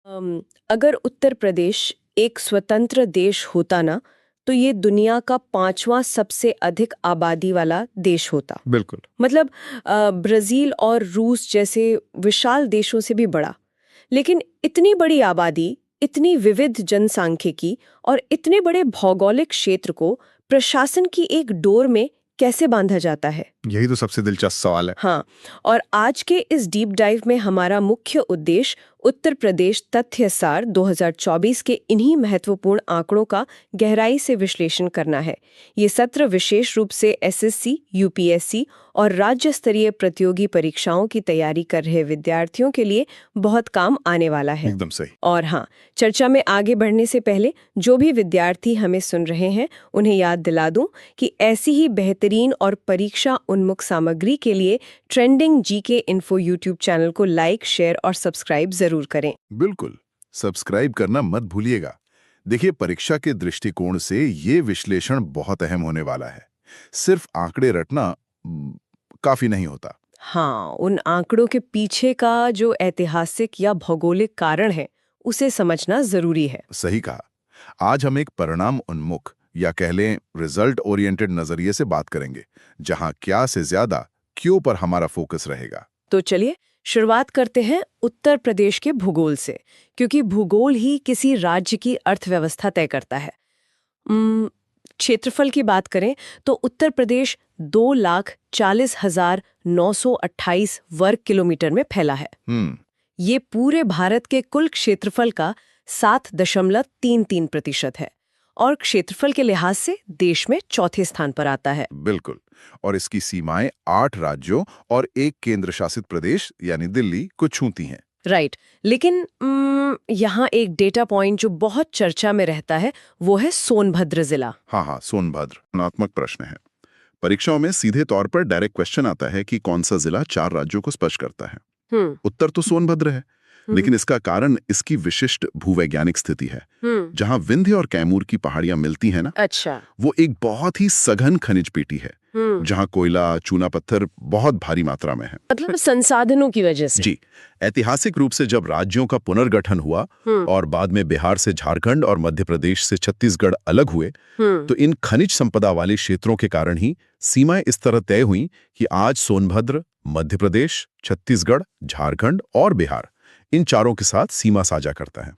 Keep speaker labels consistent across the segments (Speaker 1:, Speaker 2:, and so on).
Speaker 1: अगर उत्तर प्रदेश एक स्वतंत्र देश होता ना, तो ये दुनिया का 5वां सबसे अधिक आबादी वाला देश होता।
Speaker 2: बिल्कुल।
Speaker 1: मतलब ब्राजील और रूस जैसे विशाल देशों से भी बड़ा। लेकिन इतनी बड़ी आबादी, इतनी विविध जनसांख्यिकी और इतने बड़े भौगोलिक क्षेत्र को प्रशासन की एक डोर में कैसे बांधा जाता है?
Speaker 2: यही तो सबसे दिलचस्प सवाल है।
Speaker 1: हाँ, और आज के इस डीप डाइव में हमारा मुख्य उद्देश्य उत्तर प्रदेश तथ्य सार 2024 के इन्हीं महत्वपूर्ण आंकड़ों का गहराई से विश्लेषण करना है। ये सत्र विशेष रूप से एसएससी, यूपीएससी और राज्य स्तरीय प्रतियोगी परीक्षाओं की तैयारी कर रहे विद्यार्थियों के लिए बहुत काम आने वाला है।
Speaker 2: एकदम सही।
Speaker 1: और हाँ, चर्चा में आगे बढ़ने से पहले जो भी विद्यार्थी हमें सुन रहे हैं, उन्हें याद दिला दूं कि ऐसी ही बेहतरीन और परीक्षा उन्मुख सामग्री के लिए trending GK info YouTube channel को लाइक, शेयर और सब्सक्राइब जरूर करें।
Speaker 2: बिल्कुल, सब्सक्राइब करना मत भूलिएगा। देखिए, परीक्षा के दृष्टिकोण से ये विश्लेषण बहुत अहम होने वाला है। सिर्फ आंकड़े रटना काफी नहीं होता।
Speaker 1: हाँ, उन आंकड़ों के पीछे का जो ऐतिहासिक या भौगोलिक कारण है, उसे समझना जरूरी है।
Speaker 2: सही कहा। आज हम एक परिणाम उन्मुख या कह लें रिजल्ट ओरिएंटेड नजरिए से बात करेंगे, जहां क्या से ज्यादा क्यों पर हमारा फोकस रहेगा।
Speaker 1: तो चलिए शुरुआत करते हैं उत्तर प्रदेश के भूगोल से, क्योंकि भूगोल ही किसी राज्य की अर्थव्यवस्था तय करता है। क्षेत्रफल की बात करें तो उत्तर प्रदेश 2,40,928 वर्ग किलोमीटर में फैला है। ये पूरे भारत के कुल क्षेत्रफल का 7.33% है और क्षेत्रफल के लिहाज से देश में चौथे स्थान पर आता है।
Speaker 2: बिल्कुल। और इसकी सीमाएं 8 राज्यों और एक केंद्र शासित प्रदेश यानी दिल्ली को छूती हैं।
Speaker 1: राइट। लेकिन यहाँ एक डेटा पॉइंट जो बहुत चर्चा में रहता है, वो है सोनभद्र जिला।
Speaker 2: हाँ, सोनभद्र गुणात्मक प्रश्न है। परीक्षाओं में सीधे तौर पर डायरेक्ट क्वेश्चन आता है कि कौन सा जिला 4 राज्यों को स्पर्श करता है। उत्तर तो सोनभद्र है, लेकिन इसका कारण इसकी विशिष्ट भूवैज्ञानिक स्थिति है। जहां विंध्य और कैमूर की पहाड़ियां मिलती हैं ना,
Speaker 1: अच्छा।
Speaker 2: वो एक बहुत ही सघन खनिज पेटी है, जहां कोयला, चूना पत्थर बहुत भारी मात्रा में है।
Speaker 1: मतलब संसाधनों की वजह से।
Speaker 2: जी। ऐतिहासिक रूप से जब राज्यों का पुनर्गठन हुआ और बाद में बिहार से झारखंड और मध्य प्रदेश से छत्तीसगढ़ अलग हुए, तो इन खनिज संपदा वाले क्षेत्रों के कारण ही सीमाएं इस तरह तय हुई कि आज सोनभद्र मध्य प्रदेश, छत्तीसगढ़, झारखंड और बिहार इन चारों के साथ सीमा साझा करता है।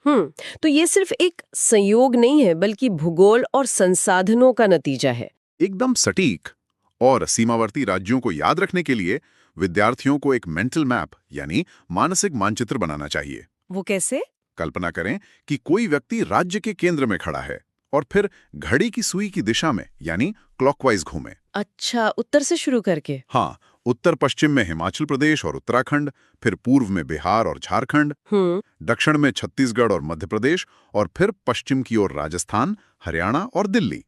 Speaker 1: तो ये सिर्फ एक संयोग नहीं है, बल्कि भूगोल और संसाधनों का नतीजा है।
Speaker 2: एकदम सटीक। और सीमावर्ती राज्यों को याद रखने के लिए विद्यार्थियों को एक मेंटल मैप यानी मानसिक मानचित्र बनाना चाहिए।
Speaker 1: वो कैसे?
Speaker 2: कल्पना करें कि कोई व्यक्ति राज्य के केंद्र में खड़ा है और फिर घड़ी की सुई की दिशा में यानी क्लॉकवाइज घूमे।
Speaker 1: अच्छा, उत्तर से शुरू करके?
Speaker 2: हाँ, उत्तर पश्चिम में हिमाचल प्रदेश और उत्तराखंड, फिर पूर्व में बिहार और झारखंड, दक्षिण में छत्तीसगढ़ और मध्य प्रदेश, और फिर पश्चिम की ओर राजस्थान, हरियाणा और दिल्ली।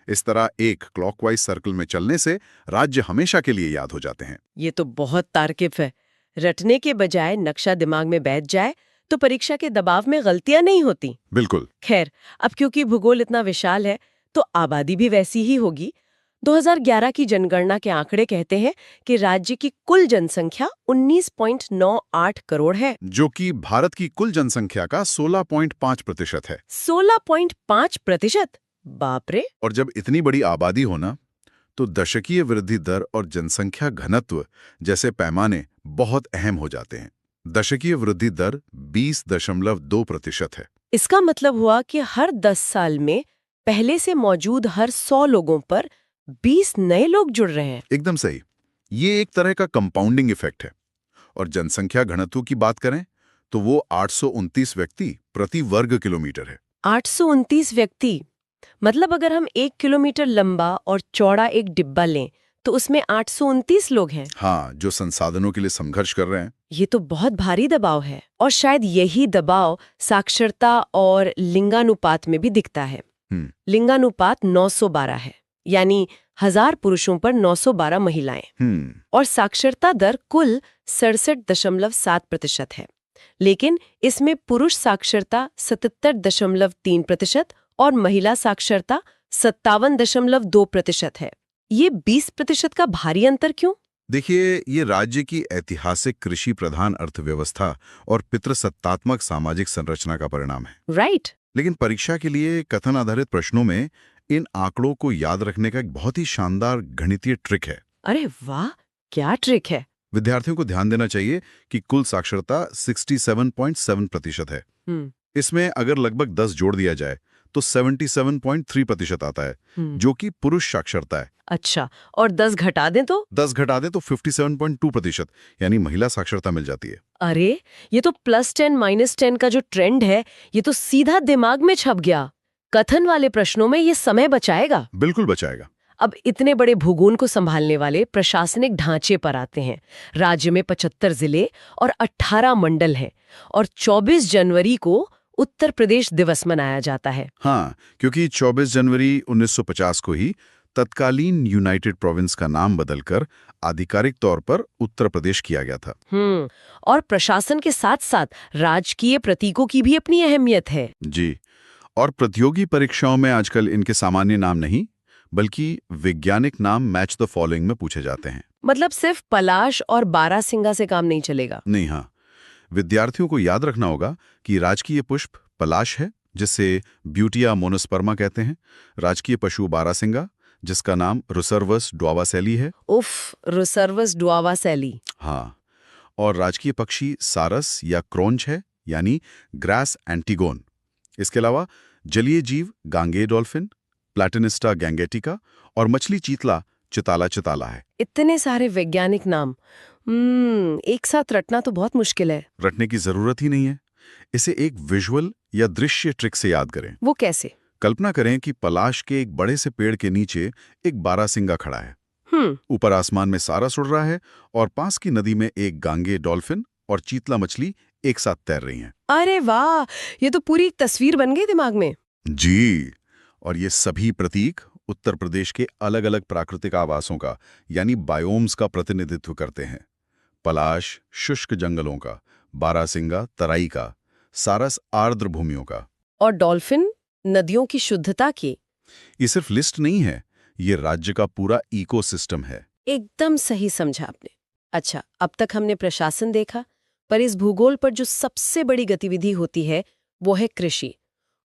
Speaker 2: इस तरह एक क्लॉकवाइज सर्कल में चलने से राज्य हमेशा के लिए याद हो जाते हैं।
Speaker 1: ये तो बहुत तार्किक है। रटने के बजाय नक्शा दिमाग में बैठ जाए तो परीक्षा के दबाव में गलतियां नहीं होती।
Speaker 2: बिल्कुल।
Speaker 1: खैर, अब क्योंकि भूगोल इतना विशाल है, तो आबादी भी वैसी ही होगी। 2011 की जनगणना के आंकड़े कहते हैं कि राज्य की कुल जनसंख्या 19.98 करोड़ है,
Speaker 2: जो कि भारत की कुल जनसंख्या का 16.5% है।
Speaker 1: 16.5%? बाप रे!
Speaker 2: और जब इतनी बड़ी आबादी हो ना, तो दशकीय वृद्धि दर और जनसंख्या घनत्व जैसे पैमाने बहुत अहम हो जाते हैं। दशकीय वृद्धि दर 20.2% है।
Speaker 1: इसका मतलब हुआ कि हर 10 साल में पहले से मौजूद हर 100 लोगों पर 20 नए लोग जुड़ रहे हैं।
Speaker 2: एकदम सही। ये एक तरह का कंपाउंडिंग इफेक्ट है। और जनसंख्या घनत्व की बात करें तो वो 829 व्यक्ति प्रति वर्ग किलोमीटर है।
Speaker 1: 829 व्यक्ति? मतलब अगर हम 1 किलोमीटर लंबा और चौड़ा एक डिब्बा लें तो उसमें 829 लोग हैं।
Speaker 2: हाँ, जो संसाधनों के लिए संघर्ष कर रहे हैं।
Speaker 1: ये तो बहुत भारी दबाव है, और शायद यही दबाव साक्षरता और लिंगानुपात में भी दिखता है। लिंगानुपात 912 है, यानी 1000 पुरुषों पर 912 महिलाएं। और साक्षरता दर कुल 67.7% है, लेकिन इसमें पुरुष साक्षरता 77.3% और महिला साक्षरता 57.2% है। ये 20% का भारी अंतर क्यों?
Speaker 2: देखिए, ये राज्य की ऐतिहासिक कृषि प्रधान अर्थव्यवस्था और पितृसत्तात्मक सामाजिक संरचना का परिणाम है।
Speaker 1: राइट।
Speaker 2: लेकिन परीक्षा के लिए कथन आधारित प्रश्नों में इन आंकड़ों को याद रखने का एक बहुत ही शानदार गणितीय ट्रिक है।
Speaker 1: अरे वाह, क्या ट्रिक है?
Speaker 2: विद्यार्थियों को ध्यान देना चाहिए कि कुल साक्षरता 67.7% है।
Speaker 1: हम्म।
Speaker 2: इसमें अगर लगभग 10 जोड़ दिया जाए तो 77.3% आता है, जो कि पुरुष साक्षरता है।
Speaker 1: अच्छा, और 10 घटा दें तो?
Speaker 2: 10 घटा दें तो 57.2%, यानी महिला साक्षरता मिल जाती है।
Speaker 1: अरे, ये तो +10 -10 का जो ट्रेंड है, ये तो सीधा दिमाग में छप गया। कथन वाले प्रश्नों में ये समय बचाएगा।
Speaker 2: बिल्कुल बचाएगा।
Speaker 1: अब इतने बड़े भूगोल को संभालने वाले प्रशासनिक ढांचे पर आते हैं। राज्य में 75 जिले और 18 मंडल हैं और 24 जनवरी को उत्तर प्रदेश दिवस मनाया जाता है।
Speaker 2: हाँ, क्योंकि 24 जनवरी 1950 को ही तत्कालीन यूनाइटेड प्रोविंस का नाम बदलकर आधिकारिक तौर पर उत्तर प्रदेश किया गया था।
Speaker 1: और प्रशासन के साथ साथ राजकीय प्रतीकों की भी अपनी अहमियत है।
Speaker 2: जी, और प्रतियोगी परीक्षाओं में आजकल इनके सामान्य नाम नहीं, बल्कि वैज्ञानिक नाम मैच द फॉलोइंग में पूछे जाते हैं।
Speaker 1: मतलब सिर्फ पलाश और बारासिंगा से काम नहीं चलेगा।
Speaker 2: नहीं, हाँ, विद्यार्थियों को याद रखना होगा कि राजकीय पुष्प पलाश है, जिसे ब्यूटिया मोनोस्पर्मा कहते हैं। राजकीय पशु बारासिंगा, जिसका नाम रुसर्वस डुआवासेली है।
Speaker 1: उफ, रुसर्वस डुआवासेली।
Speaker 2: हाँ, और राजकीय पक्षी सारस या क्रोंच है, यानी ग्रास एंटीगोन। इसके अलावा जलीय जीव गांगे डॉल्फिन, प्लैटिनिस्टा गैंगेटिका और मछली चीतला चिताला चिताला है।
Speaker 1: इतने सारे वैज्ञानिक नाम एक साथ रटना तो बहुत मुश्किल है।
Speaker 2: रटने की जरूरत ही नहीं है। इसे एक विजुअल या दृश्य ट्रिक से याद करें।
Speaker 1: वो कैसे?
Speaker 2: कल्पना करें कि पलाश के एक बड़े से पेड़ के नीचे एक बारासिंगा खड़ा है। ऊपर आसमान में सारस उड़ रहा है और पास की नदी में एक गांगे डॉल्फिन और चीतला मछली एक साथ तैर रही हैं।
Speaker 1: अरे वाह, ये तो पूरी तस्वीर बन गई दिमाग में।
Speaker 2: जी, और ये सभी प्रतीक उत्तर प्रदेश के अलग अलग प्राकृतिक आवासों का, यानी बायोम्स का प्रतिनिधित्व करते हैं। पलाश शुष्क जंगलों का, बारासिंगा तराई का, सारस आर्द्र भूमियों का,
Speaker 1: और डॉल्फिन नदियों की शुद्धता की।
Speaker 2: ये सिर्फ लिस्ट नहीं है, ये राज्य का पूरा इकोसिस्टम है।
Speaker 1: एकदम सही समझा आपने। अच्छा, अब तक हमने प्रशासन देखा, पर इस भूगोल पर जो सबसे बड़ी गतिविधि होती है वो है कृषि।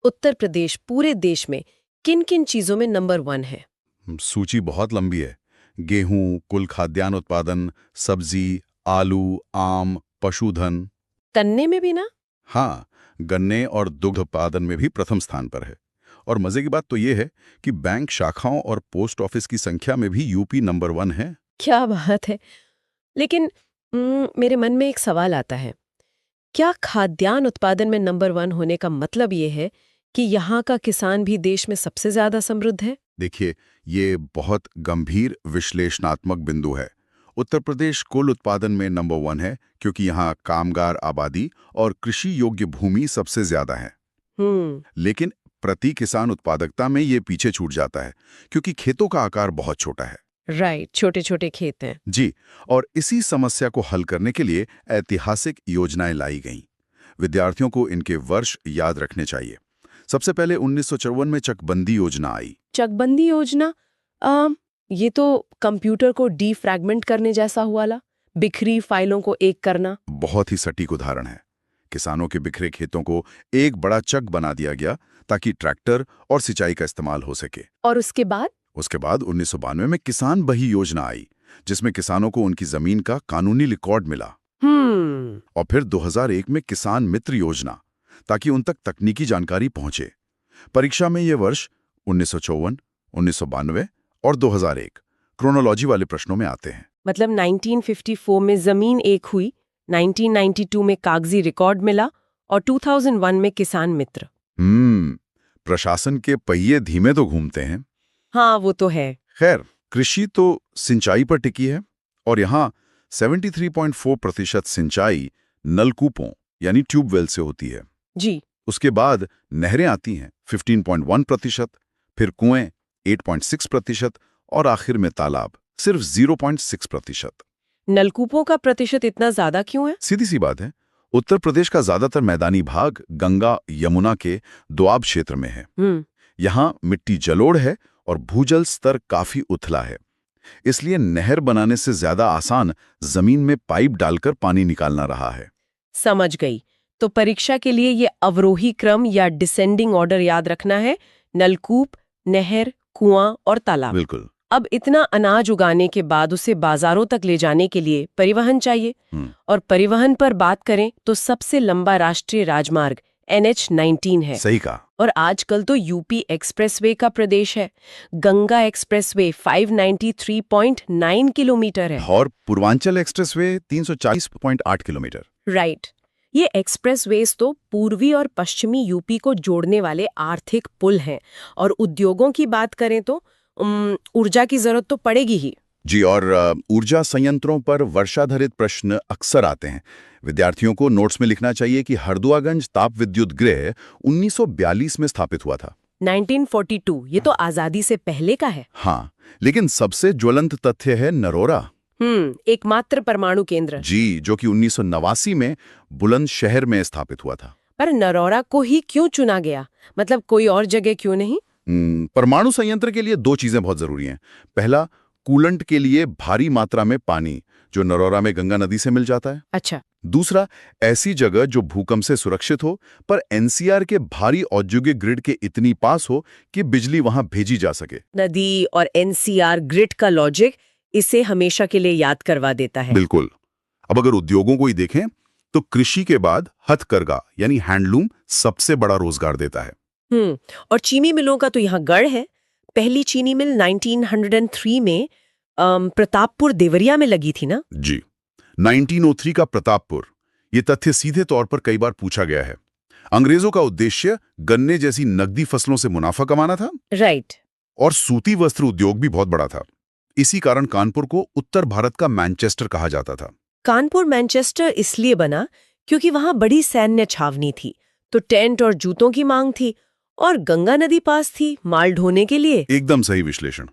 Speaker 1: उत्तर प्रदेश पूरे देश में किन किन चीजों में नंबर 1 है?
Speaker 2: सूची बहुत लंबी है। गेहूं, कुल खाद्यान्न उत्पादन, सब्जी, आलू, आम, पशुधन।
Speaker 1: तन्ने में भी ना?
Speaker 2: हाँ, गन्ने और दुग्ध उत्पादन में भी प्रथम स्थान पर है। और मजे की बात तो ये है कि बैंक शाखाओं और पोस्ट ऑफिस की संख्या में भी यूपी नंबर 1 है।
Speaker 1: क्या बात है। लेकिन मेरे मन में एक सवाल आता है, क्या खाद्यान्न उत्पादन में नंबर 1 होने का मतलब ये है कि यहाँ का किसान भी देश में सबसे ज्यादा समृद्ध है?
Speaker 2: देखिए, ये बहुत गंभीर विश्लेषणात्मक बिंदु है। उत्तर प्रदेश कुल उत्पादन में नंबर 1 है क्योंकि यहाँ कामगार आबादी और कृषि योग्य भूमि सबसे ज्यादा है। लेकिन प्रति किसान उत्पादकता में ये पीछे छूट जाता है क्योंकि खेतों का आकार बहुत छोटा है।
Speaker 1: राइट, छोटे छोटे खेत हैं।
Speaker 2: जी, और इसी समस्या को हल करने के लिए ऐतिहासिक योजनाएं लाई गईं। विद्यार्थियों को इनके वर्ष याद रखने चाहिए। सबसे पहले 1954 में चकबंदी योजना आई।
Speaker 1: चकबंदी योजना? ये तो कंप्यूटर को डीफ्रैगमेंट करने जैसा हुआ ला, बिखरी फाइलों को एक करना।
Speaker 2: बहुत ही सटीक उदाहरण है। किसानों के बिखरे खेतों को एक बड़ा चक बना दिया गया ताकि ट्रैक्टर और सिंचाई का इस्तेमाल हो सके।
Speaker 1: और उसके बाद?
Speaker 2: उसके बाद 1992 में किसान बही योजना आई, जिसमें किसानों को उनकी जमीन का कानूनी रिकॉर्ड मिला। और फिर 2001 में किसान मित्र योजना, ताकि उन तक तकनीकी जानकारी पहुंचे। परीक्षा में ये वर्ष 1954, 1992 और 2001 क्रोनोलॉजी वाले प्रश्नों में आते हैं।
Speaker 1: मतलब 1954 में जमीन एक हुई, 1992 में कागजी रिकॉर्ड मिला और 2001 में किसान मित्र।
Speaker 2: प्रशासन के पहिए धीमे तो घूमते हैं।
Speaker 1: हाँ, वो तो है।
Speaker 2: खैर, कृषि तो सिंचाई पर टिकी है और यहाँ 73.4% सिंचाई नलकूपों यानी ट्यूबवेल से होती है।
Speaker 1: जी।
Speaker 2: उसके बाद नहरें आती हैं 15.1%, फिर कुएं 8.6% और आखिर में तालाब सिर्फ 0.6%।
Speaker 1: नलकूपों का प्रतिशत इतना ज्यादा क्यों है?
Speaker 2: सीधी सी बात है, उत्तर प्रदेश का ज्यादातर मैदानी भाग गंगा यमुना के दोआब क्षेत्र में है। यहाँ मिट्टी जलोढ़ है और भूजल स्तर काफी उथला है। इसलिए नहर बनाने से ज्यादा आसान जमीन में पाइप डालकर पानी निकालना रहा है।
Speaker 1: समझ गई। तो परीक्षा के लिए ये अवरोही क्रम या डिसेंडिंग ऑर्डर याद रखना है। नलकूप, नहर, कुआं और तालाब।
Speaker 2: बिल्कुल।
Speaker 1: अब इतना अनाज उगाने के बाद उसे बाजारों तक ले जाने के लिए परिवहन चाहिए। और परिवहन पर बात करें तो सबसे लंबा राष्ट्रीय राजमार्ग NH-19 है।
Speaker 2: सही कहा।
Speaker 1: और आजकल तो यूपी एक्सप्रेसवे का प्रदेश है। गंगा एक्सप्रेसवे 593.9 किलोमीटर है।
Speaker 2: और पूर्वांचल एक्सप्रेसवे 340.8 किलोमीटर।
Speaker 1: राइट। ये एक्सप्रेसवेज तो पूर्वी और पश्चिमी यूपी को जोड़ने वाले आर्थिक पुल हैं। और उद्योगों की बात करें तो ऊर्जा की जरूरत तो पड़ेगी ही।
Speaker 2: जी, और ऊर्जा संयंत्रों पर वर्षाधारित प्रश्न अक्सर आते हैं। विद्यार्थियों को नोट्स में लिखना चाहिए कि हरदुआगंज ताप विद्युत गृह 1942 में स्थापित हुआ था।
Speaker 1: 1942, ये तो आजादी से पहले का है।
Speaker 2: हाँ, लेकिन सबसे ज्वलंत तथ्य है नरोरा।
Speaker 1: एकमात्र परमाणु केंद्र।
Speaker 2: जी, जो कि 1989 में बुलंदशहर में स्थापित हुआ था।
Speaker 1: पर नरोरा को ही क्यों चुना गया? मतलब कोई और जगह क्यों नहीं?
Speaker 2: परमाणु संयंत्र के लिए दो चीजें बहुत जरूरी हैं। पहला, कूलेंट के लिए भारी मात्रा में पानी, जो नरोरा में गंगा नदी से मिल जाता है।
Speaker 1: अच्छा।
Speaker 2: दूसरा, ऐसी जगह जो भूकंप से सुरक्षित हो पर एनसीआर के भारी औद्योगिक ग्रिड के इतनी पास हो कि बिजली वहां भेजी जा सके।
Speaker 1: नदी और एनसीआर ग्रिड का लॉजिक इसे हमेशा के लिए याद करवा देता है।
Speaker 2: बिल्कुल। अब अगर उद्योगों को ही देखें तो कृषि के बाद हथकरघा यानी हैंडलूम सबसे बड़ा रोजगार देता है।
Speaker 1: और चीनी मिलों का तो यहाँ गढ़ है। पहली चीनी मिल 1903 में प्रतापपुर देवरिया में लगी थी ना?
Speaker 2: जी, 1903 का प्रतापपुर। ये तथ्य सीधे तौर पर कई बार पूछा गया है। अंग्रेजों का उद्देश्य गन्ने जैसी नकदी फसलों से मुनाफा कमाना था।
Speaker 1: राइट।
Speaker 2: और सूती वस्त्र उद्योग भी बहुत बड़ा था। इसी कारण कानपुर को उत्तर भारत का मैनचेस्टर कहा जाता था।
Speaker 1: कानपुर मैनचेस्टर इसलिए बना क्योंकि वहां बड़ी सैन्य छावनी थी, तो टेंट और जूतों की मांग थी, और गंगा नदी पास थी माल ढोने के लिए।
Speaker 2: एकदम सही विश्लेषण।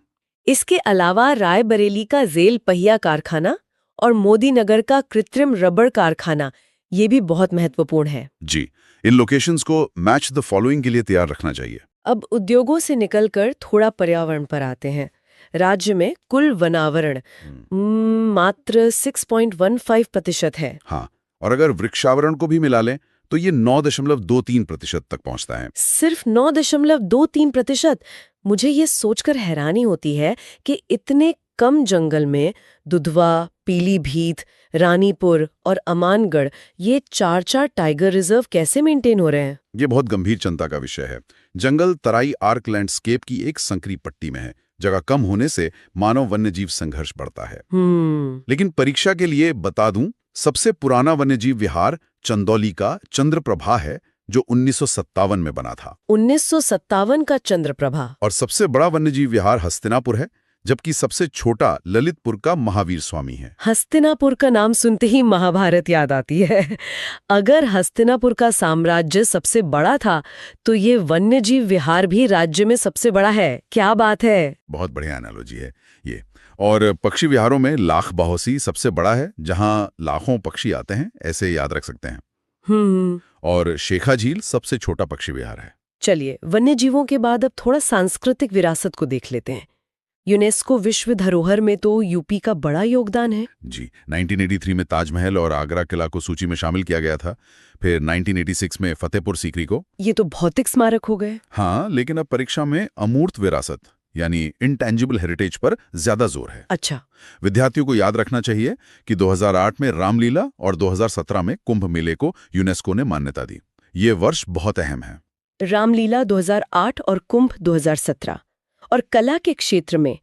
Speaker 1: इसके अलावा रायबरेली का रेल पहिया कारखाना और मोदी नगर का कृत्रिम रबड़ कारखाना ये भी बहुत महत्वपूर्ण है।
Speaker 2: जी, इन लोकेशंस को मैच द फॉलोइंग के लिए तैयार रखना चाहिए।
Speaker 1: अब उद्योगों से निकलकर थोड़ा पर्यावरण पर आते हैं। राज्य में कुल वनावरण मात्र 6.15% है।
Speaker 2: हाँ, और अगर वृक्षावरण को भी मिला लें तो ये 9.23% तक पहुंचता है।
Speaker 1: सिर्फ 9.23%। मुझे ये सोचकर हैरानी होती है कि इतने कम जंगल में दुधवा, पीलीभीत, रानीपुर और अमानगढ़ ये 4 टाइगर रिजर्व कैसे मेंटेन हो रहे हैं?
Speaker 2: ये बहुत गंभीर चिंता का विषय है। जंगल तराई आर्क लैंडस्केप की एक संकरी पट्टी में है। जगह कम होने से मानव वन्यजीव संघर्ष बढ़ता है। लेकिन परीक्षा के लिए बता दूं, सबसे पुराना वन्यजीव विहार चंदौली का चंद्रप्रभा है, जो 1957 में बना था।
Speaker 1: 1957 का चंद्रप्रभा।
Speaker 2: और सबसे बड़ा वन्यजीव विहार हस्तिनापुर है, जबकि सबसे छोटा ललितपुर का महावीर स्वामी है।
Speaker 1: हस्तिनापुर का नाम सुनते ही महाभारत याद आती है। अगर हस्तिनापुर का साम्राज्य सबसे बड़ा था तो ये वन्यजीव विहार भी राज्य में सबसे बड़ा है। क्या बात है! बहुत
Speaker 2: बढ़िया एनालॉजी है ये। और पक्षी विहारों में लाख बाहोसी सबसे बड़ा है, जहां लाखों पक्षी आते हैं, ऐसे याद रख सकते हैं। और शेखा झील सबसे छोटा पक्षी विहार है।
Speaker 1: चलिए, वन्यजीवों के बाद अब थोड़ा सांस्कृतिक विरासत को देख लेते हैं। यूनेस्को विश्व धरोहर में तो यूपी का बड़ा योगदान है।
Speaker 2: जी, 1983 में ताजमहल और आगरा किला को सूची में शामिल किया गया था। फिर 1986 में फतेहपुर सीकरी को।
Speaker 1: ये तो भौतिक स्मारक हो गए।
Speaker 2: हाँ, लेकिन अब परीक्षा में अमूर्त विरासत यानी इंटेंजिबल हेरिटेज पर ज्यादा जोर है।
Speaker 1: अच्छा।
Speaker 2: विद्यार्थियों को याद रखना चाहिए कि 2008 में रामलीला और 2017 में कुंभ मेले को यूनेस्को ने मान्यता दी। ये वर्ष बहुत अहम है।
Speaker 1: रामलीला 2008 और कुंभ 2017। और कला के क्षेत्र में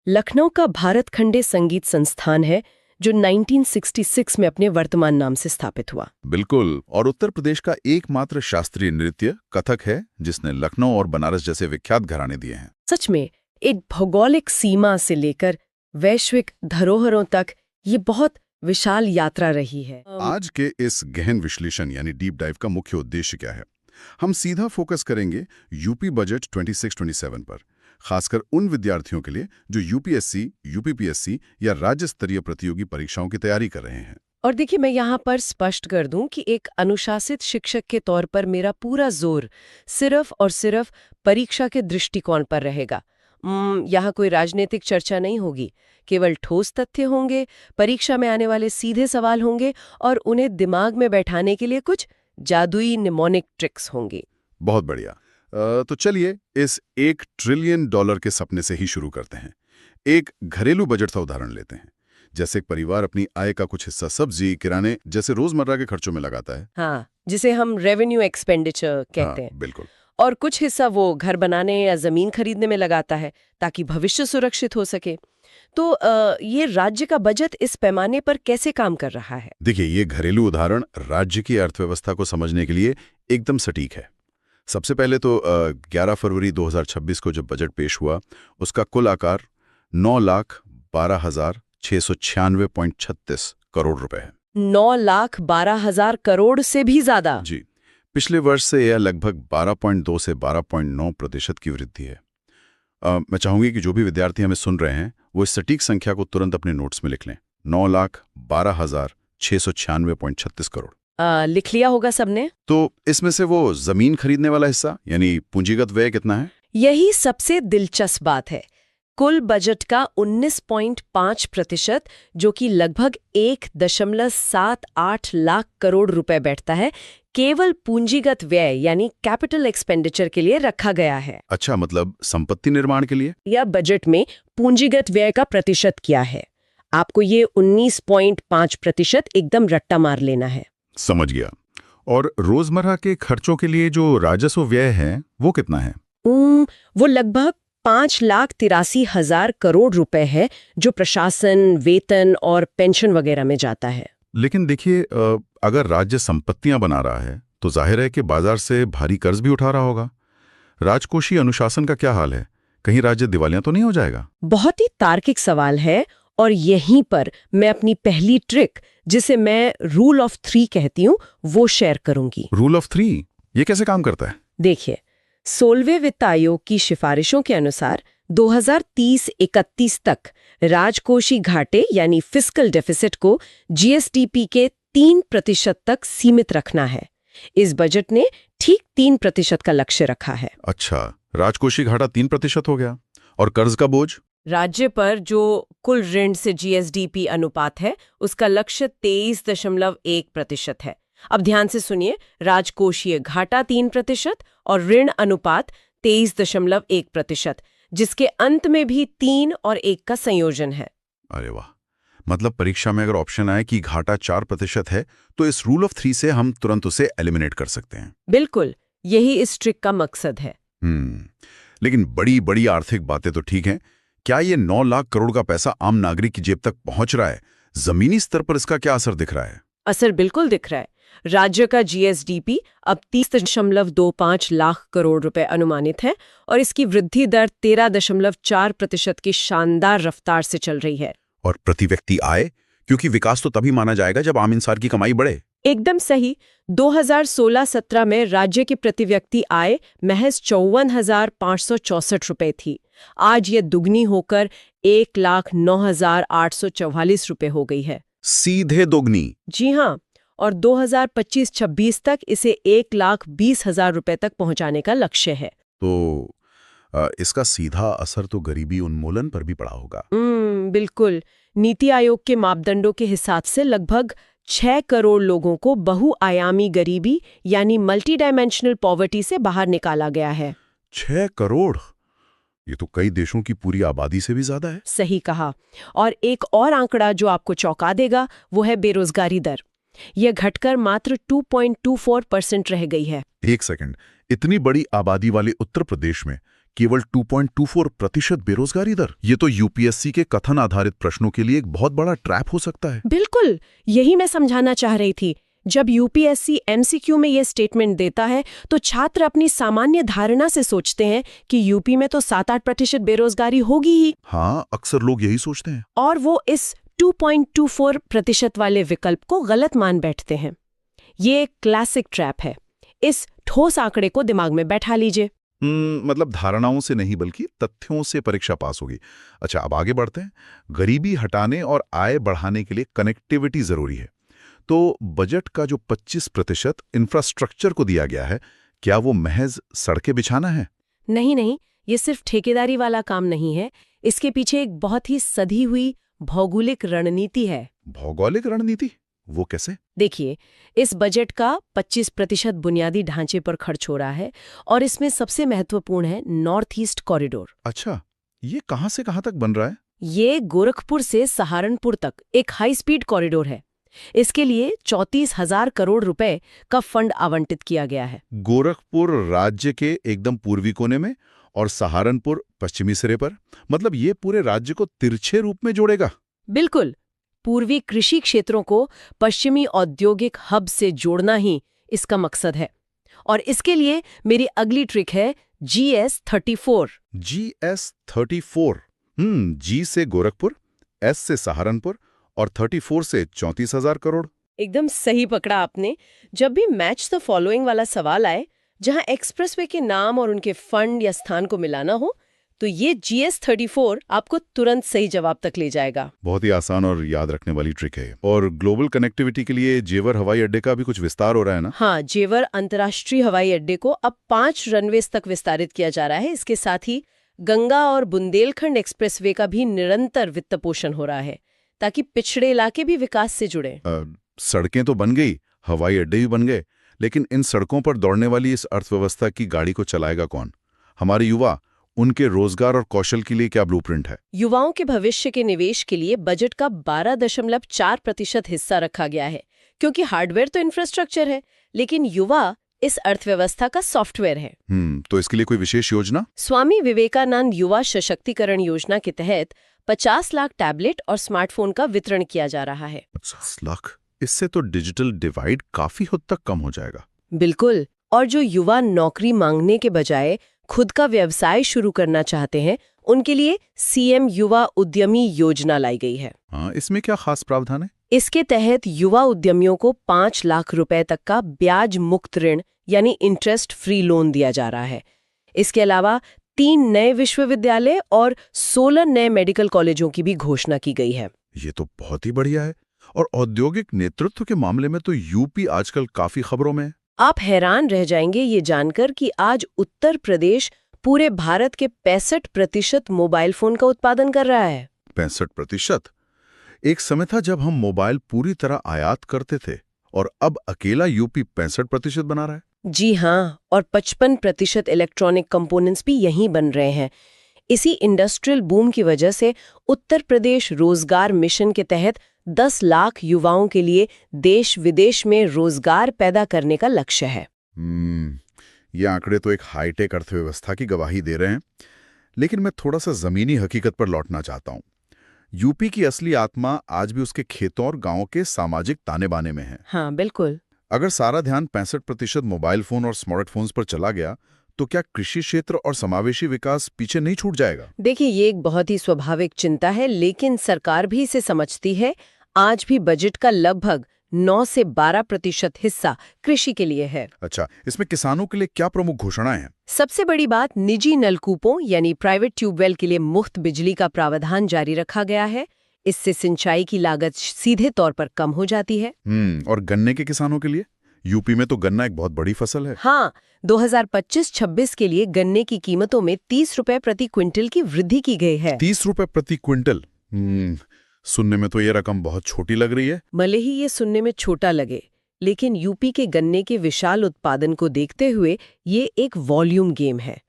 Speaker 1: लखनऊ का भारत खंडे संगीत संस्थान है, जो 1966 में अपने वर्तमान नाम से स्थापित हुआ।
Speaker 2: बिल्कुल। और उत्तर प्रदेश का एकमात्र शास्त्रीय नृत्य कथक है, जिसने लखनऊ और बनारस जैसे विख्यात घराने दिए हैं।
Speaker 1: सच में एक भौगोलिक सीमा से लेकर वैश्विक धरोहरों तक ये बहुत विशाल यात्रा रही है।
Speaker 2: आज के इस गहन विश्लेषण यानी डीप डाइव का मुख्य उद्देश्य क्या है? हम सीधा फोकस करेंगे यूपी बजट 26-27 पर, खासकर उन विद्यार्थियों के लिए जो यूपीएससी, यूपीपीएससी या राज्य स्तरीय प्रतियोगी परीक्षाओं की तैयारी कर रहे हैं।
Speaker 1: और देखिए, मैं यहाँ पर स्पष्ट कर दूं कि एक अनुशासित शिक्षक के तौर पर मेरा पूरा जोर सिर्फ और सिर्फ परीक्षा के दृष्टिकोण पर रहेगा। यहाँ कोई राजनीतिक चर्चा नहीं होगी, केवल ठोस तथ्य होंगे, परीक्षा में आने वाले सीधे सवाल होंगे और उन्हें दिमाग में बैठाने के लिए कुछ जादुई निमोनिक ट्रिक्स होंगी।
Speaker 2: बहुत बढ़िया। तो चलिए इस $1 ट्रिलियन के सपने से ही शुरू करते हैं। एक घरेलू बजट का उदाहरण लेते हैं। जैसे एक परिवार अपनी आय का कुछ हिस्सा सब्जी, किराने जैसे रोजमर्रा के खर्चों में लगाता है।
Speaker 1: हाँ, जिसे हम रेवेन्यू एक्सपेंडिचर कहते हैं।
Speaker 2: बिल्कुल।
Speaker 1: और कुछ हिस्सा वो घर बनाने या जमीन खरीदने में लगाता है ताकि भविष्य सुरक्षित हो सके। तो ये राज्य का बजट इस पैमाने पर कैसे काम कर रहा है?
Speaker 2: देखिए, ये घरेलू उदाहरण राज्य की अर्थव्यवस्था को समझने के लिए एकदम सटीक है। सबसे पहले तो 11 फरवरी 2026 को जब बजट पेश हुआ, उसका कुल आकार 9,12,696.36 करोड़ रुपए है।
Speaker 1: 9,12,000 करोड़ से भी ज्यादा?
Speaker 2: जी। पिछले वर्ष से यह लगभग 12.2 से 12.9% की वृद्धि है। मैं चाहूंगी कि जो भी विद्यार्थी हमें सुन रहे हैं वो इस सटीक संख्या को तुरंत अपने नोट्स में लिख लें। 9,12,696.36 करोड़।
Speaker 1: लिख लिया होगा सबने?
Speaker 2: तो इसमें से वो जमीन खरीदने वाला हिस्सा यानी पूंजीगत व्यय कितना है?
Speaker 1: यही सबसे दिलचस्प बात है। कुल बजट का 19.5%, जो कि लगभग 1.78 लाख करोड़ रुपए बैठता है, केवल पूंजीगत व्यय यानी कैपिटल एक्सपेंडिचर के लिए रखा गया है।
Speaker 2: अच्छा, मतलब संपत्ति निर्माण के लिए?
Speaker 1: या बजट में पूंजीगत व्यय का प्रतिशत क्या है? आपको ये 19.5% एकदम रट्टा मार लेना है।
Speaker 2: समझ गया। और रोजमर्रा के खर्चों के लिए जो राजस्व व्यय है वो कितना है?
Speaker 1: वो लगभग 5,83,000 करोड़ रुपए है, जो प्रशासन, वेतन और पेंशन वगैरह में जाता है।
Speaker 2: लेकिन देखिए, अगर राज्य संपत्तियां बना रहा है तो जाहिर है कि बाजार से भारी कर्ज भी उठा रहा होगा। राजकोषीय अनुशासन का क्या हाल है? कहीं राज्य दिवालिया तो नहीं हो जाएगा?
Speaker 1: बहुत ही तार्किक सवाल है, और यहीं पर मैं अपनी पहली ट्रिक, जिसे मैं रूल ऑफ 3 कहती हूँ, वो शेयर करूंगी।
Speaker 2: Rule of 3? ये कैसे काम करता है?
Speaker 1: देखिए, 16वें वित्त आयोग की सिफारिशों के अनुसार 2030-31 तक राजकोषीय घाटे यानी फिस्कल डेफिसिट को जीएसडीपी के 3% तक सीमित रखना है। इस बजट ने ठीक 3% का लक्ष्य रखा है।
Speaker 2: अच्छा, राजकोषीय घाटा 3% हो गया। और कर्ज का बोझ?
Speaker 1: राज्य पर जो कुल ऋण से जीएसडीपी अनुपात है, उसका लक्ष्य 23.1% है। अब ध्यान से सुनिए, राजकोषीय घाटा 3% और ऋण अनुपात 23.1%, जिसके अंत में भी 3 और 1 का संयोजन है।
Speaker 2: अरे वाह! मतलब परीक्षा में अगर ऑप्शन आए कि घाटा 4% है तो इस रूल ऑफ 3 से हम तुरंत उसे एलिमिनेट कर सकते हैं।
Speaker 1: बिल्कुल, यही इस ट्रिक का मकसद है।
Speaker 2: लेकिन बड़ी बड़ी आर्थिक बातें तो ठीक हैं। क्या ये 9 लाख करोड़ का पैसा आम नागरिक की जेब तक पहुंच रहा है? जमीनी स्तर पर इसका क्या असर दिख रहा है?
Speaker 1: असर बिल्कुल दिख रहा है। राज्य का जीएसडीपी अब 30.25 लाख करोड़ रुपए अनुमानित है, और इसकी वृद्धि दर 13.4% की शानदार रफ्तार से चल रही है।
Speaker 2: और प्रति व्यक्ति आय? क्योंकि विकास तो तभी माना जाएगा जब आम इंसान की कमाई बढ़े।
Speaker 1: एकदम सही। 2016-17 में राज्य की प्रति व्यक्ति आय महज 54,564 रुपए थी। आज ये दुगनी होकर 1,09,844 रुपए हो गई है।
Speaker 2: सीधे दोगुनी?
Speaker 1: जी हाँ, और 2025-26 तक इसे 1,20,000 रुपए तक पहुंचाने का लक्ष्य है।
Speaker 2: तो इसका सीधा असर तो गरीबी उन्मूलन पर भी पड़ा होगा।
Speaker 1: बिल्कुल। नीति आयोग के मापदंडों के हिसाब से लगभग 6 करोड़ लोगों को बहुआयामी गरीबी यानी मल्टी डायमेंशनल पॉवर्टी से बाहर निकाला गया है।
Speaker 2: 6 करोड़? ये तो कई देशों की पूरी आबादी से भी ज्यादा है।
Speaker 1: सही कहा। और एक और आंकड़ा जो आपको चौंका देगा, वो है बेरोजगारी दर। यह घटकर मात्र 2.24% रह गई है।
Speaker 2: एक सेकंड, इतनी बड़ी आबादी वाले उत्तर प्रदेश में केवल 2.24% बेरोजगारी दर? ये तो यूपीएससी के कथन आधारित प्रश्नों के लिए एक बहुत बड़ा ट्रैप हो सकता है।
Speaker 1: बिल्कुल, यही मैं समझाना चाह रही थी। जब यूपीएससी एमसीक्यू में ये स्टेटमेंट देता है तो छात्र अपनी सामान्य धारणा से सोचते हैं कि यूपी में तो 7-8% बेरोजगारी होगी ही।
Speaker 2: हाँ, अक्सर लोग यही सोचते हैं।
Speaker 1: और वो इस 2.24% वाले विकल्प को गलत मान बैठते हैं। ये एक क्लासिक ट्रैप है। इस ठोस आंकड़े को दिमाग में बैठा लीजिए।
Speaker 2: मतलब धारणाओं से नहीं बल्कि तथ्यों से परीक्षा पास होगी। अच्छा, अब आगे बढ़ते हैं। गरीबी हटाने और आय बढ़ाने के लिए कनेक्टिविटी जरूरी है। तो बजट का जो 25% इंफ्रास्ट्रक्चर को दिया गया है, क्या वो महज सड़कें बिछाना है?
Speaker 1: नहीं, ये सिर्फ ठेकेदारी वाला काम नहीं है, इसके पीछे एक बहुत ही सधी हुई भौगोलिक रणनीति है।
Speaker 2: भौगोलिक रणनीति? वो कैसे?
Speaker 1: देखिए, इस बजट का 25% बुनियादी ढांचे पर खर्च हो रहा है और इसमें सबसे महत्वपूर्ण है नॉर्थ ईस्ट कॉरिडोर।
Speaker 2: अच्छा, ये कहाँ से कहाँ तक बन रहा है?
Speaker 1: ये गोरखपुर से सहारनपुर तक एक हाई स्पीड कॉरिडोर है। इसके लिए 34,000 करोड़ रुपए का फंड आवंटित किया गया है।
Speaker 2: गोरखपुर राज्य के एकदम पूर्वी कोने में और सहारनपुर पश्चिमी सिरे पर, मतलब ये पूरे राज्य को तिरछे रूप में जोड़ेगा।
Speaker 1: बिल्कुल, पूर्वी कृषि क्षेत्रों को पश्चिमी औद्योगिक हब से जोड़ना ही इसका मकसद है। और इसके लिए मेरी अगली ट्रिक है GS34।
Speaker 2: GS34। जी से गोरखपुर, एस से सहारनपुर और 34 से 34,000 करोड़।
Speaker 1: एकदम सही पकड़ा आपने। जब भी मैच द फॉलोइंग वाला सवाल आए, जहां एक्सप्रेसवे के नाम और उनके फंड या स्थान को मिलाना हो, तो ये GS34 आपको तुरंत सही जवाब तक ले जाएगा।
Speaker 2: बहुत ही आसान और याद रखने वाली ट्रिक है। और ग्लोबल कनेक्टिविटी के लिए जेवर हवाई अड्डे का भी कुछ विस्तार हो रहा है ना?
Speaker 1: हाँ, जेवर अंतर्राष्ट्रीय हवाई अड्डे को अब 5 रनवेज तक विस्तारित किया जा रहा है। इसके साथ ही गंगा और बुंदेलखंड एक्सप्रेसवे का भी निरंतर वित्त पोषण हो रहा है, ताकि पिछड़े इलाके भी विकास से जुड़े।
Speaker 2: सड़कें तो बन गई, हवाई अड्डे भी बन गए, लेकिन इन सड़कों पर दौड़ने वाली इस अर्थव्यवस्था की गाड़ी को चलाएगा कौन? हमारे युवा। उनके रोजगार और कौशल के लिए क्या ब्लूप्रिंट है?
Speaker 1: युवाओं के भविष्य के निवेश के लिए बजट का 12.4% हिस्सा रखा गया है, क्योंकि हार्डवेयर तो इंफ्रास्ट्रक्चर है, लेकिन युवा इस अर्थव्यवस्था का सॉफ्टवेयर है।
Speaker 2: तो इसके लिए कोई विशेष योजना?
Speaker 1: स्वामी विवेकानंद युवा सशक्तिकरण योजना के तहत 50 लाख टैबलेट और स्मार्टफोन का वितरण किया जा रहा है।
Speaker 2: 50 लाख? इससे तो डिजिटल डिवाइड काफी हद तक कम हो जाएगा।
Speaker 1: बिल्कुल। और जो युवा नौकरी मांगने के बजाय खुद का व्यवसाय शुरू करना चाहते हैं, उनके लिए CM युवा उद्यमी योजना लाई गई है।
Speaker 2: हाँ, इसमें क्या खास प्रावधान है?
Speaker 1: इसके तहत युवा उद्यमियों को 5 लाख रुपए तक का ब्याज मुक्त ऋण यानी इंटरेस्ट फ्री लोन दिया जा रहा है। इसके अलावा 3 नए विश्वविद्यालय और 16 नए मेडिकल कॉलेजों की भी घोषणा की गई है।
Speaker 2: ये तो बहुत ही बढ़िया है। और औद्योगिक नेतृत्व के मामले में तो यूपी आजकल काफी खबरों में है।
Speaker 1: आप हैरान रह जाएंगे ये जानकर कि आज उत्तर प्रदेश पूरे भारत के 65% मोबाइल फोन का उत्पादन कर रहा है।
Speaker 2: 65%? एक समय था जब हम मोबाइल पूरी तरह आयात करते थे, और अब अकेला यूपी 65% बना रहा है।
Speaker 1: जी हाँ, और 55% इलेक्ट्रॉनिक कंपोनेंट्स भी यहीं बन रहे हैं। इसी इंडस्ट्रियल बूम की वजह से उत्तर प्रदेश रोजगार मिशन के तहत 10 लाख युवाओं के लिए देश विदेश में रोजगार पैदा करने का लक्ष्य है।
Speaker 2: ये आंकड़े तो एक हाईटेक अर्थव्यवस्था की गवाही दे रहे हैं। लेकिन मैं थोड़ा सा जमीनी हकीकत पर लौटना चाहता हूँ। यूपी की असली आत्मा आज भी उसके खेतों और गांवों के सामाजिक ताने बाने में है।
Speaker 1: हाँ, बिल्कुल।
Speaker 2: अगर सारा ध्यान 65% मोबाइल फोन और स्मार्टफोन्स पर चला गया, तो क्या कृषि क्षेत्र और समावेशी विकास पीछे नहीं छूट जाएगा?
Speaker 1: देखिए, ये एक बहुत ही स्वाभाविक चिंता है, लेकिन सरकार भी इसे समझती है। आज भी बजट का लगभग 9 से 12% हिस्सा कृषि के लिए है।
Speaker 2: अच्छा, इसमें किसानों के लिए क्या प्रमुख घोषणाएं हैं?
Speaker 1: सबसे बड़ी बात, निजी नलकूपों यानी प्राइवेट ट्यूबवेल के लिए मुफ्त बिजली का प्रावधान जारी रखा गया है। इससे सिंचाई की लागत सीधे तौर पर कम हो जाती है।
Speaker 2: और गन्ने के किसानों के लिए? यूपी में तो गन्ना एक बहुत बड़ी फसल है।
Speaker 1: हाँ, 2025-26 के लिए गन्ने की कीमतों में 30 रुपए प्रति क्विंटल की वृद्धि की गई है।
Speaker 2: 30 रुपए प्रति क्विंटल? सुनने में तो ये रकम बहुत छोटी लग रही है।
Speaker 1: भले ही ये सुनने में छोटा लगे, लेकिन यूपी के गन्ने के विशाल उत्पादन को देखते हुए ये एक वॉल्यूम गेम है।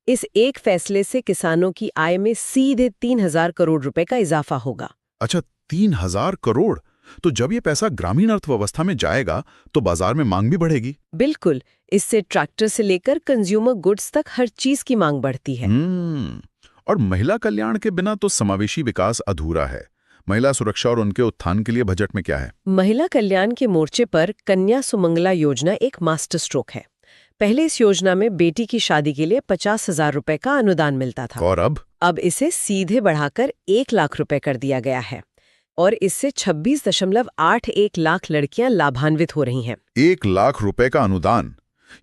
Speaker 1: इस एक फैसले से किसानों की आय में सीधे 3,000 करोड़ रुपए का इजाफा होगा।
Speaker 2: अच्छा, 3,000 करोड़? तो जब ये पैसा ग्रामीण अर्थव्यवस्था में जाएगा तो बाजार में मांग भी बढ़ेगी।
Speaker 1: बिल्कुल, इससे ट्रैक्टर से लेकर कंज्यूमर गुड्स तक हर चीज की मांग बढ़ती है।
Speaker 2: और महिला कल्याण के बिना तो समावेशी विकास अधूरा है। महिला सुरक्षा और उनके उत्थान के लिए बजट में क्या है?
Speaker 1: महिला कल्याण के मोर्चे पर कन्या सुमंगला योजना एक मास्टर स्ट्रोक है। पहले इस योजना में बेटी की शादी के लिए 50,000 रुपए का अनुदान मिलता था,
Speaker 2: और अब
Speaker 1: इसे सीधे बढ़ाकर 1 लाख रुपए कर दिया गया है। और इससे 26.81 लाख लड़कियां लाभान्वित हो रही हैं।
Speaker 2: 1 लाख रुपए का अनुदान?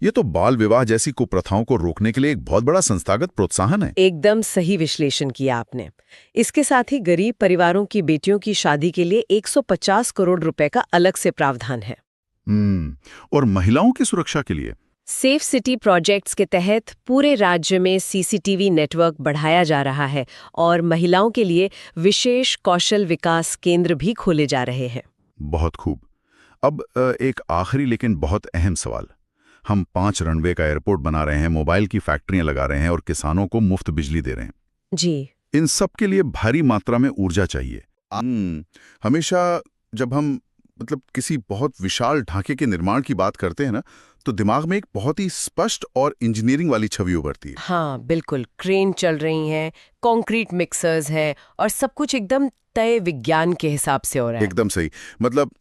Speaker 2: ये तो बाल विवाह जैसी कुप्रथाओं को रोकने के लिए एक बहुत बड़ा संस्थागत प्रोत्साहन है।
Speaker 1: एकदम सही विश्लेषण किया आपने। इसके साथ ही गरीब परिवारों की बेटियों की शादी के लिए 150 करोड़ रुपए का अलग से प्रावधान है।
Speaker 2: और महिलाओं की सुरक्षा के लिए?
Speaker 1: सेफ सिटी प्रोजेक्ट्स के तहत पूरे राज्य में सीसीटीवी नेटवर्क बढ़ाया जा रहा है और महिलाओं के लिए विशेष कौशल विकास केंद्र भी खोले जा रहे हैं।
Speaker 2: बहुत खूब। अब एक आखिरी लेकिन बहुत अहम सवाल। हम 5 रनवे का एयरपोर्ट बना रहे हैं, मोबाइल की फैक्ट्रियां लगा रहे हैं और किसानों को मुफ्त बिजली दे रहे हैं।
Speaker 1: जी।
Speaker 2: इन सब के लिए भारी मात्रा में ऊर्जा चाहिए। हमेशा जब हम किसी बहुत विशाल ढांचे के निर्माण की बात करते हैं ना, तो दिमाग में एक बहुत ही स्पष्ट और इंजीनियरिंग वाली छवि उभरती है।
Speaker 1: हाँ बिल्कुल, क्रेन चल रही हैं, कंक्रीट मिक्सर्स है और सब कुछ एकदम तय विज्ञान के हिसाब से हो रहा है।
Speaker 2: एकदम सही।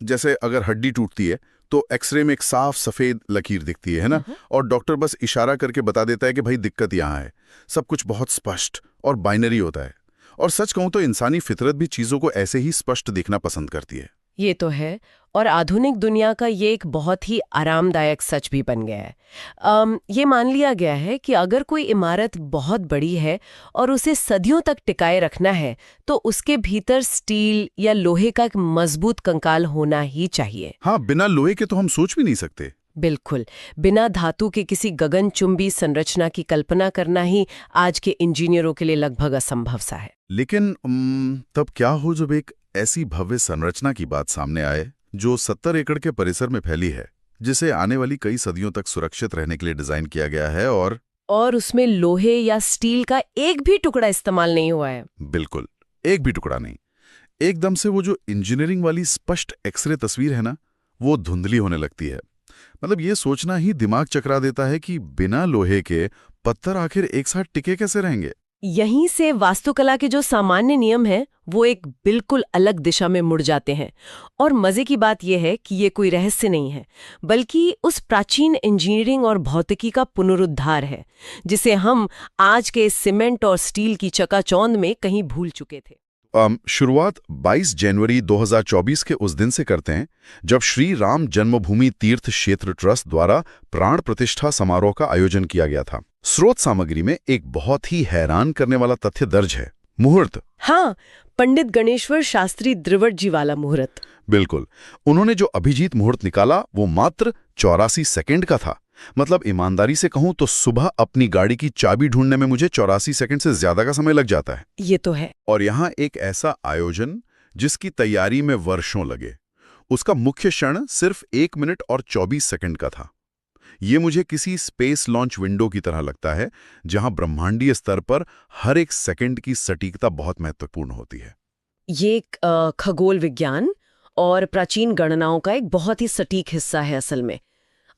Speaker 2: जैसे अगर हड्डी टूटती है तो एक्सरे में एक साफ सफेद लकीर दिखती है ना, और डॉक्टर बस इशारा करके बता देता है कि भाई दिक्कत यहाँ है। सब कुछ बहुत स्पष्ट और बाइनरी होता है। और सच कहूं तो इंसानी फितरत भी चीजों को ऐसे ही स्पष्ट देखना पसंद करती है।
Speaker 1: ये तो है, और आधुनिक दुनिया का ये एक बहुत ही आरामदायक सच भी बन गया है। ये मान लिया गया है कि अगर कोई इमारत बहुत बड़ी है और उसे सदियों तक टिकाए रखना है तो उसके भीतर स्टील या लोहे का एक मजबूत कंकाल होना ही चाहिए।
Speaker 2: हाँ, बिना लोहे के तो हम सोच भी नहीं सकते।
Speaker 1: बिल्कुल, बिना धातु के किसी गगनचुंबी संरचना की कल्पना करना ही आज के इंजीनियरों के लिए लगभग असंभव सा है।
Speaker 2: लेकिन तब क्या हो जब एक ऐसी भव्य संरचना की बात सामने आए जो 70 एकड़ के परिसर में फैली है, जिसे आने वाली कई सदियों तक सुरक्षित रहने के लिए डिजाइन किया गया है, और
Speaker 1: उसमें लोहे या स्टील का एक भी टुकड़ा इस्तेमाल नहीं हुआ है।
Speaker 2: बिल्कुल, एक भी टुकड़ा नहीं। एकदम से वो जो इंजीनियरिंग वाली स्पष्ट एक्सरे तस्वीर है ना, वो धुंधली होने लगती है। ये सोचना ही दिमाग चकरा देता है कि बिना लोहे के पत्थर आखिर एक साथ टिके कैसे रहेंगे।
Speaker 1: यहीं से वास्तुकला के जो सामान्य नियम हैं वो एक बिल्कुल अलग दिशा में मुड़ जाते हैं। और मजे की बात यह है कि ये कोई रहस्य नहीं है, बल्कि उस प्राचीन इंजीनियरिंग और भौतिकी का पुनरुद्धार है जिसे हम आज के सीमेंट और स्टील की चकाचौंध में कहीं भूल चुके थे।
Speaker 2: शुरुआत 22 जनवरी 2024 के उस दिन से करते हैं जब श्री राम जन्मभूमि तीर्थ क्षेत्र ट्रस्ट द्वारा प्राण प्रतिष्ठा समारोह का आयोजन किया गया था। स्रोत सामग्री में एक बहुत ही हैरान करने वाला तथ्य दर्ज है। मुहूर्त।
Speaker 1: हाँ, पंडित गणेश्वर शास्त्री द्रिवट जी वाला मुहूर्त।
Speaker 2: बिल्कुल। उन्होंने जो अभिजीत मुहूर्त निकाला वो मात्र 84 सेकंड का था। ईमानदारी से कहूं तो सुबह अपनी गाड़ी की चाबी ढूंढने में मुझे 84 सेकंड से ज्यादा का समय लग जाता है।
Speaker 1: ये तो है।
Speaker 2: और यहाँ एक ऐसा आयोजन जिसकी तैयारी में वर्षों लगे, उसका मुख्य क्षण सिर्फ 1 मिनट और 24 सेकंड का था। ये मुझे किसी स्पेस लॉन्च विंडो की तरह लगता है, जहां ब्रह्मांडीय स्तर पर हर एक सेकंड की सटीकता बहुत महत्वपूर्ण होती है।
Speaker 1: ये एक खगोल विज्ञान और प्राचीन गणनाओं का एक बहुत ही सटीक हिस्सा है असल में।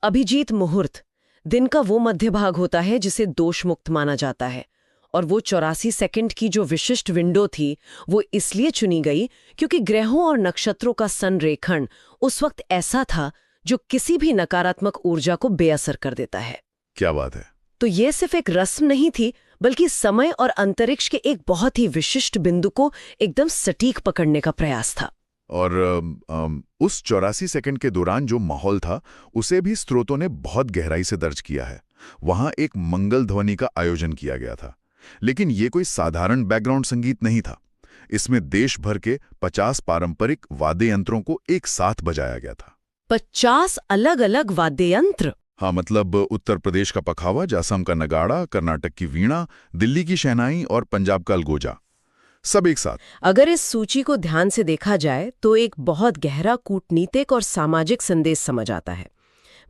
Speaker 1: अभिजीत मुहूर्त दिन का वो मध्य भाग होता है जिसे दोष मुक्त माना जाता है, और वो 84 सेकंड की जो विशिष्ट विंडो थी वो इसलिए चुनी गई क्योंकि ग्रहों और नक्षत्रों का संरेखण उस वक्त ऐसा था जो किसी भी नकारात्मक ऊर्जा को बेअसर कर देता है।
Speaker 2: क्या बात है।
Speaker 1: तो ये सिर्फ एक रस्म नहीं थी, बल्कि समय और अंतरिक्ष के एक बहुत ही विशिष्ट बिंदु को एकदम सटीक पकड़ने का प्रयास था।
Speaker 2: और उस 84 सेकंड के दौरान जो माहौल था उसे भी स्रोतों ने बहुत गहराई से दर्ज किया है। वहां एक मंगल ध्वनि का आयोजन किया गया था, लेकिन ये कोई साधारण बैकग्राउंड संगीत नहीं था। इसमें देश भर के 50 पारंपरिक वाद्य यंत्रों को एक साथ बजाया गया था।
Speaker 1: 50 अलग अलग वाद्य यंत्र।
Speaker 2: हाँ, उत्तर प्रदेश का पखावा, असम का नगाड़ा, कर्नाटक की वीणा, दिल्ली की शहनाई और पंजाब का अलगोजा, सब एक साथ।
Speaker 1: अगर इस सूची को ध्यान से देखा जाए तो एक बहुत गहरा कूटनीतिक और सामाजिक संदेश समझ आता है।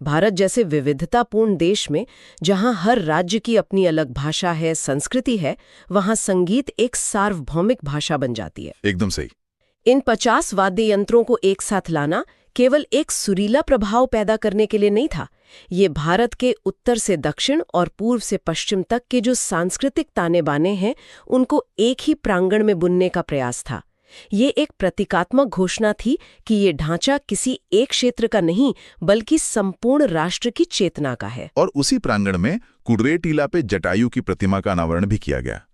Speaker 1: भारत जैसे विविधतापूर्ण देश में जहां हर राज्य की अपनी अलग भाषा है, संस्कृति है, वहां संगीत एक सार्वभौमिक भाषा बन जाती है।
Speaker 2: एकदम सही।
Speaker 1: इन 50 वाद्य यंत्रों को एक साथ लाना केवल एक सुरीला प्रभाव पैदा करने के लिए नहीं था। ये भारत के उत्तर से दक्षिण और पूर्व से पश्चिम तक के जो सांस्कृतिक ताने बाने हैं उनको एक ही प्रांगण में बुनने का प्रयास था। ये एक प्रतीकात्मक घोषणा थी कि ये ढांचा किसी एक क्षेत्र का नहीं बल्कि संपूर्ण राष्ट्र की चेतना का है।
Speaker 2: और उसी प्रांगण में कुडरे टीला पे जटायु की प्रतिमा का अनावरण भी किया गया।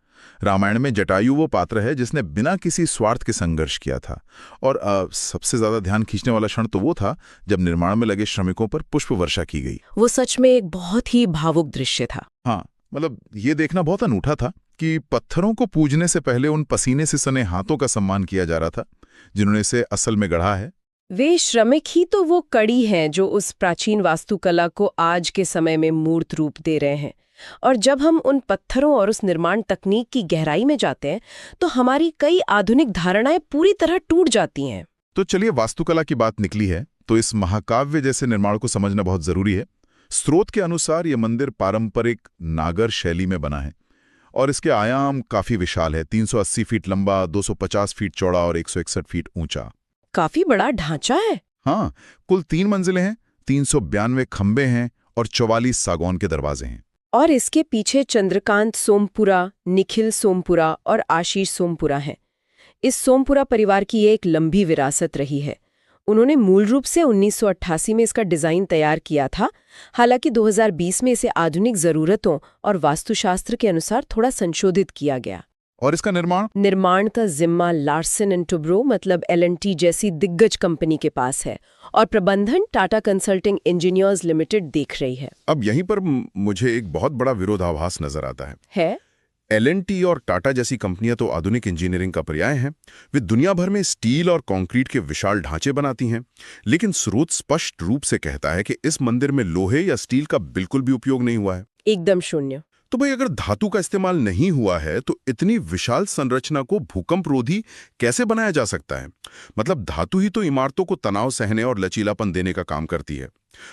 Speaker 2: रामायण में जटायु वो पात्र है जिसने बिना किसी स्वार्थ के संघर्ष किया था। और सबसे ज्यादा ध्यान खींचने वाला क्षण तो वो था जब निर्माण में लगे श्रमिकों पर पुष्प वर्षा की गई।
Speaker 1: वो सच में एक बहुत ही भावुक दृश्य था।
Speaker 2: हाँ, ये देखना बहुत अनूठा था कि पत्थरों को पूजने से पहले उन पसीने से सने हाथों का सम्मान किया जा रहा था जिन्होंने इसे असल में गढ़ा है।
Speaker 1: वे श्रमिक ही तो वो कड़ी हैं जो उस प्राचीन वास्तुकला को आज के समय में मूर्त रूप दे रहे हैं। और जब हम उन पत्थरों और उस निर्माण तकनीक की गहराई में जाते हैं तो हमारी कई आधुनिक धारणाएं पूरी तरह टूट जाती हैं।
Speaker 2: तो चलिए, वास्तुकला की बात निकली है तो इस महाकाव्य जैसे निर्माण को समझना बहुत जरूरी है। स्रोत के अनुसार यह मंदिर पारंपरिक नागर शैली में बना है और इसके आयाम काफी विशाल है। 380 फीट लंबा, 250 फीट चौड़ा और 161 फीट ऊंचा।
Speaker 1: काफी बड़ा ढांचा है।
Speaker 2: हाँ, कुल 3 मंजिलें हैं, 392 खंबे हैं और 44 सागौन के दरवाजे हैं।
Speaker 1: और इसके पीछे चंद्रकांत सोमपुरा, निखिल सोमपुरा और आशीष सोमपुरा हैं। इस सोमपुरा परिवार की ये एक लंबी विरासत रही है। उन्होंने मूल रूप से 1988 में इसका डिजाइन तैयार किया था। हालांकि 2020 में इसे आधुनिक जरूरतों और वास्तुशास्त्र के अनुसार थोड़ा संशोधित किया गया।
Speaker 2: और इसका निर्माण
Speaker 1: का जिम्मा लार्सन एंड टुब्रो मतलब L&T जैसी दिग्गज कंपनी के पास है और प्रबंधन टाटा कंसल्टिंग इंजीनियर्स लिमिटेड देख रही है।
Speaker 2: अब यहीं पर मुझे एक बहुत बड़ा विरोधाभास नजर आता है? L&T और टाटा जैसी कंपनियां तो आधुनिक इंजीनियरिंग का पर्याय हैं। वे दुनिया भर में स्टील और कंक्रीट के विशाल ढांचे बनाती हैं, लेकिन स्रोत स्पष्ट रूप से कहता है कि इस मंदिर में लोहे या स्टील का बिल्कुल भी उपयोग नहीं हुआ है।
Speaker 1: एकदम शून्य।
Speaker 2: तो भाई, अगर धातु का इस्तेमाल नहीं हुआ है तो इतनी विशाल संरचना को भूकंप रोधी कैसे बनाया जा सकता है? मतलब धातु ही तो इमारतों को तनाव सहने और लचीलापन देने का काम करती है।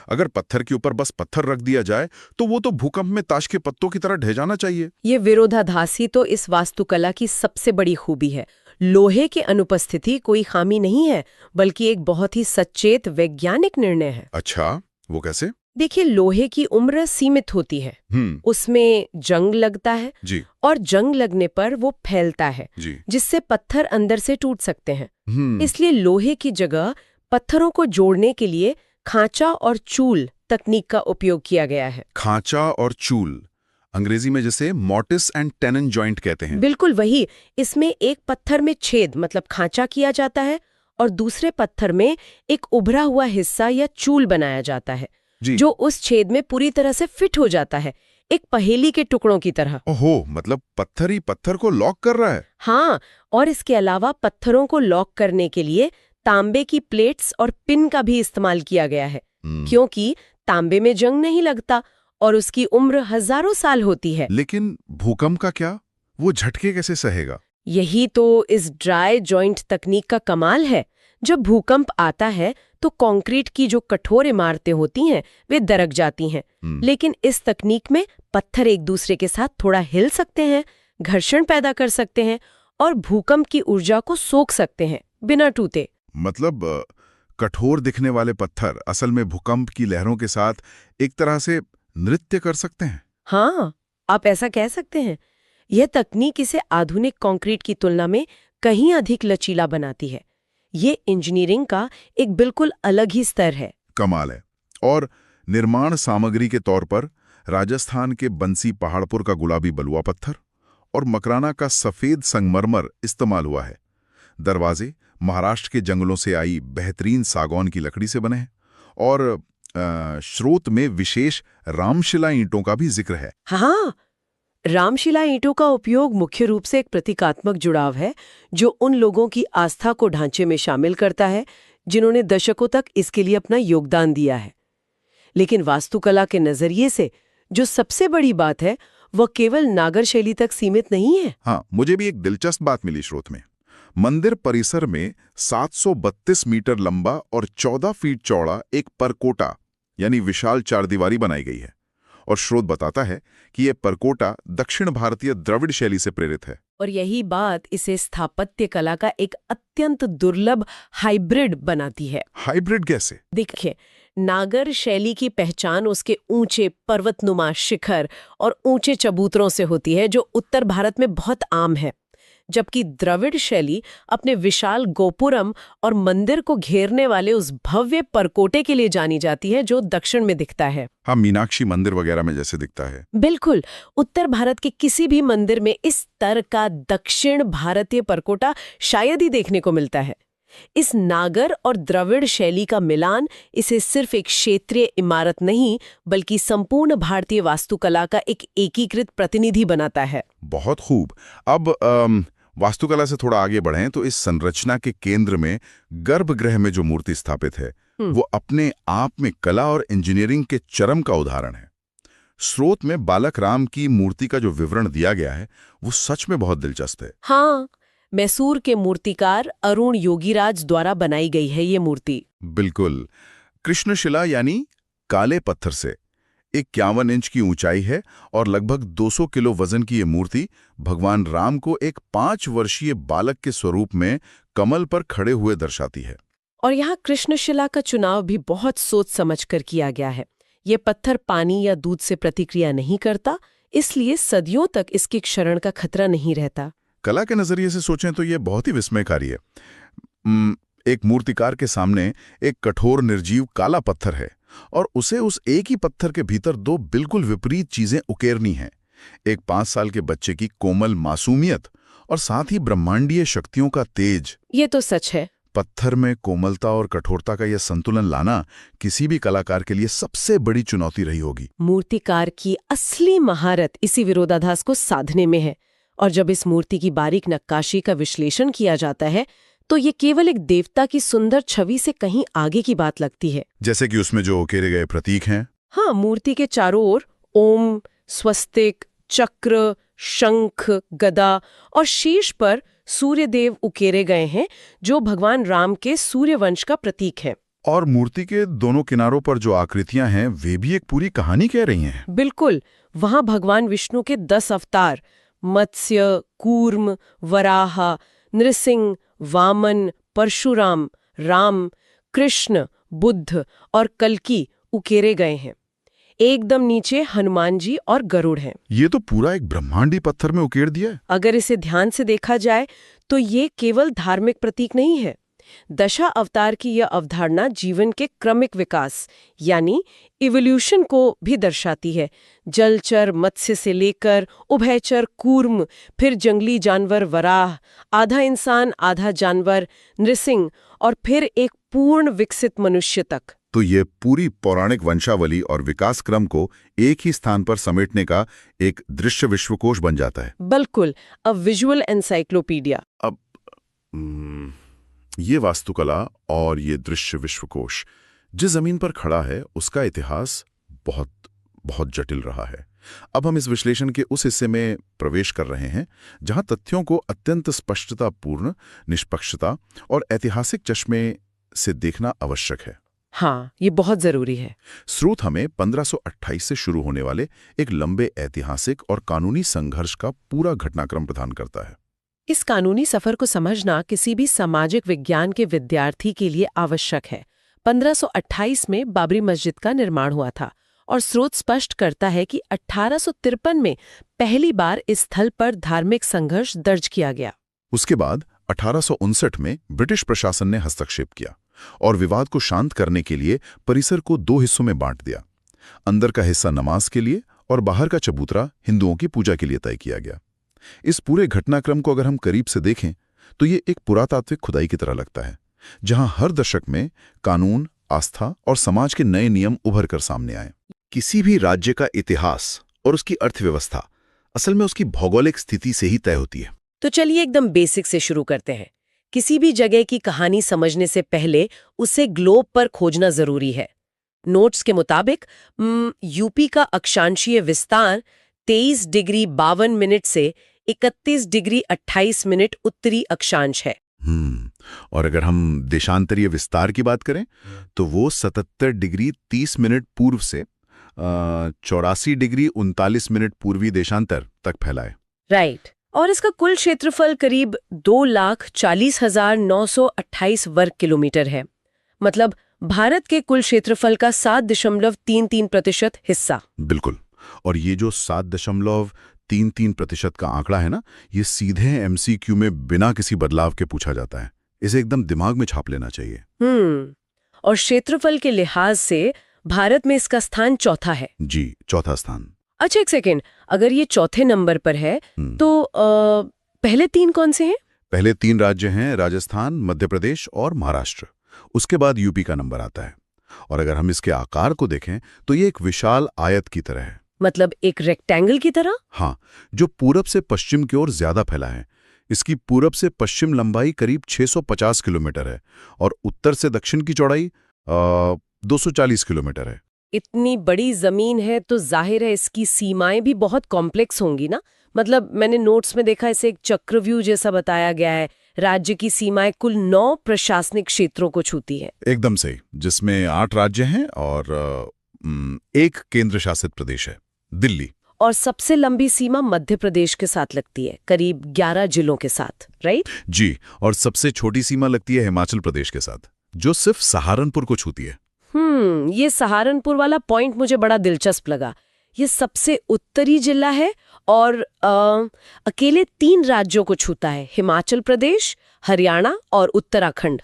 Speaker 2: अगर पत्थर के ऊपर बस पत्थर रख दिया जाए तो वो तो भूकंप में ताश के पत्तों की तरह ढह जाना चाहिए।
Speaker 1: ये विरोधाभास ही तो इस वास्तुकला की सबसे बड़ी खूबी है। लोहे की अनुपस्थिति कोई खामी नहीं है, बल्कि एक बहुत ही सचेत वैज्ञानिक निर्णय है।
Speaker 2: अच्छा, वो कैसे?
Speaker 1: देखिए, लोहे की उम्र सीमित होती है। उसमें जंग लगता है
Speaker 2: जी।
Speaker 1: और जंग लगने पर वो फैलता है
Speaker 2: जी।
Speaker 1: जिससे पत्थर अंदर से टूट सकते हैं। इसलिए लोहे की जगह पत्थरों को जोड़ने के लिए खांचा और चूल तकनीक का उपयोग किया गया है।
Speaker 2: खांचा और चूल, अंग्रेजी में जिसे मॉर्टिस एंड टेनन जॉइंट कहते हैं।
Speaker 1: बिल्कुल वही। इसमें एक पत्थर में छेद मतलब खांचा किया जाता है और दूसरे पत्थर में एक उभरा हुआ हिस्सा या चूल बनाया जाता है जो उस छेद में पूरी तरह से फिट हो जाता है, एक पहेली के टुकड़ों की तरह।
Speaker 2: ओहो, मतलब पत्थर ही पत्थर को लॉक कर रहा है।
Speaker 1: हाँ, और इसके अलावा पत्थरों को लॉक करने के लिए तांबे की प्लेट्स और पिन का भी इस्तेमाल किया गया है, क्योंकि तांबे में जंग नहीं लगता और उसकी उम्र हजारों साल होती है।
Speaker 2: लेकिन भूकंप का क्या? वो झटके कैसे सहेगा?
Speaker 1: यही तो इस ड्राई जॉइंट तकनीक का कमाल है। जब भूकंप आता है तो कंक्रीट की जो कठोर इमारतें होती हैं वे दरक जाती हैं, लेकिन इस तकनीक में पत्थर एक दूसरे के साथ थोड़ा हिल सकते हैं, घर्षण पैदा कर सकते हैं और भूकंप की ऊर्जा को सोख सकते हैं बिना टूटे।
Speaker 2: मतलब कठोर दिखने वाले पत्थर असल में भूकंप की लहरों के साथ एक तरह से नृत्य कर सकते हैं।
Speaker 1: हाँ, आप ऐसा कह सकते हैं। यह तकनीक इसे आधुनिक कंक्रीट की तुलना में कहीं अधिक लचीला बनाती है। ये इंजीनियरिंग का एक बिल्कुल अलग ही स्तर है।
Speaker 2: कमाल है। और निर्माण सामग्री के तौर पर राजस्थान के बंसी पहाड़पुर का गुलाबी बलुआ पत्थर और मकराना का सफेद संगमरमर इस्तेमाल हुआ है। दरवाजे महाराष्ट्र के जंगलों से आई बेहतरीन सागौन की लकड़ी से बने हैं और स्रोत में विशेष रामशिला ईंटों का भी जिक्र है।
Speaker 1: हाँ, रामशिला ईंटों का उपयोग मुख्य रूप से एक प्रतीकात्मक जुड़ाव है जो उन लोगों की आस्था को ढांचे में शामिल करता है जिन्होंने दशकों तक इसके लिए अपना योगदान दिया है। लेकिन वास्तुकला के नजरिए से जो सबसे बड़ी बात है वह केवल नागर शैली तक सीमित नहीं है।
Speaker 2: हाँ, मुझे भी एक दिलचस्प बात मिली स्रोत में। मंदिर परिसर में 732 मीटर लंबा और 14 फीट चौड़ा एक परकोटा यानी विशाल चारदीवारी बनाई गई है और स्रोत बताता है कि यह परकोटा दक्षिण भारतीय द्रविड़ शैली से प्रेरित है।
Speaker 1: और यही बात इसे स्थापत्य कला का एक अत्यंत दुर्लभ हाइब्रिड बनाती है।
Speaker 2: हाइब्रिड कैसे?
Speaker 1: देखिए, नागर शैली की पहचान उसके ऊंचे पर्वतनुमा शिखर और ऊंचे चबूतरों से होती है जो उत्तर भारत में बहुत आम है, जबकि द्रविड़ शैली अपने विशाल गोपुरम और मंदिर को घेरने वाले उस भव्य परकोटे के लिए जानी जाती है जो दक्षिण में दिखता है।
Speaker 2: हाँ, मीनाक्षी मंदिर वगैरह में जैसे दिखता है।
Speaker 1: बिल्कुल, उत्तर भारत के किसी भी मंदिर में इस स्तर का दक्षिण भारतीय परकोटा शायद ही देखने को मिलता है। इस नागर और द्रविड़ शैली का मिलान इसे सिर्फ एक क्षेत्रीय इमारत नहीं बल्कि संपूर्ण भारतीय वास्तुकला का एक एकीकृत प्रतिनिधि बनाता है।
Speaker 2: बहुत खूब। अब वास्तुकला से थोड़ा आगे बढ़ें तो इस संरचना के केंद्र में गर्भगृह में जो मूर्ति स्थापित है वो अपने आप में कला और इंजीनियरिंग के चरम का उदाहरण है। स्रोत में बालक राम की मूर्ति का जो विवरण दिया गया है वो सच में बहुत दिलचस्प है।
Speaker 1: हाँ, मैसूर के मूर्तिकार अरुण योगीराज द्वारा बनाई गई है ये मूर्ति।
Speaker 2: बिल्कुल। कृष्णशिला यानी काले पत्थर से 51 इंच की ऊंचाई है और लगभग 200 किलो वजन की ये मूर्ति भगवान राम को एक 5 वर्षीय बालक के स्वरूप में कमल पर खड़े हुए दर्शाती है।
Speaker 1: और यहाँ कृष्णशिला का चुनाव भी बहुत सोच समझ कर किया गया है। ये पत्थर पानी या दूध से प्रतिक्रिया नहीं करता, इसलिए सदियों तक इसके क्षरण का खतरा नहीं रहता।
Speaker 2: कला के नजरिए से सोचें तो ये बहुत ही विस्मयकारी है। एक मूर्तिकार के सामने एक कठोर निर्जीव काला पत्थर है और उसे उस एक ही पत्थर के भीतर दो बिल्कुल विपरीत चीजें उकेरनी हैं। एक 5 साल के बच्चे की कोमल मासूमियत और साथ ही ब्रह्मांडीय शक्तियों का तेज।
Speaker 1: ये तो सच है।
Speaker 2: पत्थर में कोमलता और कठोरता का यह संतुलन लाना किसी भी कलाकार के लिए सबसे बड़ी चुनौती रही होगी।
Speaker 1: मूर्तिकार की असली महारत इसी विरोधाभास को साधने में है। और जब इस मूर्ति की बारीक नक्काशी का विश्लेषण किया जाता है तो ये केवल एक देवता की सुंदर छवि से कहीं आगे की बात लगती है।
Speaker 2: जैसे कि उसमें जो उकेरे गए प्रतीक हैं।
Speaker 1: हाँ, मूर्ति के चारों ओर ओम, स्वस्तिक, चक्र, शंख, गदा और शीर्ष पर सूर्यदेव उकेरे गए हैं जो भगवान राम के सूर्यवंश का प्रतीक है।
Speaker 2: और मूर्ति के दोनों किनारों पर जो आकृतियां हैं वे भी एक पूरी कहानी कह रही हैं।
Speaker 1: बिल्कुल। वहां भगवान विष्णु के 10 अवतार मत्स्य, कूर्म, वराह, नृसिंह, वामन, परशुराम, राम, कृष्ण, बुद्ध और कल्कि उकेरे गए हैं। एकदम नीचे हनुमान जी और गरुड़ हैं।
Speaker 2: ये तो पूरा एक ब्रह्मांडी पत्थर में उकेर दिया है।
Speaker 1: अगर इसे ध्यान से देखा जाए तो ये केवल धार्मिक प्रतीक नहीं है। दशा अवतार की यह अवधारणा जीवन के क्रमिक विकास यानी इवोल्यूशन को भी दर्शाती है। जलचर मत्स्य से लेकर उभयचर कूर्म, फिर जंगली जानवर वराह, आधा इंसान आधा जानवर नृसिंह और फिर एक पूर्ण विकसित मनुष्य तक।
Speaker 2: तो ये पूरी पौराणिक वंशावली और विकास क्रम को एक ही स्थान पर समेटने का एक दृश्य विश्वकोश बन जाता है।
Speaker 1: बिल्कुल, अ विजुअल एनसाइक्लोपीडिया।
Speaker 2: अब ये वास्तुकला और ये दृश्य विश्वकोश जिस जमीन पर खड़ा है उसका इतिहास बहुत बहुत जटिल रहा है। अब हम इस विश्लेषण के उस हिस्से में प्रवेश कर रहे हैं जहां तथ्यों को अत्यंत स्पष्टतापूर्ण, निष्पक्षता और ऐतिहासिक चश्मे से देखना आवश्यक है।
Speaker 1: हाँ, ये बहुत जरूरी है।
Speaker 2: स्रोत हमें 1528 से शुरू होने वाले एक लंबे ऐतिहासिक और कानूनी संघर्ष का पूरा घटनाक्रम प्रदान करता है।
Speaker 1: इस कानूनी सफर को समझना किसी भी सामाजिक विज्ञान के विद्यार्थी के लिए आवश्यक है। 1528 में बाबरी मस्जिद का निर्माण हुआ था और स्रोत स्पष्ट करता है कि 1853 में पहली बार इस स्थल पर धार्मिक संघर्ष दर्ज किया गया।
Speaker 2: उसके बाद 1859 में ब्रिटिश प्रशासन ने हस्तक्षेप किया और विवाद को शांत करने के लिए परिसर को 2 हिस्सों में बांट दिया। अंदर का हिस्सा नमाज के लिए और बाहर का चबूतरा हिंदुओं की पूजा के लिए तय किया गया। इस पूरे घटनाक्रम को अगर हम करीब से देखें तो ये एक पुरातात्विक खुदाई की तरह लगता है, जहां हर दशक में कानून, आस्था और समाज के नए नियम उभर कर सामने आए। किसी भी राज्य का इतिहास और उसकी अर्थव्यवस्था असल में उसकी भौगोलिक स्थिति से ही तय होती है।
Speaker 1: तो चलिए एकदम बेसिक से शुरू करते हैं। किसी भी जगह की कहानी समझने से पहले उसे ग्लोब पर खोजना जरूरी है। नोट्स के मुताबिक यूपी का अक्षांशीय विस्तार 23 डिग्री 52 मिनट से 31 डिग्री 28 मिनट उत्तरी अक्षांश है।
Speaker 2: और अगर हम देशांतरीय विस्तार की बात करें तो वो 77 डिग्री 30 मिनट पूर्व से 84 डिग्री 39 मिनट पूर्वी देशांतर तक फैला है।
Speaker 1: राइट। और इसका कुल क्षेत्रफल करीब 2,40,928 वर्ग किलोमीटर है। मतलब भारत के कुल क्षेत्रफल का 7.33% हिस्सा।
Speaker 2: बिल्कुल। और ये जो 7.33% का आंकड़ा है ना, ये सीधे एमसीक्यू में बिना किसी बदलाव के पूछा जाता है। इसे एकदम दिमाग में छाप लेना चाहिए।
Speaker 1: और क्षेत्रफल के लिहाज से भारत में इसका स्थान चौथा है।
Speaker 2: जी, चौथा स्थान।
Speaker 1: अच्छा, एक सेकेंड, अगर ये चौथे नंबर पर है तो पहले 3 कौन से हैं?
Speaker 2: पहले 3 राज्य हैं राजस्थान, मध्य प्रदेश और महाराष्ट्र। उसके बाद यूपी का नंबर आता है। और अगर हम इसके आकार को देखें तो ये एक विशाल आयत की तरह है।
Speaker 1: मतलब एक रेक्टेंगल की तरह?
Speaker 2: हाँ, जो पूरब से पश्चिम की ओर ज्यादा फैला है। इसकी पूरब से पश्चिम लंबाई करीब 650 किलोमीटर है और उत्तर से दक्षिण की चौड़ाई 240 किलोमीटर है।
Speaker 1: इतनी बड़ी जमीन है तो जाहिर है इसकी सीमाएं भी बहुत कॉम्प्लेक्स होंगी ना। मतलब मैंने नोट्स में देखा इसे एक चक्रव्यूह जैसा बताया गया है। राज्य की सीमाएं कुल 9 प्रशासनिक क्षेत्रों को छूती है।
Speaker 2: एकदम सही, जिसमें 8 राज्य हैं और एक केंद्र शासित प्रदेश है, दिल्ली।
Speaker 1: और सबसे लंबी सीमा मध्य प्रदेश के साथ लगती है, करीब 11 जिलों के साथ, राइट?
Speaker 2: जी, और सबसे छोटी सीमा लगती है हिमाचल प्रदेश के साथ, जो सिर्फ सहारनपुर को छूती है।
Speaker 1: ये सहारनपुर वाला पॉइंट मुझे बड़ा दिलचस्प लगा। ये सबसे उत्तरी जिला है और अकेले 3 राज्यों को छूता है, हिमाचल प्रदेश, हरियाणा और उत्तराखंड।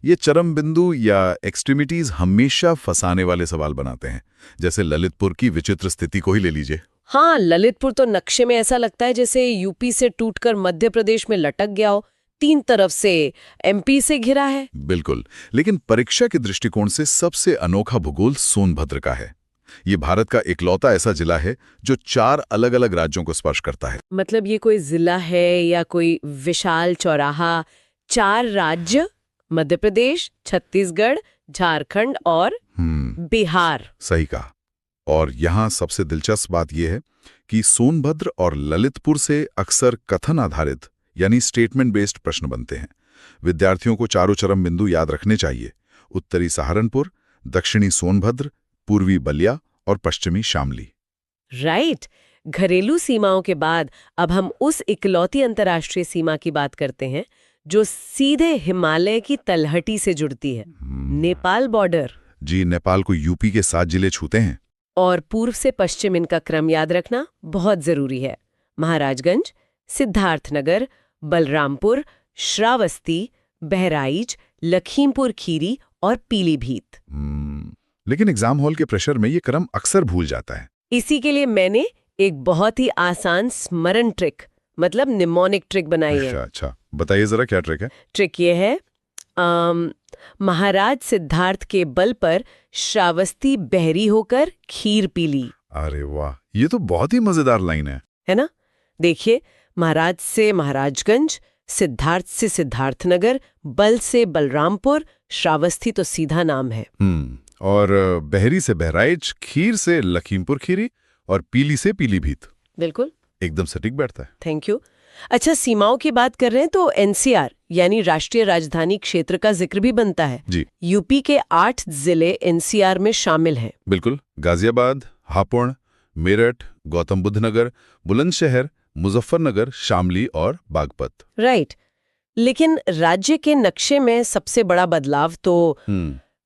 Speaker 2: ये चरम बिंदु या एक्सट्रीमिटीज हमेशा फंसाने वाले सवाल बनाते हैं। जैसे ललितपुर की विचित्र स्थिति को ही ले लीजिए।
Speaker 1: हाँ, ललितपुर तो नक्शे में ऐसा लगता है जैसे यूपी से टूटकर मध्य प्रदेश में लटक गया हो, 3 तरफ से एमपी से घिरा है।
Speaker 2: बिल्कुल, लेकिन परीक्षा के दृष्टिकोण से सबसे अनोखा भूगोल सोनभद्र का है। ये भारत का इकलौता ऐसा जिला है जो 4 अलग-अलग राज्यों को स्पर्श करता है।
Speaker 1: मतलब ये कोई जिला है या कोई विशाल चौराहा? 4 राज्य, मध्य प्रदेश, छत्तीसगढ़, झारखंड और बिहार।
Speaker 2: सही कहा। और यहाँ सबसे दिलचस्प बात यह है कि सोनभद्र और ललितपुर से अक्सर कथन आधारित यानी स्टेटमेंट बेस्ड प्रश्न बनते हैं। विद्यार्थियों को चारों चरम बिंदु याद रखने चाहिए: उत्तरी सहारनपुर, दक्षिणी सोनभद्र, पूर्वी बलिया और पश्चिमी शामली।
Speaker 1: राइट। घरेलू सीमाओं के बाद अब हम उस इकलौती अंतर्राष्ट्रीय सीमा की बात करते हैं जो सीधे हिमालय की तलहटी से जुड़ती है, नेपाल बॉर्डर।
Speaker 2: जी, नेपाल को यूपी के 7 जिले छूते हैं।
Speaker 1: और पूर्व से पश्चिम इनका क्रम याद रखना बहुत जरूरी है: महाराजगंज, सिद्धार्थनगर, बलरामपुर, श्रावस्ती, बहराइच, लखीमपुर खीरी और पीलीभीत।
Speaker 2: लेकिन एग्जाम हॉल के प्रेशर में ये क्रम अक्सर भूल जाता है।
Speaker 1: इसी के लिए मैंने एक बहुत ही आसान स्मरण ट्रिक, मतलब निमोनिक ट्रिक बनाई है।
Speaker 2: अच्छा, बताइए जरा क्या ट्रिक है?
Speaker 1: ट्रिक ये है, महाराज सिद्धार्थ के बल पर श्रावस्ती बहरी होकर खीर पी ली।
Speaker 2: अरे वाह, ये तो बहुत ही मजेदार लाइन है
Speaker 1: ना? देखिए, महाराज से महाराजगंज, सिद्धार्थ से सिद्धार्थनगर, बल से बलरामपुर, श्रावस्ती तो सीधा नाम है।
Speaker 2: और बहरी से बहराइच, खीर से लखीमपुर खीरी और पीली से पीलीभीत।
Speaker 1: बिल्कुल,
Speaker 2: एकदम सटीक बैठता है।
Speaker 1: Thank you. अच्छा, सीमाओं की बात कर रहे हैं तो एनसीआर यानी राष्ट्रीय राजधानी क्षेत्र का जिक्र भी बनता है।
Speaker 2: जी,
Speaker 1: यूपी के 8 जिले एनसीआर में शामिल हैं।
Speaker 2: बिल्कुल, गाजियाबाद, हापुड़, मेरठ, गौतम बुद्ध नगर, बुलंदशहर, मुजफ्फरनगर, शामली और बागपत।
Speaker 1: राइट। लेकिन राज्य के नक्शे में सबसे बड़ा बदलाव तो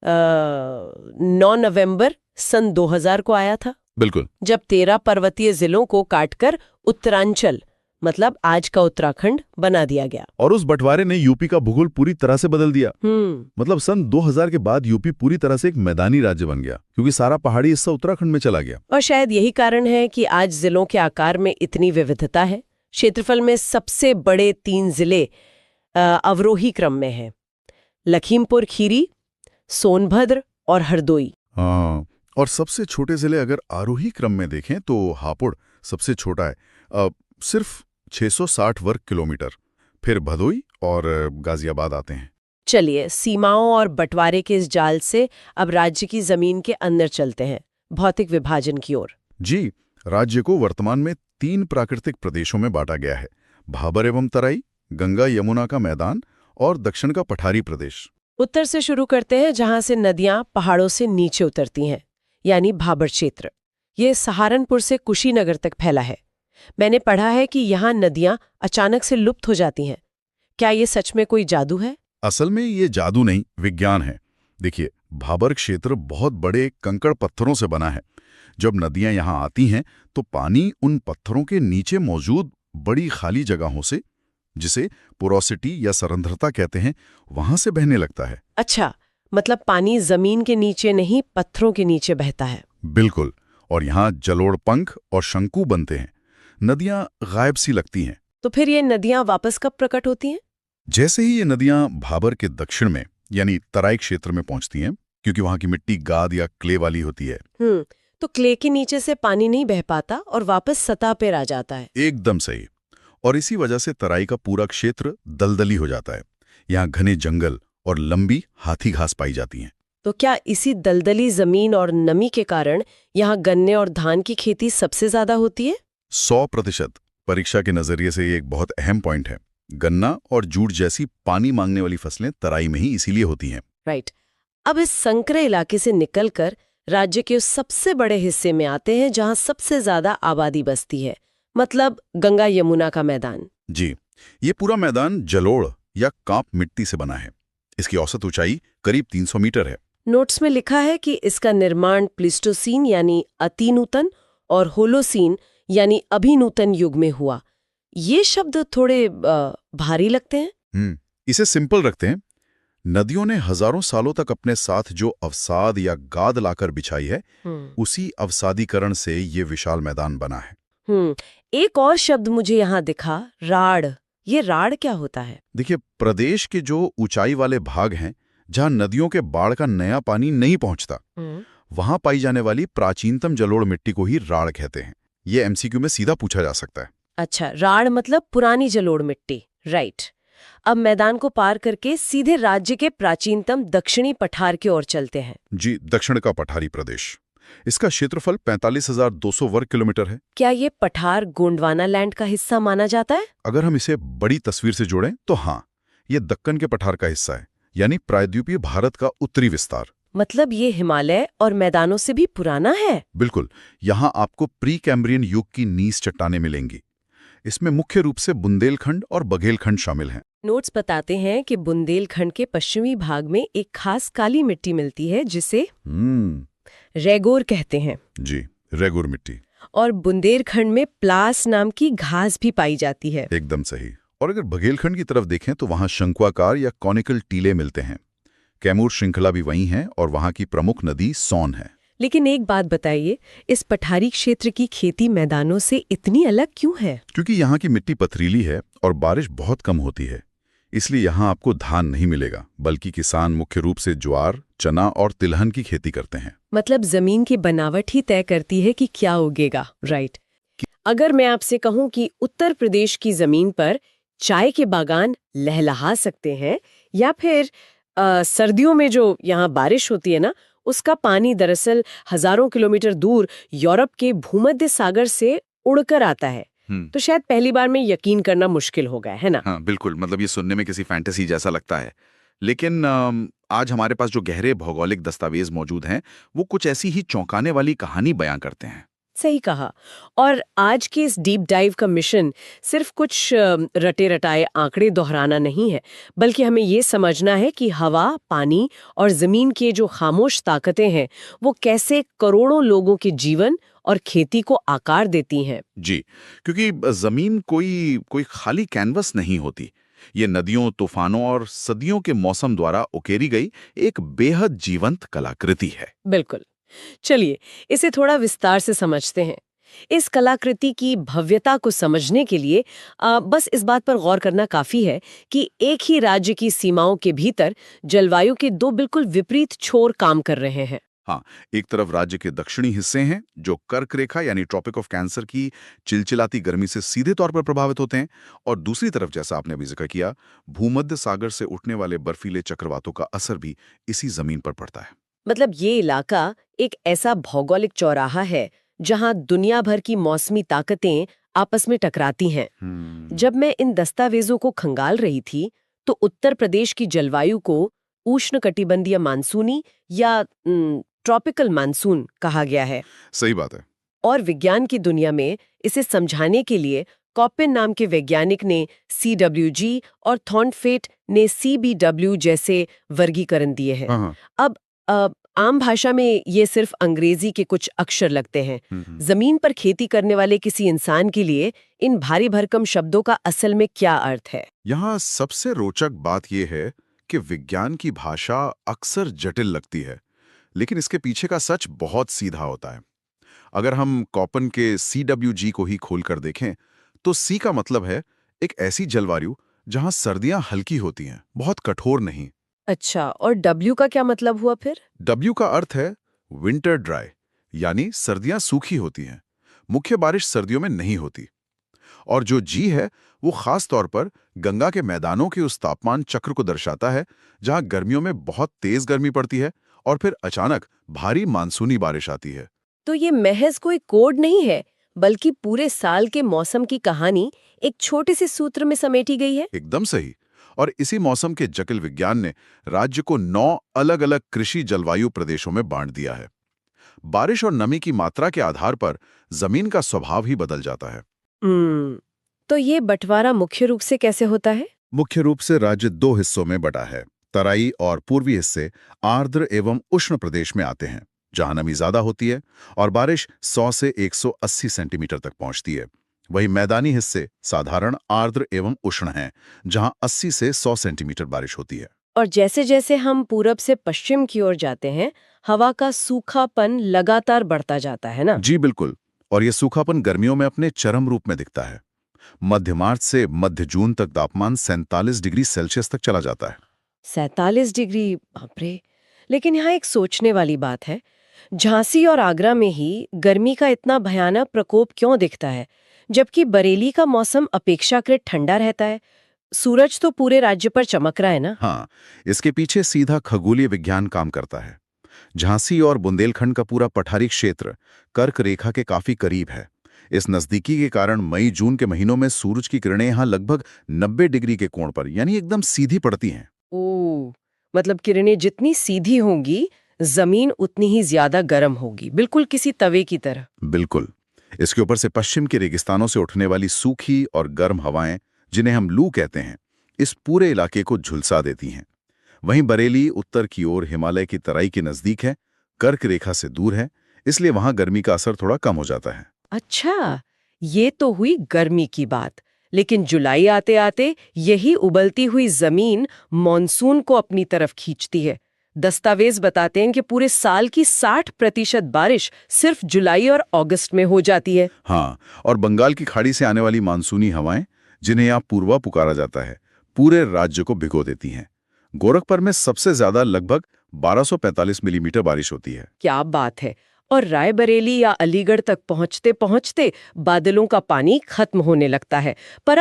Speaker 1: 9 नवंबर सन 2000 को आया था।
Speaker 2: बिल्कुल,
Speaker 1: जब 13 पर्वतीय जिलों को काटकर उत्तरांचल, मतलब आज का उत्तराखंड, बना दिया गया।
Speaker 2: और उस बंटवारे ने यूपी का भूगोल पूरी तरह से बदल दिया। मतलब सन 2000 के बाद यूपी पूरी तरह से एक मैदानी राज्य बन गया, क्योंकि सारा पहाड़ी हिस्सा उत्तराखंड में चला गया।
Speaker 1: और शायद यही कारण है कि आज जिलों के आकार में इतनी विविधता है। क्षेत्रफल में सबसे बड़े 3 जिले अवरोही क्रम में हैं: लखीमपुर खीरी, सोनभद्र और हरदोई।
Speaker 2: और सबसे छोटे जिले अगर आरोही क्रम में देखें तो हापुड़ सबसे छोटा है, सिर्फ 660 वर्ग किलोमीटर। फिर भदोई और गाजियाबाद आते हैं।
Speaker 1: चलिए, सीमाओं और बंटवारे के इस जाल से अब राज्य की जमीन के अंदर चलते हैं, भौतिक विभाजन की ओर।
Speaker 2: जी, राज्य को वर्तमान में 3 प्राकृतिक प्रदेशों में बांटा गया है: भाबर एवं तराई, गंगा यमुना का मैदान और दक्षिण का पठारी प्रदेश।
Speaker 1: उत्तर से शुरू करते हैं, जहां से नदियां पहाड़ों से नीचे उतरती हैं, यानी भाबर क्षेत्र। ये सहारनपुर से कुशीनगर तक फैला है। मैंने पढ़ा है कि यहाँ नदियां अचानक से लुप्त हो जाती हैं। क्या ये सच में कोई जादू है?
Speaker 2: असल में ये जादू नहीं, विज्ञान है। देखिए, भाबर क्षेत्र बहुत बड़े कंकड़ पत्थरों से बना है। जब नदियां यहाँ आती हैं तो पानी उन पत्थरों के नीचे मौजूद बड़ी खाली जगहों से, जिसे पोरोसिटी या सरंध्रता कहते हैं, वहां से बहने लगता है।
Speaker 1: अच्छा, मतलब पानी जमीन के नीचे नहीं, पत्थरों के नीचे बहता है।
Speaker 2: बिल्कुल, और यहाँ जलोढ़ पंख और शंकु बनते हैं। नदियां गायब सी लगती हैं।
Speaker 1: तो फिर ये नदियां वापस कब प्रकट होती हैं?
Speaker 2: जैसे ही ये नदियां भाबर के दक्षिण में यानी तराई क्षेत्र में पहुंचती हैं, क्योंकि वहां की मिट्टी गाद या क्ले वाली होती है।
Speaker 1: तो क्ले के नीचे से पानी नहीं बह पाता और वापस सतह पर आ जाता है।
Speaker 2: एकदम सही। और इसी वजह से तराई का पूरा क्षेत्र दलदली हो जाता है। यहाँ घने जंगल और लंबी हाथी घास पाई जाती हैं।
Speaker 1: तो क्या इसी दलदली जमीन और नमी के कारण यहाँ गन्ने और धान की खेती सबसे ज्यादा होती है?
Speaker 2: 100%। परीक्षा के नजरिए से ये एक बहुत अहम पॉइंट है। गन्ना और जूट जैसी पानी मांगने वाली फसलें तराई में ही इसीलिए होती हैं।
Speaker 1: राइट। अब इस संकरे इलाके से निकलकर राज्य के उस सबसे बड़े हिस्से में आते हैं जहां सबसे ज्यादा आबादी बसती है, मतलब गंगा यमुना का मैदान।
Speaker 2: जी, ये पूरा मैदान जलोढ़ या कांप मिट्टी से बना है। इसकी औसत ऊंचाई करीब 300 मीटर है।
Speaker 1: नोट्स में लिखा है कि इसका निर्माण प्लीस्टोसीन यानी अतिनूतन और होलोसीन यानी अभिनूतन युग में हुआ। ये शब्द थोड़े भारी लगते हैं।
Speaker 2: इसे सिंपल रखते हैं। नदियों ने हजारों सालों तक अपने साथ जो अवसाद या गाद लाकर बिछाई है, उसी अवसादीकरण से ये विशाल मैदान बना है।
Speaker 1: एक और शब्द मुझे यहाँ दिखा, राढ़। ये राढ़ क्या होता है?
Speaker 2: देखिए, प्रदेश के जो ऊंचाई वाले भाग हैं, जहां नदियों के बाढ़ का नया पानी नहीं पहुंचता, वहां पाई जाने वाली प्राचीनतम जलोढ़ मिट्टी को ही राढ़ कहते हैं। ये एमसीक्यू में सीधा पूछा जा सकता है।
Speaker 1: अच्छा, राढ़ मतलब पुरानी जलोढ़ मिट्टी। राइट। अब मैदान को पार करके सीधे राज्य के प्राचीनतम दक्षिणी पठार की ओर चलते हैं।
Speaker 2: जी, दक्षिण का पठारी प्रदेश। इसका क्षेत्रफल 45,200 वर्ग किलोमीटर है।
Speaker 1: क्या ये पठार गोंडवाना लैंड का हिस्सा माना जाता है?
Speaker 2: अगर हम इसे बड़ी तस्वीर से जोड़ें तो हाँ, ये दक्कन के पठार का हिस्सा है, यानी प्रायद्वीपीय भारत का उत्तरी विस्तार।
Speaker 1: मतलब ये हिमालय और मैदानों से भी पुराना है?
Speaker 2: बिल्कुल। यहाँ आपको प्री कैम्ब्रियन युग की नीस चट्टानें मिलेंगी। इसमें मुख्य रूप से बुंदेलखंड और बघेलखंड शामिल हैं।
Speaker 1: नोट्स बताते हैं कि बुंदेलखंड के पश्चिमी भाग में एक खास काली मिट्टी मिलती है जिसे रेगोर कहते हैं।
Speaker 2: जी, रेगोर मिट्टी।
Speaker 1: और बुंदेलखंड में प्लास नाम की घास भी पाई जाती है।
Speaker 2: एकदम सही। और अगर बघेलखंड की तरफ देखें तो वहां शंक्वाकार या कॉनिकल टीले मिलते हैं। कैमूर श्रृंखला भी वहीं है और वहां की प्रमुख नदी सोन है।
Speaker 1: लेकिन एक बात बताइए, इस पठारी क्षेत्र की खेती मैदानों से इतनी अलग क्यों है?
Speaker 2: क्योंकि यहाँ की मिट्टी पथरीली है और बारिश बहुत कम होती है, इसलिए यहाँ आपको धान नहीं मिलेगा, बल्कि किसान मुख्य रूप से ज्वार, चना और तिलहन की खेती करते हैं।
Speaker 1: मतलब जमीन की बनावट ही तय करती है कि क्या उगेगा। राइट। अगर मैं आपसे कहूं कि उत्तर प्रदेश की जमीन पर चाय के बागान लहलहा सकते हैं, या फिर सर्दियों में जो यहाँ बारिश होती है ना, उसका पानी दरअसल हजारों किलोमीटर दूर यूरोप के भूमध्य सागर से उड़कर आता है, तो शायद पहली बार में यकीन करना मुश्किल हो गया है ना?
Speaker 3: हाँ, बिल्कुल। मतलब ये सुनने में किसी फैंटेसी जैसा लगता है, लेकिन आज हमारे पास जो गहरे भौगोलिक दस्तावेज मौजूद हैं, वो कुछ ऐसी ही चौंकाने वाली कहानी बयां करते हैं।
Speaker 1: सही कहा। और आज के इस डीप डाइव का मिशन सिर्फ कुछ रटे रटाए आंकड़े दोहराना नहीं है, बल्कि हमें ये समझना है कि हवा, पानी और जमीन के जो खामोश ताकतें हैं, वो कैसे करोड़ों लोगों के जीवन और खेती को आकार देती हैं।
Speaker 3: जी, क्योंकि जमीन कोई खाली कैनवस नहीं होती। ये नदियों, तूफानों और सदियों के मौसम द्वारा उकेरी गई एक बेहद जीवंत कलाकृति है।
Speaker 1: बिल्कुल। चलिए इसे थोड़ा विस्तार से समझते हैं। इस कलाकृति की भव्यता को समझने के लिए बस इस बात पर गौर करना काफी है कि एक ही राज्य की सीमाओं के भीतर जलवायु के दो बिल्कुल विपरीत छोर काम कर रहे हैं।
Speaker 3: हाँ, एक तरफ राज्य के दक्षिणी हिस्से हैं जो कर्क रेखा यानी ट्रॉपिक ऑफ कैंसर की चिलचिलाती गर्मी से सीधे तौर पर प्रभावित होते हैं, और दूसरी तरफ, जैसा आपने अभी जिक्र किया, भूमध्य सागर से उठने वाले बर्फीले चक्रवातों का असर भी इसी जमीन पर पड़ता है।
Speaker 1: मतलब ये इलाका एक ऐसा भौगोलिक चौराहा है जहां दुनिया भर की मौसमी ताकतें आपस में टकराती हैं। जब मैं इन दस्तावेजों को खंगाल रही थी तो उत्तर प्रदेश की जलवायु को उष्णकटिबंधीय मानसूनी या ट्रॉपिकल मानसून कहा गया है।
Speaker 3: सही बात है।
Speaker 1: और विज्ञान की दुनिया में इसे समझाने के लिए कॉपेन नाम के वैज्ञानिक ने CWG और थॉर्नफेट ने CBW जैसे वर्गीकरण दिए हैं। अब आम भाषा में ये सिर्फ अंग्रेजी के कुछ अक्षर लगते हैं। जमीन पर खेती करने वाले किसी इंसान के लिए इन भारी भरकम शब्दों का असल में क्या अर्थ है?
Speaker 3: यहाँ सबसे रोचक बात यह है कि विज्ञान की भाषा अक्सर जटिल लगती है, लेकिन इसके पीछे का सच बहुत सीधा होता है। अगर हम कॉपेन के CWG को ही खोलकर देखें तो C का मतलब है एक ऐसी जलवायु जहां सर्दियां हल्की होती हैं, बहुत कठोर नहीं।
Speaker 1: अच्छा, और W का क्या मतलब हुआ फिर?
Speaker 3: W का अर्थ है विंटर ड्राई, यानी सर्दियां सूखी होती हैं, मुख्य बारिश सर्दियों में नहीं होती। और जो जी है वो खास तौर पर गंगा के मैदानों के उस तापमान चक्र को दर्शाता है जहां गर्मियों में बहुत तेज गर्मी पड़ती है और फिर अचानक भारी मानसूनी बारिश आती है।
Speaker 1: तो ये महज कोई कोड नहीं है, बल्कि पूरे साल के मौसम की कहानी एक छोटे से सूत्र में समेटी गई है।
Speaker 3: एकदम सही। और इसी मौसम के जटिल विज्ञान ने राज्य को 9 अलग-अलग कृषि जलवायु प्रदेशों में बांट दिया है। बारिश और नमी की मात्रा के आधार पर जमीन का स्वभाव ही बदल जाता है।
Speaker 1: तो ये बंटवारा मुख्य रूप से कैसे होता है?
Speaker 3: मुख्य रूप से राज्य 2 हिस्सों में बटा है। तराई और पूर्वी हिस्से आर्द्र एवं उष्ण प्रदेश में आते हैं, जहां नमी ज्यादा होती है और बारिश 100 से 180 सेंटीमीटर तक पहुंचती है। वहीं मैदानी हिस्से साधारण आर्द्र एवं उष्ण हैं, जहां 80 से 100 सेंटीमीटर बारिश होती है।
Speaker 1: और जैसे जैसे हम पूरब से पश्चिम की ओर जाते हैं, हवा का सूखापन लगातार बढ़ता जाता है ना?
Speaker 3: जी बिल्कुल। और ये सूखापन गर्मियों में अपने चरम रूप में दिखता है। मध्य मार्च से मध्य जून तक तापमान 47 डिग्री सेल्सियस तक चला जाता है।
Speaker 1: 47 डिग्री, बाप रे! लेकिन यहाँ एक सोचने वाली बात है। झांसी और आगरा में ही गर्मी का इतना भयानक प्रकोप क्यों दिखता है, जबकि बरेली का मौसम अपेक्षाकृत ठंडा रहता है? सूरज तो पूरे राज्य पर चमक रहा है ना?
Speaker 3: हाँ, इसके पीछे सीधा खगोलीय विज्ञान काम करता है। झांसी और बुंदेलखंड का पूरा पठारी क्षेत्र कर्क रेखा के काफी करीब है। इस नजदीकी के कारण मई जून के महीनों में सूरज की किरणें यहाँ लगभग 90 डिग्री के कोण पर यानी एकदम सीधी पड़ती हैं।
Speaker 1: ओह, मतलब किरणें जितनी सीधी होंगी, जमीन उतनी ही ज्यादा गर्म होगी, बिल्कुल किसी तवे की तरह।
Speaker 3: बिल्कुल। इसके ऊपर से पश्चिम के रेगिस्तानों से उठने वाली सूखी और गर्म हवाएं, जिन्हें हम लू कहते हैं, इस पूरे इलाके को झुलसा देती हैं। वहीं बरेली उत्तर की ओर हिमालय की तराई के नजदीक है, कर्क रेखा से दूर है, इसलिए वहां गर्मी का असर थोड़ा कम हो जाता है।
Speaker 1: अच्छा, ये तो हुई गर्मी की बात। लेकिन जुलाई आते आते यही उबलती हुई जमीन मॉनसून को अपनी तरफ खींचती है। दस्तावेज बताते हैं कि पूरे साल की 60% बारिश सिर्फ जुलाई और अगस्त में हो जाती है।
Speaker 3: हाँ, और बंगाल की खाड़ी से आने वाली मानसूनी हवाएं, जिन्हें यहाँ पूर्वा पुकारा जाता है, पूरे राज्य को भिगो देती हैं। गोरखपुर में सबसे ज्यादा लगभग 1245 मिलीमीटर बारिश होती है।
Speaker 1: क्या बात है! और रायबरेली या अलीगढ़ तक पहुंचते पहुंचते बादलों का पानी खत्म होने लगता है। पर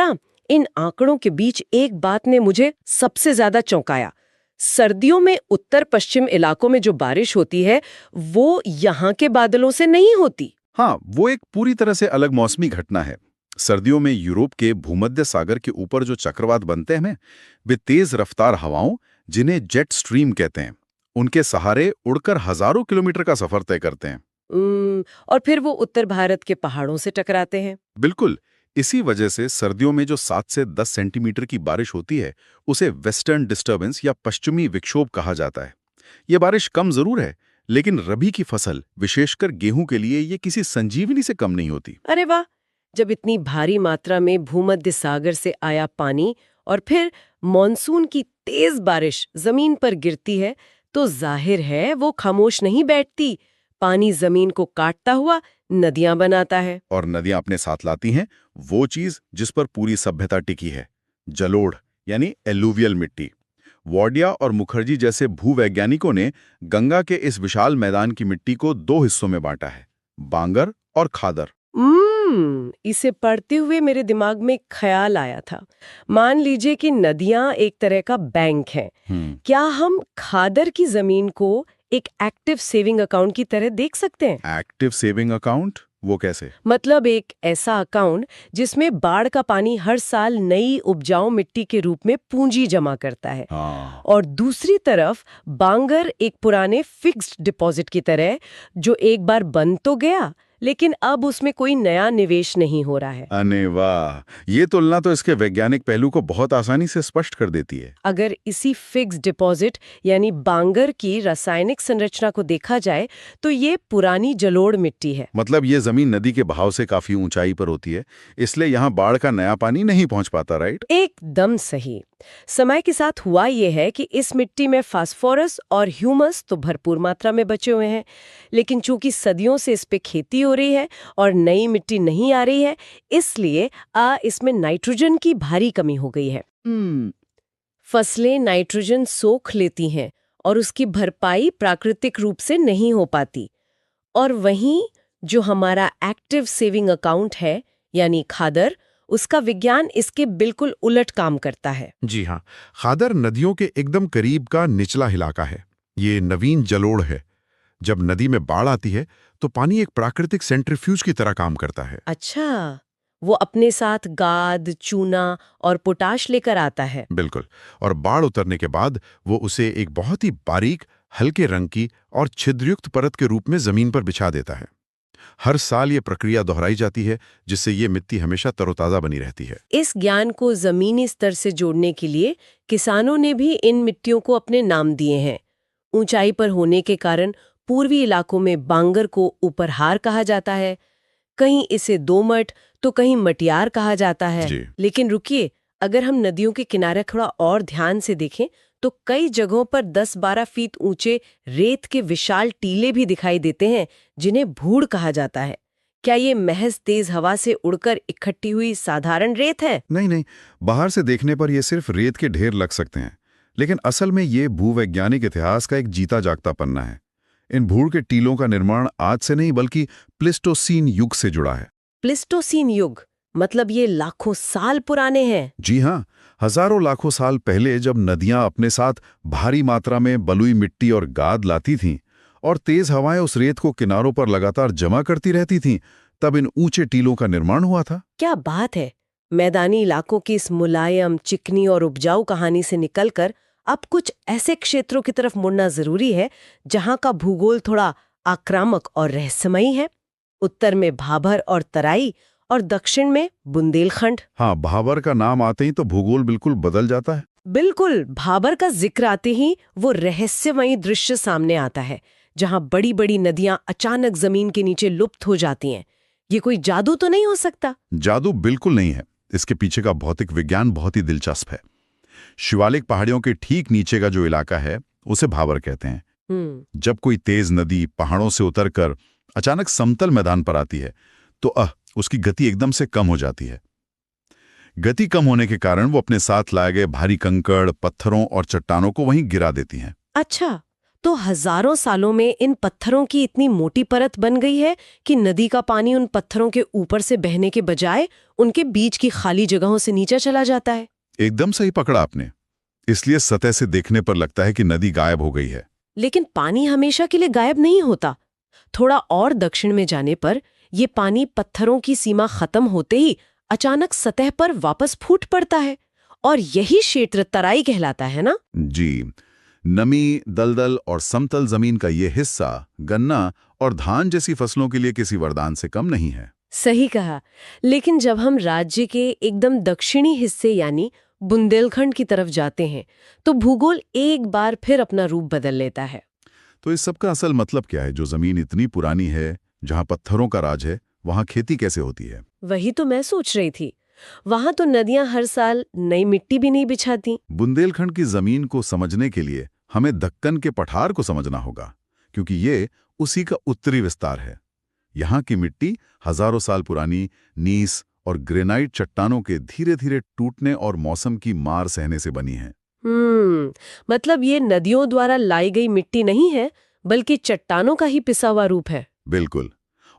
Speaker 1: इन आंकड़ों के बीच एक बात ने मुझे सबसे ज्यादा चौंकाया। सर्दियों में उत्तर पश्चिम इलाकों में जो बारिश होती है, वो यहाँ के बादलों से नहीं होती।
Speaker 3: हाँ, वो एक पूरी तरह से अलग मौसमी घटना है। सर्दियों में यूरोप के भूमध्य सागर के ऊपर जो चक्रवात बनते हैं, वे तेज रफ्तार हवाओं, जिन्हें जेट स्ट्रीम कहते हैं, उनके सहारे उड़कर हजारों किलोमीटर का सफर तय करते हैं।
Speaker 1: और फिर वो उत्तर भारत के पहाड़ों से टकराते हैं।
Speaker 3: बिल्कुल। इसी वजह से सर्दियों में जो 7 से 10 सेंटीमीटर की बारिश होती है, उसे वेस्टर्न डिस्टर्बेंस या पश्चिमी विक्षोभ कहा जाता है। ये बारिश कम जरूर है, लेकिन रबी की फसल, विशेषकर गेहूं के लिए ये किसी संजीवनी से कम नहीं होती।
Speaker 1: अरे वाह! जब इतनी भारी मात्रा में भूमध्य सागर से आया पानी और फिर मॉनसून की तेज बारिश जमीन पर गिरती है, तो जाहिर है वो खामोश नहीं बैठती। पानी जमीन को काटता हुआ नदियां बनाता है।
Speaker 3: और नदियां अपने साथ लाती हैं वो चीज जिस पर पूरी सभ्यता टिकी है, जलोढ़ यानी एलुवियल मिट्टी। वाडिया और मुखर्जी जैसे भूवैज्ञानिकों ने गंगा के इस विशाल मैदान की मिट्टी को 2 हिस्सों में बांटा है, बांगर और खादर।
Speaker 1: इसे पढ़ते हुए मेरे दिमाग में एक ख्याल आया था। मान लीजिए कि नदियां एक तरह का बैंक हैं। क्या हम खादर की जमीन को एक एक्टिव सेविंग अकाउंट की तरह देख सकते हैं?
Speaker 3: Active saving account? वो कैसे?
Speaker 1: मतलब एक ऐसा अकाउंट जिसमें बाढ़ का पानी हर साल नई उपजाऊ मिट्टी के रूप में पूंजी जमा करता है।
Speaker 3: हाँ।
Speaker 1: और दूसरी तरफ बांगर एक पुराने फिक्स्ड डिपॉजिट की तरह, जो एक बार बन तो गया, लेकिन अब उसमें कोई नया निवेश नहीं हो रहा है।
Speaker 3: अरे वाह, ये तुलना तो इसके वैज्ञानिक पहलू को बहुत आसानी से स्पष्ट कर देती है।
Speaker 1: अगर इसी फिक्स्ड डिपॉजिट यानी बांगर की रासायनिक संरचना को देखा जाए, तो ये पुरानी जलोढ़ मिट्टी है।
Speaker 3: मतलब ये जमीन नदी के बहाव से काफी ऊंचाई पर होती है, इसलिए यहाँ बाढ़ का नया पानी नहीं पहुंच पाता, राइट?
Speaker 1: एकदम सही। समय के साथ हुआ ये है कि इस मिट्टी में फास्फोरस और ह्यूमस तो भरपूर मात्रा में बचे हुए हैं, लेकिन चूंकि सदियों से इस पे खेती हो रही है और नई मिट्टी नहीं आ रही है, इसलिए इसमें नाइट्रोजन की भारी कमी हो गई है। फसलें नाइट्रोजन सोख लेती हैं और उसकी भरपाई प्राकृतिक रूप से नहीं हो पाती। और वहीं जो हमारा एक्टिव सेविंग अकाउंट है, यानी खादर, उसका विज्ञान इसके बिल्कुल उलट काम करता है।
Speaker 4: जी हाँ, खादर नदियों के एकदम करीब का निचला इलाका है। ये नवीन जलोढ़ है। जब नदी में बाढ़ आती है तो पानी एक प्राकृतिक सेंट्रीफ्यूज की तरह काम करता है।
Speaker 1: अच्छा, वो अपने साथ गाद, चूना और पोटाश लेकर आता है।
Speaker 4: बिल्कुल। और बाढ़ उतरने के बाद वो उसे एक बहुत ही बारीक, हल्के रंग की और छिद्रयुक्त परत के रूप में जमीन पर बिछा देता है। हर साल ये प्रक्रिया दोहराई जाती है, जिससे ये मिट्टी हमेशा तरोताजा बनी रहती है।
Speaker 1: इस ज्ञान को जमीनी स्तर से जोड़ने के लिए किसानों ने भी इन मिट्टियों को अपने नाम दिए हैं। ऊंचाई पर होने के कारण पूर्वी इलाकों में बांगर को ऊपरहार कहा जाता है, कहीं इसे दोमट तो कहीं मटियार कहा जाता है।
Speaker 4: जी।
Speaker 1: लेकिन रुकिए, अगर हम नदियों के किनारे थोड़ा और ध्यान से देखें तो कई जगहों पर 10-12 फीट ऊंचे रेत के विशाल टीले भी दिखाई देते हैं, जिन्हें भूड़ कहा जाता है। क्या ये महज तेज हवा से उड़कर इकट्ठी हुई साधारण रेत है?
Speaker 3: नहीं नहीं, बाहर से देखने पर यह सिर्फ रेत के ढेर लग सकते हैं, लेकिन असल में ये भूवैज्ञानिक इतिहास का एक जीता जागता पन्ना है। इन भूड़ के टीलों का निर्माण आज से नहीं बल्कि प्लेस्टोसीन युग से जुड़ा है।
Speaker 1: प्लेस्टोसीन युग मतलब ये लाखों साल पुराने हैं।
Speaker 3: जी हाँ, हजारों लाखों साल पहले जब नदियां अपने साथ भारी मात्रा में बलुई मिट्टी और गाद लाती थीं और तेज हवाएं उस रेत को किनारों पर लगातार जमा करती रहती थीं, तब इन ऊंचे टीलों का निर्माण हुआ था।
Speaker 1: क्या बात है! मैदानी इलाकों की इस मुलायम, चिकनी और उपजाऊ कहानी से निकलकर अब कुछ ऐसे क्षेत्रों की तरफ मुड़ना जरूरी है जहां का भूगोल थोड़ा आक्रामक और रहस्यमयी है। उत्तर में भाबर और तराई और दक्षिण में बुंदेलखंड।
Speaker 3: हाँ, भाबर का नाम आते ही तो भूगोल बिल्कुल बदल जाता है।
Speaker 1: बिल्कुल, भाबर का जिक्र आते ही वो रहस्यमयी दृश्य सामने आता है, जहां बड़ी बड़ी नदियां अचानक जमीन के नीचे लुप्त हो जाती हैं। ये कोई जादू तो नहीं हो सकता?
Speaker 3: जादू बिल्कुल नहीं है। इसके पीछे का भौतिक विज्ञान बहुत ही दिलचस्प है। शिवालिक पहाड़ियों के ठीक नीचे का जो इलाका है उसे भाबर कहते हैं। जब कोई तेज नदी पहाड़ों से उतरकर अचानक समतल मैदान पर आती है तो उसकी गति एकदम से कम हो जाती है। गति कम होने के कारण वो अपने साथ लाए गए भारी कंकड़, पत्थरों और चट्टानों को वहीं गिरा देती हैं।
Speaker 1: अच्छा, तो हजारों सालों में इन पत्थरों की इतनी मोटी परत बन गई है कि नदी का पानी उन पत्थरों के ऊपर से बहने के बजाय उनके बीच की खाली जगहों से नीचे चला जाता है।
Speaker 3: एकदम सही पकड़ा आपने। इसलिए सतह से देखने पर लगता है कि नदी गायब हो गई है।
Speaker 1: लेकिन पानी हमेशा के लिए गायब नहीं होता। थोड़ा और दक्षिण में जाने पर ये पानी पत्थरों की सीमा खत्म होते ही अचानक सतह पर वापस फूट पड़ता है, और यही क्षेत्र तराई कहलाता है ना?
Speaker 3: जी, नमी, दलदल और समतल जमीन का ये हिस्सा गन्ना और धान जैसी फसलों के लिए किसी वरदान से कम नहीं है।
Speaker 1: सही कहा। लेकिन जब हम राज्य के एकदम दक्षिणी हिस्से यानी बुंदेलखंड की तरफ जाते हैं तो भूगोल एक बार फिर अपना रूप बदल लेता है।
Speaker 3: तो इस सब का असल मतलब क्या है? जो जमीन इतनी पुरानी है, जहां पत्थरों का राज है, वहां खेती कैसे होती है?
Speaker 1: वही तो मैं सोच रही थी। वहां तो नदियां हर साल नई मिट्टी भी नहीं बिछाती।
Speaker 3: बुंदेलखंड की जमीन को समझने के लिए हमें दक्कन के पठार को समझना होगा, क्योंकि ये उसी का उत्तरी विस्तार है। यहाँ की मिट्टी हजारों साल पुरानी नीस और ग्रेनाइट चट्टानों के धीरे धीरे टूटने और मौसम की मार सहने से बनी है।
Speaker 1: मतलब ये नदियों द्वारा लाई गई मिट्टी नहीं है, बल्कि चट्टानों का ही पिसा हुआ रूप है।
Speaker 3: बिल्कुल।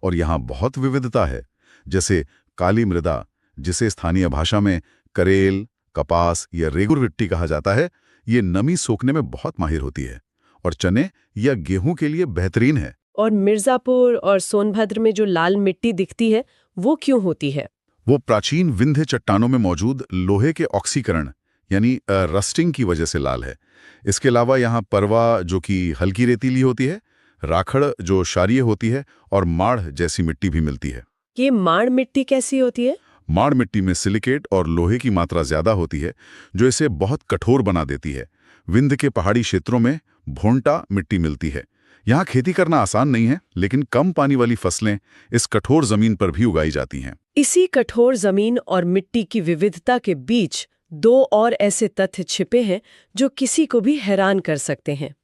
Speaker 3: और यहाँ बहुत विविधता है, जैसे काली मृदा, जिसे स्थानीय भाषा में करेल, कपास या रेगुर मिट्टी कहा जाता है, ये नमी सोखने में बहुत माहिर होती है और चने या गेहूं के लिए बेहतरीन है।
Speaker 1: और मिर्जापुर और सोनभद्र में जो लाल मिट्टी दिखती है वो क्यों होती है?
Speaker 3: वो प्राचीन विंध्य चट्टानों में मौजूद लोहे के ऑक्सीकरण यानी रस्टिंग की वजह से लाल है। इसके अलावा यहाँ परवा, जो कि हल्की रेतीली होती है, राखड़ जो क्षारीय होती है, और माड़ जैसी मिट्टी भी मिलती है।
Speaker 1: ये माड़ मिट्टी कैसी होती है?
Speaker 3: माड़ मिट्टी में सिलिकेट और लोहे की मात्रा ज्यादा होती है, जो इसे बहुत कठोर बना देती है। विंध्य के पहाड़ी क्षेत्रों में भोंटा मिट्टी मिलती है। यहाँ खेती करना आसान नहीं है, लेकिन कम पानी वाली फसलें इस कठोर जमीन पर भी उगाई जाती हैं।
Speaker 1: इसी कठोर जमीन और मिट्टी की विविधता के बीच दो और ऐसे तथ्य छिपे हैं जो किसी को भी हैरान कर सकते हैं।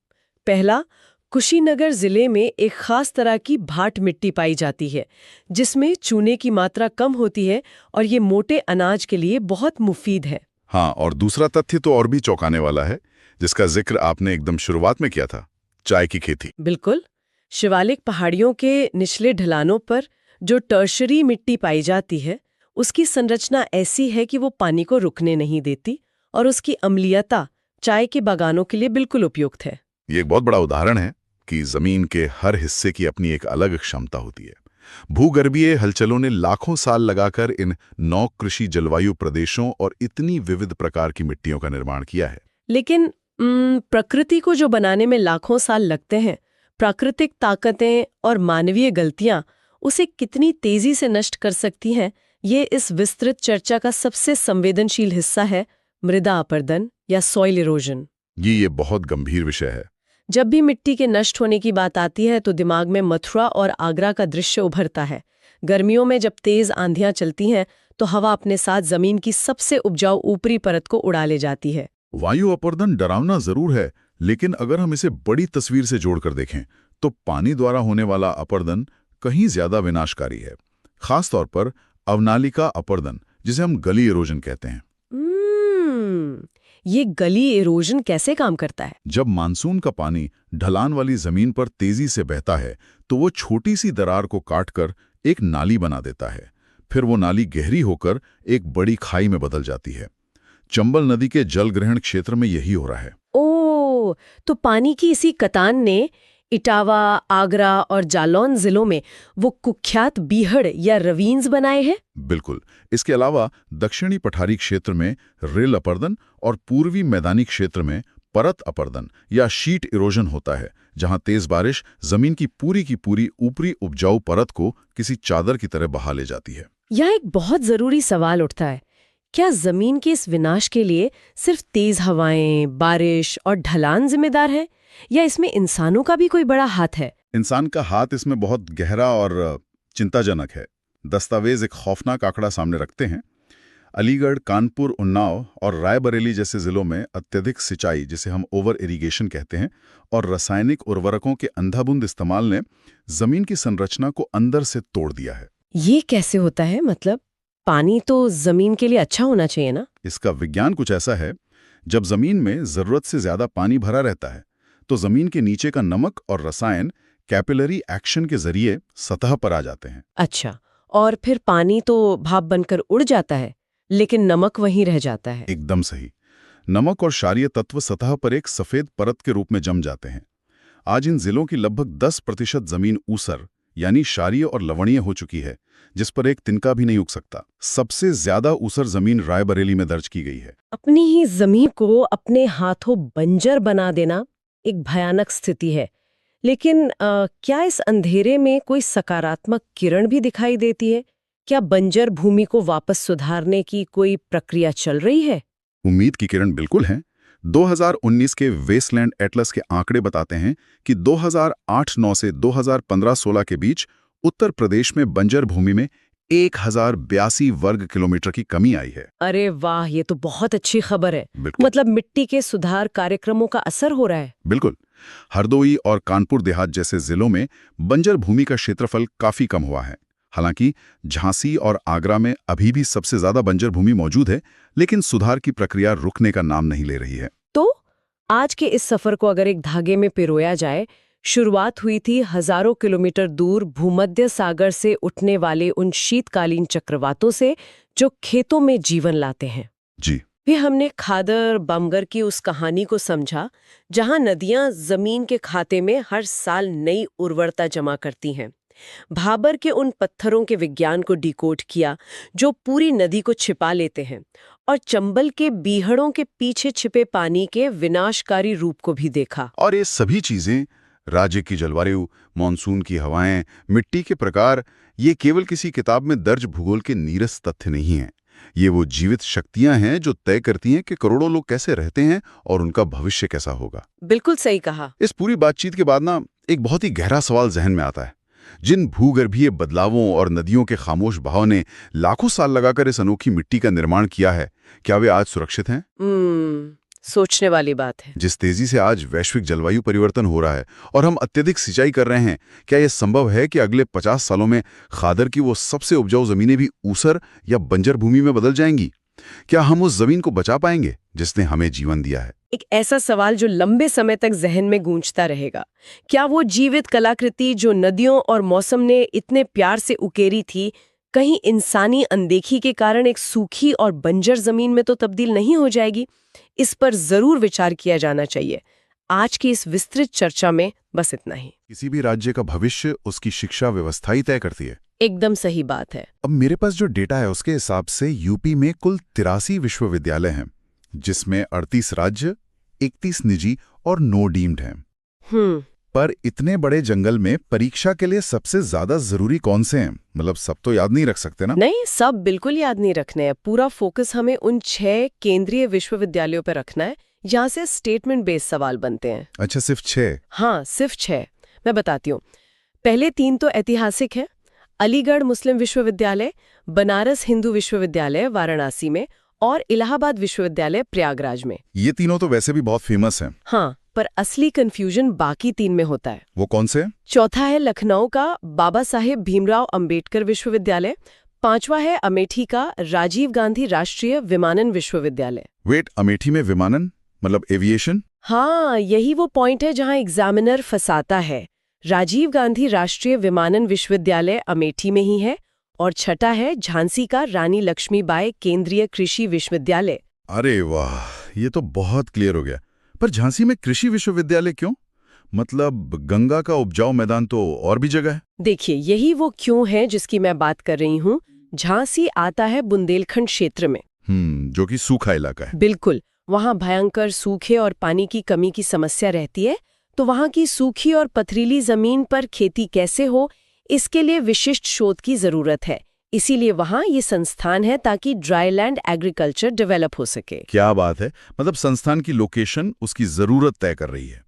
Speaker 1: पहला, कुशीनगर जिले में एक खास तरह की भाट मिट्टी पाई जाती है, जिसमें चूने की मात्रा कम होती है और ये मोटे अनाज के लिए बहुत मुफीद है।
Speaker 3: हाँ, और दूसरा तथ्य तो और भी चौंकाने वाला है, जिसका जिक्र आपने एकदम शुरुआत में किया था, चाय की खेती।
Speaker 1: बिल्कुल। शिवालिक पहाड़ियों के निचले ढलानों पर जो टर्शरी मिट्टी पाई जाती है, उसकी संरचना ऐसी है कि वो पानी को रुकने नहीं देती और उसकी अम्लीयता चाय के बागानों के लिए बिल्कुल उपयुक्त है।
Speaker 3: ये एक बहुत बड़ा उदाहरण है कि जमीन के हर हिस्से की अपनी एक अलग क्षमता होती है। भूगर्भीय हलचलों ने लाखों साल लगाकर इन 9 कृषि जलवायु प्रदेशों और इतनी विविध प्रकार की मिट्टियों का निर्माण किया है।
Speaker 1: लेकिन प्रकृति को जो बनाने में लाखों साल लगते हैं, प्राकृतिक ताकतें और मानवीय गलतियां उसे कितनी तेजी से नष्ट कर सकती हैं, ये इस विस्तृत चर्चा का सबसे संवेदनशील हिस्सा है, मृदा अपरदन या सॉइल इरोजन।
Speaker 3: ये बहुत गंभीर विषय है।
Speaker 1: जब भी मिट्टी के नष्ट होने की बात आती है तो दिमाग में मथुरा और आगरा का दृश्य उभरता है। गर्मियों में जब तेज आंधियां चलती हैं तो हवा अपने साथ जमीन की सबसे उपजाऊ ऊपरी परत को उड़ा ले जाती है।
Speaker 3: वायु अपरदन डरावना जरूर है, लेकिन अगर हम इसे बड़ी तस्वीर से जोड़कर देखें तो पानी द्वारा होने वाला अपरदन कहीं ज्यादा विनाशकारी है। खासतौर पर अवनालिका अपरदन, जिसे हम गली इरोजन कहते हैं।
Speaker 1: ये गली इरोजन कैसे काम करता है?
Speaker 3: जब मानसून का पानी ढलान वाली जमीन पर तेजी से बहता है तो वो छोटी सी दरार को काटकर एक नाली बना देता है। फिर वो नाली गहरी होकर एक बड़ी खाई में बदल जाती है। चंबल नदी के जल ग्रहण क्षेत्र में यही हो रहा है।
Speaker 1: ओह, तो पानी की इसी कतान ने इटावा, आगरा और जालौन जिलों में वो कुख्यात बीहड़ या रवीन्स बनाए हैं।
Speaker 3: बिल्कुल। इसके अलावा दक्षिणी पठारी क्षेत्र में रेल अपरदन और पूर्वी मैदानी क्षेत्र में परत अपरदन या शीट इरोजन होता है, जहां तेज बारिश जमीन की पूरी ऊपरी उपजाऊ परत को किसी चादर की तरह बहा ले जाती है।
Speaker 1: यह एक बहुत जरूरी सवाल उठता है, क्या जमीन के इस विनाश के लिए सिर्फ तेज हवाएं, बारिश और ढलान जिम्मेदार है, या इसमें इंसानों का भी कोई बड़ा हाथ है?
Speaker 3: इंसान का हाथ इसमें बहुत गहरा और चिंताजनक है। दस्तावेज एक खौफनाक आंकड़ा सामने रखते हैं। अलीगढ़, कानपुर, उन्नाव और रायबरेली जैसे जिलों में अत्यधिक सिंचाई, जिसे हम ओवर इरिगेशन कहते हैं, और रासायनिक उर्वरकों के अंधाधुंध इस्तेमाल ने जमीन की संरचना को अंदर से तोड़ दिया है।
Speaker 1: ये कैसे होता है? मतलब पानी तो जमीन के लिए अच्छा होना चाहिए ना?
Speaker 3: इसका विज्ञान कुछ ऐसा है, जब जमीन में जरूरत से ज्यादा पानी भरा रहता है तो जमीन के नीचे का नमक और रसायन कैपिलरी एक्शन के जरिए सतह पर आ जाते हैं।
Speaker 1: अच्छा, और फिर पानी तो भाप बनकर उड़ जाता है, लेकिन नमक वहीं रह जाता है।
Speaker 3: एकदम सही। नमक और क्षारीय तत्व सतह पर एक सफेद परत के रूप में जम जाते हैं। आज इन जिलों की लगभग 10% जमीन ऊसर यानी क्षारीय और लवणीय हो चुकी है, जिस पर एक तिनका भी नहीं उग सकता। सबसे ज्यादा ऊसर जमीन रायबरेली में दर्ज की गई है।
Speaker 1: अपनी ही जमीन को अपने हाथों बंजर बना देना एक भयानक स्थिति है, लेकिन क्या इस अंधेरे में कोई सकारात्मक किरण भी दिखाई देती है? क्या बंजर भूमि को वापस सुधारने की कोई प्रक्रिया चल रही है?
Speaker 3: उम्मीद की किरण बिल्कुल है। 2019 के वेस्टलैंड एटलस के आंकड़े बताते हैं कि 2008-9 से 2015-16 के बीच उत्तर प्रदेश में बंजर भूमि में 1082 वर्ग किलोमीटर की कमी आई है।
Speaker 1: अरे वाह, ये तो बहुत अच्छी खबर है।
Speaker 3: बिल्कुल।
Speaker 1: मतलब मिट्टी के सुधार कार्यक्रमों का असर हो रहा है।
Speaker 3: बिल्कुल। हरदोई और कानपुर देहात जैसे जिलों में बंजर भूमि का क्षेत्रफल काफी कम हुआ है। हालांकि झांसी और आगरा में अभी भी सबसे ज्यादा बंजर भूमि मौजूद है, लेकिन सुधार की प्रक्रिया रुकने का नाम नहीं ले रही है।
Speaker 1: तो आज के इस सफर को अगर एक धागे में पिरोया जाए, शुरुआत हुई थी हजारों किलोमीटर दूर भूमध्य सागर से उठने वाले उन शीतकालीन चक्रवातों से जो खेतों में जीवन लाते हैं।
Speaker 3: जी।
Speaker 1: फिर हमने खादर बमगर की उस कहानी को समझा, जहां नदियां जमीन के खाते में हर साल नई उर्वरता जमा करती हैं। भाबर के उन पत्थरों के विज्ञान को डिकोड किया जो पूरी नदी को छिपा लेते हैं, और चंबल के बीहड़ों के पीछे छिपे पानी के विनाशकारी रूप को भी देखा।
Speaker 3: और ये सभी चीजें, राज्य की जलवायु, मॉनसून की हवाएं, मिट्टी के प्रकार, ये केवल किसी किताब में दर्ज भूगोल के नीरस तथ्य नहीं हैं। ये वो जीवित शक्तियां हैं जो तय करती हैं कि करोड़ों लोग कैसे रहते हैं और उनका भविष्य कैसा होगा।
Speaker 1: बिल्कुल सही कहा।
Speaker 3: इस पूरी बातचीत के बाद ना एक बहुत ही गहरा सवाल जहन में आता है। जिन भूगर्भीय बदलावों और नदियों के खामोश बहाव ने लाखों साल लगाकर इस अनोखी मिट्टी का निर्माण किया है, क्या वे आज सुरक्षित हैं?
Speaker 1: सोचने वाली बात है।
Speaker 3: जिस तेजी से आज वैश्विक जलवायु परिवर्तन हो रहा है और हम अत्यधिक सिंचाई कर रहे हैं, क्या यह संभव है कि अगले 50 सालों में खादर की वो सबसे उपजाऊ जमीनें भी ऊसर या बंजर भूमि में बदल जाएंगी? क्या हम उस जमीन को बचा पाएंगे जिसने हमें जीवन दिया है?
Speaker 1: एक ऐसा सवाल जो लंबे समय तक जहन में गूंजता रहेगा। क्या वो जीवित कलाकृति जो नदियों और मौसम ने इतने प्यार से उकेरी थी, कहीं इंसानी अनदेखी के कारण एक सूखी और बंजर जमीन में तो तब्दील नहीं हो जाएगी। इस पर जरूर विचार किया जाना चाहिए। आज की इस विस्तृत चर्चा में बस इतना ही।
Speaker 3: किसी भी राज्य का भविष्य उसकी शिक्षा व्यवस्था ही तय करती है।
Speaker 1: एकदम सही बात है।
Speaker 3: अब मेरे पास जो डेटा है उसके हिसाब से यूपी में कुल 83 विश्वविद्यालय हैं, जिसमें 38 राज्य, 31 निजी और 9 डीम्ड हैं। पर इतने बड़े जंगल में परीक्षा के लिए सबसे ज्यादा जरूरी कौन से हैं? मतलब सब तो याद नहीं रख सकते ना?
Speaker 1: नहीं, सब बिल्कुल याद नहीं रखने हैं। पूरा फोकस हमें उन 6 केंद्रीय विश्वविद्यालयों पर रखना है जहाँ से स्टेटमेंट बेस्ड सवाल बनते हैं।
Speaker 3: अच्छा, सिर्फ 6?
Speaker 1: हाँ, सिर्फ 6। मैं बताती हूँ। पहले 3 तो ऐतिहासिक हैं, अलीगढ़ मुस्लिम विश्वविद्यालय, बनारस हिंदू विश्वविद्यालय वाराणसी में और इलाहाबाद विश्वविद्यालय प्रयागराज में।
Speaker 3: ये तीनों तो वैसे भी बहुत फेमस हैं।
Speaker 1: हाँ, पर असली कंफ्यूजन बाकी 3 में होता है।
Speaker 3: वो कौन से?
Speaker 1: चौथा है लखनऊ का बाबा साहेब भीमराव अंबेडकर विश्वविद्यालय। 5वां है अमेठी का राजीव गांधी राष्ट्रीय विमानन विश्वविद्यालय।
Speaker 3: वेट, अमेठी में विमानन मतलब एविएशन?
Speaker 1: हाँ, यही वो पॉइंट है जहाँ एग्जामिनर फंसाता है। राजीव गांधी राष्ट्रीय विमानन विश्वविद्यालय अमेठी में ही है। और छठा है झांसी का रानी लक्ष्मीबाई केंद्रीय कृषि विश्वविद्यालय।
Speaker 3: अरे वाह, ये तो बहुत क्लियर हो गया। पर झांसी में कृषि विश्वविद्यालय क्यों? मतलब गंगा का उपजाऊ मैदान तो और भी जगह है।
Speaker 1: देखिए, यही वो क्यों है जिसकी मैं बात कर रही हूँ। झांसी आता है बुंदेलखंड क्षेत्र में,
Speaker 3: जो कि सूखा इलाका है।
Speaker 1: बिल्कुल, वहाँ भयंकर सूखे और पानी की कमी की समस्या रहती है। तो वहाँ की सूखी और पथरीली जमीन पर खेती कैसे हो, इसके लिए विशिष्ट शोध की जरूरत है। इसीलिए वहाँ ये संस्थान है ताकि ड्राईलैंड एग्रीकल्चर डेवलप हो सके।
Speaker 3: क्या बात है, मतलब संस्थान की लोकेशन उसकी जरूरत तय कर रही है।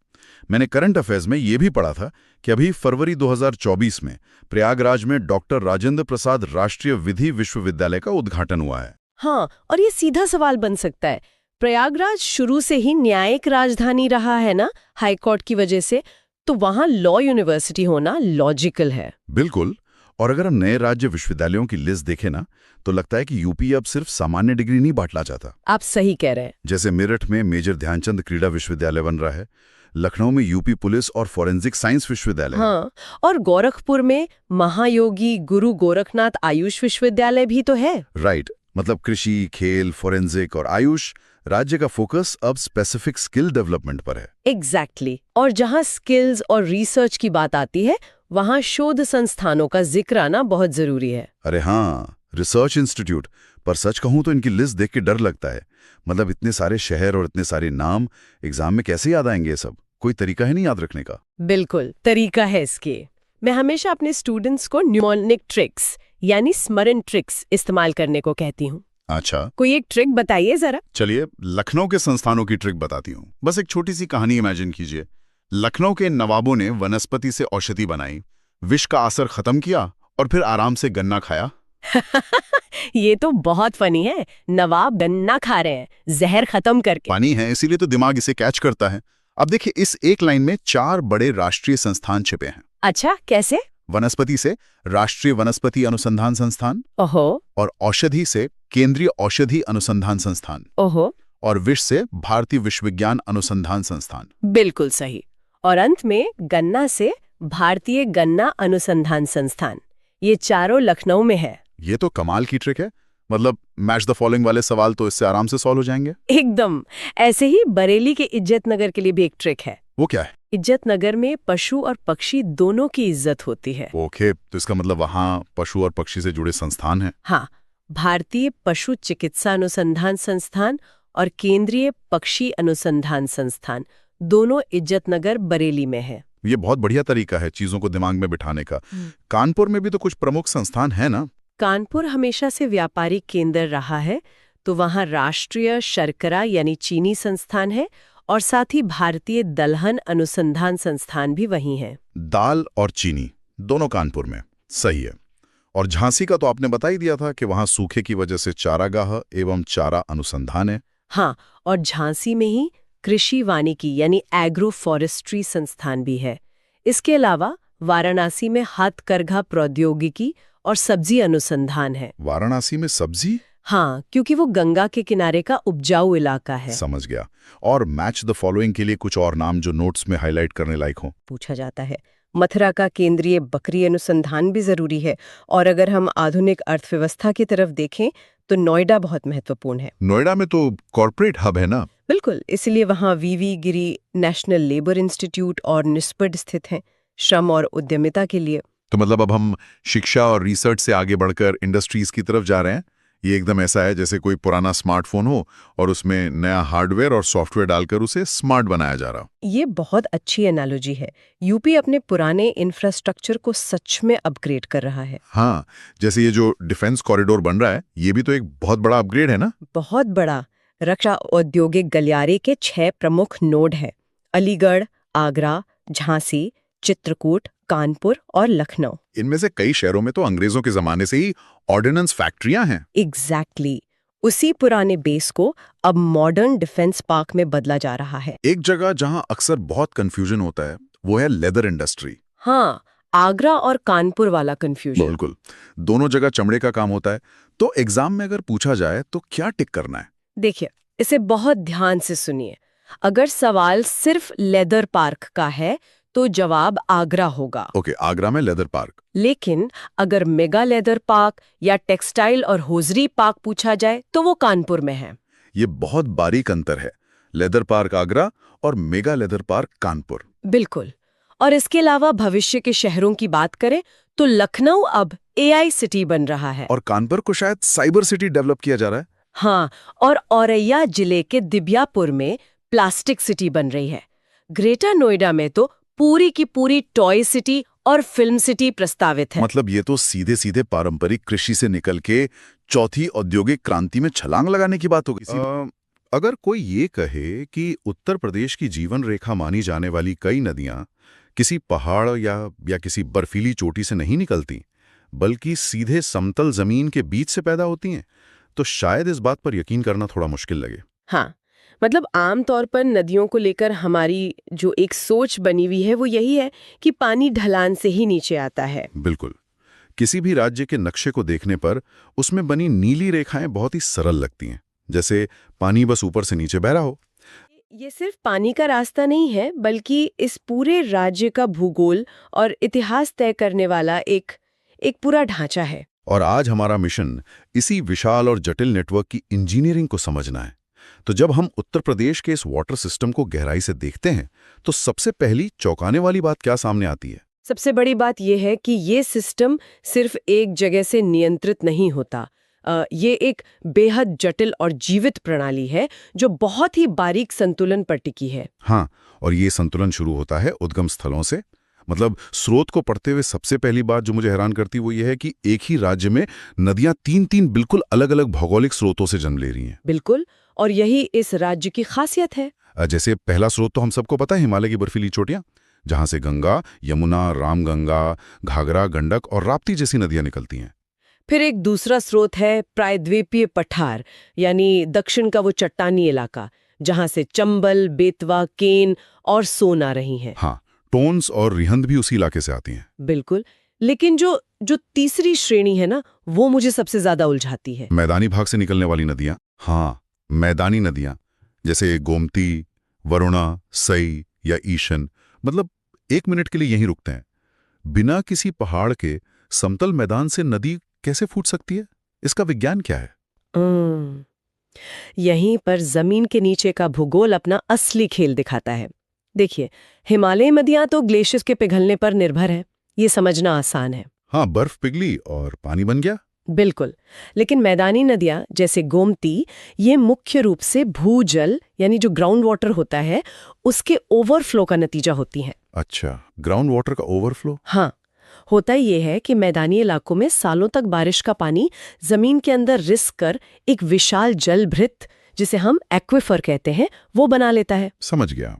Speaker 3: मैंने करंट अफेयर्स में ये भी पढ़ा था कि अभी फरवरी 2024 में प्रयागराज में डॉक्टर राजेंद्र प्रसाद राष्ट्रीय विधि विश्वविद्यालय का उद्घाटन हुआ है।
Speaker 1: हाँ, और ये सीधा सवाल बन सकता है, प्रयागराज शुरू से ही न्यायिक राजधानी रहा है ना, हाईकोर्ट की वजह से, तो वहाँ लॉ यूनिवर्सिटी होना लॉजिकल है।
Speaker 3: बिल्कुल। और अगर हम नए राज्य विश्वविद्यालयों की लिस्ट देखें ना, तो लगता है कि यूपी अब सिर्फ सामान्य डिग्री नहीं बांटना चाहता।
Speaker 1: आप सही कह रहे हैं।
Speaker 3: जैसे मेरठ में मेजर ध्यानचंद क्रीड़ा विश्वविद्यालय बन रहा है, लखनऊ में यूपी पुलिस और फॉरेंसिक साइंस विश्वविद्यालय।
Speaker 1: हाँ, और गोरखपुर में महायोगी गुरु गोरखनाथ आयुष विश्वविद्यालय भी तो है।
Speaker 3: राइट, मतलब कृषि, खेल, फॉरेंसिक और आयुष, राज्य का फोकस अब स्पेसिफिक स्किल डेवलपमेंट पर है।
Speaker 1: एग्जैक्टली। और जहाँ स्किल्स और रिसर्च की बात आती है, वहाँ शोध संस्थानों का जिक्र आना बहुत जरूरी है।
Speaker 3: अरे हाँ, रिसर्च इंस्टीट्यूट। पर सच कहूं तो इनकी लिस्ट देख के डर लगता है। मतलब इतने सारे शहर और इतने सारे नाम, एग्जाम में कैसे याद आएंगे ये सब? कोई तरीका है नहीं याद रखने का?
Speaker 1: बिल्कुल, तरीका है इसके। मैं हमेशा अपने स्टूडेंट्स को न्यूमोनिक ट्रिक्स यानी स्मरण ट्रिक्स इस्तेमाल करने को कहती हूँ।
Speaker 3: अच्छा,
Speaker 1: कोई एक ट्रिक बताइए जरा।
Speaker 3: चलिए लखनऊ के संस्थानों की ट्रिक बताती हूँ। बस एक छोटी सी कहानी इमेजिन कीजिए। लखनऊ के नवाबों ने वनस्पति से औषधि बनाई, विष का असर खत्म किया और फिर आराम से गन्ना खाया।
Speaker 1: ये तो बहुत फनी है। नवाब गन्ना खा रहे हैं जहर खत्म करके।
Speaker 3: पानी है इसीलिए तो दिमाग इसे कैच करता है। अब देखिए, इस एक लाइन में 4 बड़े राष्ट्रीय संस्थान छिपे हैं।
Speaker 1: अच्छा, कैसे?
Speaker 3: वनस्पति से राष्ट्रीय वनस्पति अनुसंधान संस्थान,
Speaker 1: ओहो,
Speaker 3: और औषधि से केंद्रीय औषधि अनुसंधान संस्थान,
Speaker 1: ओहो,
Speaker 3: और विष से भारतीय विश्वविज्ञान अनुसंधान संस्थान।
Speaker 1: बिल्कुल सही। और अंत में गन्ना से भारतीय गन्ना अनुसंधान संस्थान। ये चारों लखनऊ में है।
Speaker 3: ये तो कमाल की ट्रिक है। मतलब मैच द फॉलोइंग वाले सवाल तो इससे आराम से सॉल्व हो जाएंगे।
Speaker 1: एकदम। ऐसे ही बरेली के इज्जत नगर के लिए भी एक ट्रिक है।
Speaker 3: वो क्या है?
Speaker 1: इज्जत नगर में पशु और पक्षी दोनों की इज्जत होती है।
Speaker 3: ओके, तो इसका मतलब वहाँ पशु और पक्षी से जुड़े संस्थान हैं।
Speaker 1: हाँ, भारतीय पशु चिकित्सा अनुसंधान संस्थान और केंद्रीय पक्षी अनुसंधान संस्थान दोनों इज्जत नगर बरेली में है।
Speaker 3: ये बहुत बढ़िया तरीका है चीजों को दिमाग में बिठाने का। कानपुर में भी तो कुछ प्रमुख संस्थान है ना?
Speaker 1: कानपुर हमेशा से व्यापारिक केंद्र रहा है, तो वहाँ राष्ट्रीय शर्करा यानी चीनी संस्थान है और साथ ही भारतीय दलहन अनुसंधान संस्थान भी वहीं है।
Speaker 3: दाल और चीनी दोनों कानपुर में, सही है। और झांसी का तो आपने बता ही दिया था कि वहाँ सूखे की वजह से चारागाह एवं चारा अनुसंधान है।
Speaker 1: हाँ, और झांसी में ही कृषि वानिकी यानी एग्रो फॉरेस्ट्री संस्थान भी है। इसके अलावा वाराणसी में हथकरघा प्रौद्योगिकी और सब्जी अनुसंधान है।
Speaker 3: वाराणसी में सब्जी?
Speaker 1: हाँ, क्योंकि वो गंगा के किनारे का उपजाऊ इलाका है।
Speaker 3: समझ गया। और मैच द फॉलोइंग के लिए कुछ और नाम जो नोट्स में हाईलाइट करने लायक हो?
Speaker 1: पूछा जाता है। मथुरा का केंद्रीय बकरी अनुसंधान भी जरूरी है। और अगर हम आधुनिक अर्थव्यवस्था की तरफ देखें तो नोएडा बहुत महत्वपूर्ण है।
Speaker 3: नोएडा में तो कॉर्पोरेट हब है ना?
Speaker 1: बिल्कुल, इसलिए वहाँ वीवी गिरी नेशनल लेबर इंस्टीट्यूट और निस्पड स्थित हैं, श्रम और उद्यमिता के लिए।
Speaker 3: तो मतलब अब हम शिक्षा और रिसर्च से आगे बढ़कर इंडस्ट्रीज की तरफ जा रहे हैं। ये एकदम ऐसा है जैसे कोई पुराना स्मार्टफोन हो और उसमें नया हार्डवेयर और सॉफ्टवेयर डालकर उसे स्मार्ट बनाया जा रहा हो।
Speaker 1: ये बहुत अच्छी एनालॉजी है। यूपी अपने पुराने इंफ्रास्ट्रक्चर को सच में अपग्रेड कर रहा है।
Speaker 3: हाँ, जैसे ये जो डिफेंस कॉरिडोर बन रहा है, ये भी तो एक बहुत बड़ा अपग्रेड है ना?
Speaker 1: बहुत बड़ा। रक्षा औद्योगिक गलियारे के 6 प्रमुख नोड हैं: अलीगढ़, आगरा, झांसी, चित्रकूट, कानपुर और लखनऊ।
Speaker 3: इनमें से कई शहरों में तो अंग्रेजों के जमाने से ही ऑर्डिनेंस फैक्ट्रियां हैं।
Speaker 1: एग्जैक्टली। उसी पुराने बेस को अब मॉडर्न डिफेंस पार्क में बदला जा रहा है।
Speaker 3: एक जगह जहां अक्सर बहुत कंफ्यूजन होता है वो है लेदर इंडस्ट्री।
Speaker 1: हाँ, आगरा और कानपुर वाला कंफ्यूजन।
Speaker 3: बिल्कुल, दोनों जगह चमड़े का काम होता है। तो एग्जाम में अगर पूछा जाए तो क्या टिक करना है?
Speaker 1: देखिए, इसे बहुत ध्यान से सुनिए। अगर सवाल सिर्फ लेदर पार्क का है तो जवाब आगरा होगा।
Speaker 3: ओके, आगरा में लेदर पार्क।
Speaker 1: लेकिन अगर मेगा लेदर पार्क या टेक्सटाइल और होजरी पार्क पूछा जाए तो वो कानपुर में है।
Speaker 3: ये बहुत बारीक अंतर है, लेदर पार्क आगरा और मेगा लेदर पार्क कानपुर।
Speaker 1: बिल्कुल। और इसके अलावा भविष्य के शहरों की बात करें तो लखनऊ अब एआई सिटी बन रहा है।
Speaker 3: और कानपुर को शायद साइबर सिटी डेवलप किया जा रहा है।
Speaker 1: हाँ, और औरैया जिले के दिब्यापुर में प्लास्टिक सिटी बन रही है। ग्रेटर नोएडा में तो पूरी की पूरी टॉय सिटी और फिल्म सिटी प्रस्तावित है।
Speaker 3: मतलब ये तो सीधे सीधे पारंपरिक कृषि से निकल के चौथी औद्योगिक क्रांति में छलांग लगाने की बात होगी। अगर कोई ये कहे कि उत्तर प्रदेश की जीवन रेखा मानी जाने वाली कई नदियां किसी पहाड़ या किसी बर्फीली चोटी से नहीं निकलती, बल्कि सीधे समतल जमीन के बीच से पैदा होती हैं, तो शायद इस बात पर यकीन करना थोड़ा मुश्किल लगे।
Speaker 1: हाँ, मतलब आमतौर पर नदियों को लेकर हमारी जो एक सोच बनी हुई है वो यही है कि पानी ढलान से ही नीचे आता है।
Speaker 3: बिल्कुल, किसी भी राज्य के नक्शे को देखने पर उसमें बनी नीली रेखाएं बहुत ही सरल लगती हैं, जैसे पानी बस ऊपर से नीचे बह रहा हो।
Speaker 1: ये सिर्फ पानी का रास्ता नहीं है, बल्कि इस पूरे राज्य का भूगोल और इतिहास तय करने वाला एक पूरा ढांचा है।
Speaker 3: और आज हमारा मिशन इसी विशाल और जटिल नेटवर्क की इंजीनियरिंग को समझना है। तो जब हम उत्तर प्रदेश के इस वाटर सिस्टम को गहराई से देखते हैं तो सबसे पहली चौंकाने वाली बात क्या सामने आती है?
Speaker 1: सबसे बड़ी बात यह है कि ये सिस्टम सिर्फ एक जगह से नियंत्रित नहीं होता। ये एक बेहद जटिल और जीवित प्रणाली है जो बहुत ही बारीक संतुलन पर टिकी है।
Speaker 3: हाँ, और ये संतुलन शुरू होता है उद्गम स्थलों से। मतलब स्रोत को पढ़ते हुए सबसे पहली बात जो मुझे हैरान करती वो ये है कि एक ही राज्य में नदियां तीन बिल्कुल अलग अलग भौगोलिक स्रोतों से जन्म ले रही हैं।
Speaker 1: बिल्कुल, और यही इस राज्य की खासियत है।
Speaker 3: जैसे पहला स्रोत तो हम सबको पता है, हिमालय की बर्फीली चोटियां, जहां से गंगा, यमुना, रामगंगा, घाघरा, गंडक और राप्ती जैसी नदियां निकलती हैं।
Speaker 1: फिर एक दूसरा स्रोत है प्रायद्वीपीय पठार, यानी दक्षिण का वो चट्टानी इलाका जहां से चंबल, बेतवा, केन और सोन आ रही हैं।
Speaker 3: हाँ, टोन्स और रिहंद भी उसी इलाके से आती हैं।
Speaker 1: बिल्कुल, लेकिन जो तीसरी श्रेणी है ना, वो मुझे सबसे ज्यादा उलझाती है।
Speaker 3: मैदानी भाग से निकलने वाली नदियां। हाँ, मैदानी नदियां जैसे गोमती, वरुणा, सई या ईशन, मतलब 1 मिनट के लिए यहीं रुकते हैं। बिना किसी पहाड़ के समतल मैदान से नदी कैसे फूट सकती है? इसका विज्ञान क्या है?
Speaker 1: यहीं पर जमीन के नीचे का भूगोल अपना असली खेल दिखाता है। देखिए, हिमालय नदियां तो ग्लेशियर्स के पिघलने पर निर्भर है, ये समझना आसान है।
Speaker 3: हाँ, बर्फ पिघली और पानी बन गया।
Speaker 1: बिल्कुल, लेकिन मैदानी नदियां जैसे गोमती, ये मुख्य रूप से भूजल यानी जो ग्राउंड वाटर होता है उसके ओवरफ्लो का नतीजा होती हैं।
Speaker 3: अच्छा, ग्राउंड वाटर का ओवरफ्लो?
Speaker 1: हाँ, होता ये है कि मैदानी इलाकों में सालों तक बारिश का पानी जमीन के अंदर रिस कर एक विशाल जलभृत, जिसे हम एक्विफर कहते हैं, वो बना लेता है।
Speaker 3: समझ गया।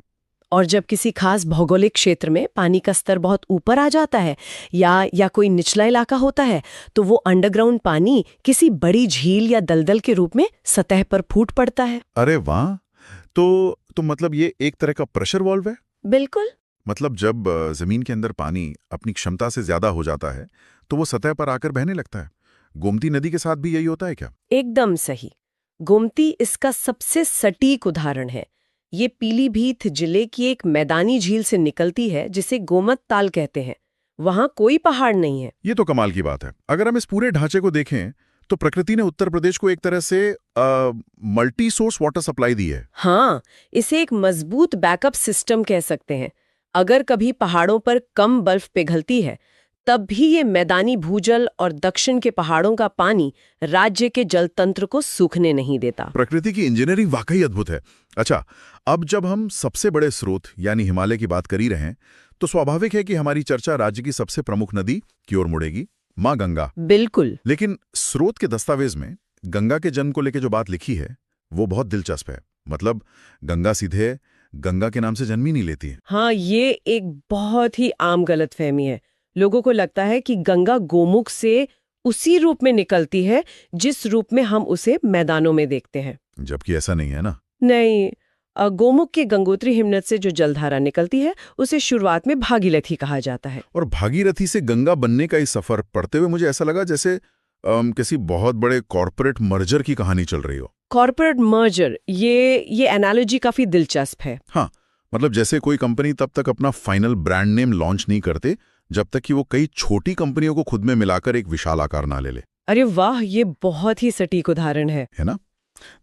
Speaker 1: और जब किसी खास भौगोलिक क्षेत्र में पानी का स्तर बहुत ऊपर आ जाता है या कोई निचला इलाका होता है, तो वो अंडरग्राउंड पानी किसी बड़ी झील या दलदल के रूप में सतह पर फूट पड़ता है।
Speaker 3: अरे वाह! तो मतलब ये एक तरह का प्रेशर वॉल्व है?
Speaker 1: बिल्कुल।
Speaker 3: मतलब जब जमीन के अंदर पानी अपनी क्षमता से ज्यादा हो जाता है तो वो सतह पर आकर बहने लगता है। गोमती नदी के साथ भी यही होता है क्या?
Speaker 1: एकदम सही। गोमती इसका सबसे सटीक उदाहरण है। ये पीलीभीत जिले की एक मैदानी झील से निकलती है जिसे गोमत ताल कहते हैं। वहां कोई पहाड़ नहीं है।
Speaker 3: ये तो कमाल की बात है। अगर हम इस पूरे ढांचे को देखें तो प्रकृति ने उत्तर प्रदेश को एक तरह से मल्टी सोर्स वाटर सप्लाई दी है।
Speaker 1: हाँ, इसे एक मजबूत बैकअप सिस्टम कह सकते हैं। अगर कभी पहाड़ों पर कम बर्फ पिघलती है तब भी ये मैदानी भूजल और दक्षिण के पहाड़ों का पानी राज्य के जल तंत्र को सूखने नहीं देता।
Speaker 3: प्रकृति की इंजीनियरिंग वाकई अद्भुत है। अच्छा, अब जब हम सबसे बड़े स्रोत यानी हिमालय की बात कर ही रहे हैं तो स्वाभाविक है कि हमारी चर्चा राज्य की सबसे प्रमुख नदी की ओर मुड़ेगी, मां गंगा।
Speaker 1: बिल्कुल।
Speaker 3: लेकिन स्रोत के दस्तावेज में गंगा के जन्म को लेकर जो बात लिखी है वो बहुत दिलचस्प है। मतलब गंगा सीधे गंगा के नाम से जन्म ही नहीं लेती है।
Speaker 1: हाँ, ये एक बहुत ही आम गलतफहमी है। लोगों को लगता है कि गंगा गोमुख से उसी रूप में निकलती है जिस रूप में हम उसे मैदानों में देखते हैं,
Speaker 3: जबकि ऐसा नहीं है ना।
Speaker 1: नहीं, गोमुख के गंगोत्री हिमनद से जो जलधारा निकलती है उसे शुरुआत में भागीरथी कहा जाता है।
Speaker 3: और भागीरथी से गंगा बनने का इस सफर पढ़ते हुए मुझे ऐसा लगा जैसे किसी बहुत बड़े कॉर्पोरेट मर्जर की कहानी चल रही हो।
Speaker 1: कॉर्पोरेट मर्जर, ये एनालॉजी काफी दिलचस्प है।
Speaker 3: हाँ, मतलब जैसे कोई कंपनी तब तक अपना फाइनल ब्रांड नेम लॉन्च नहीं करते जब तक कि वो कई छोटी कंपनियों को खुद में मिलाकर एक विशाल आकार ना ले ले।
Speaker 1: अरे वाह, ये बहुत ही सटीक उदाहरण है
Speaker 3: ना।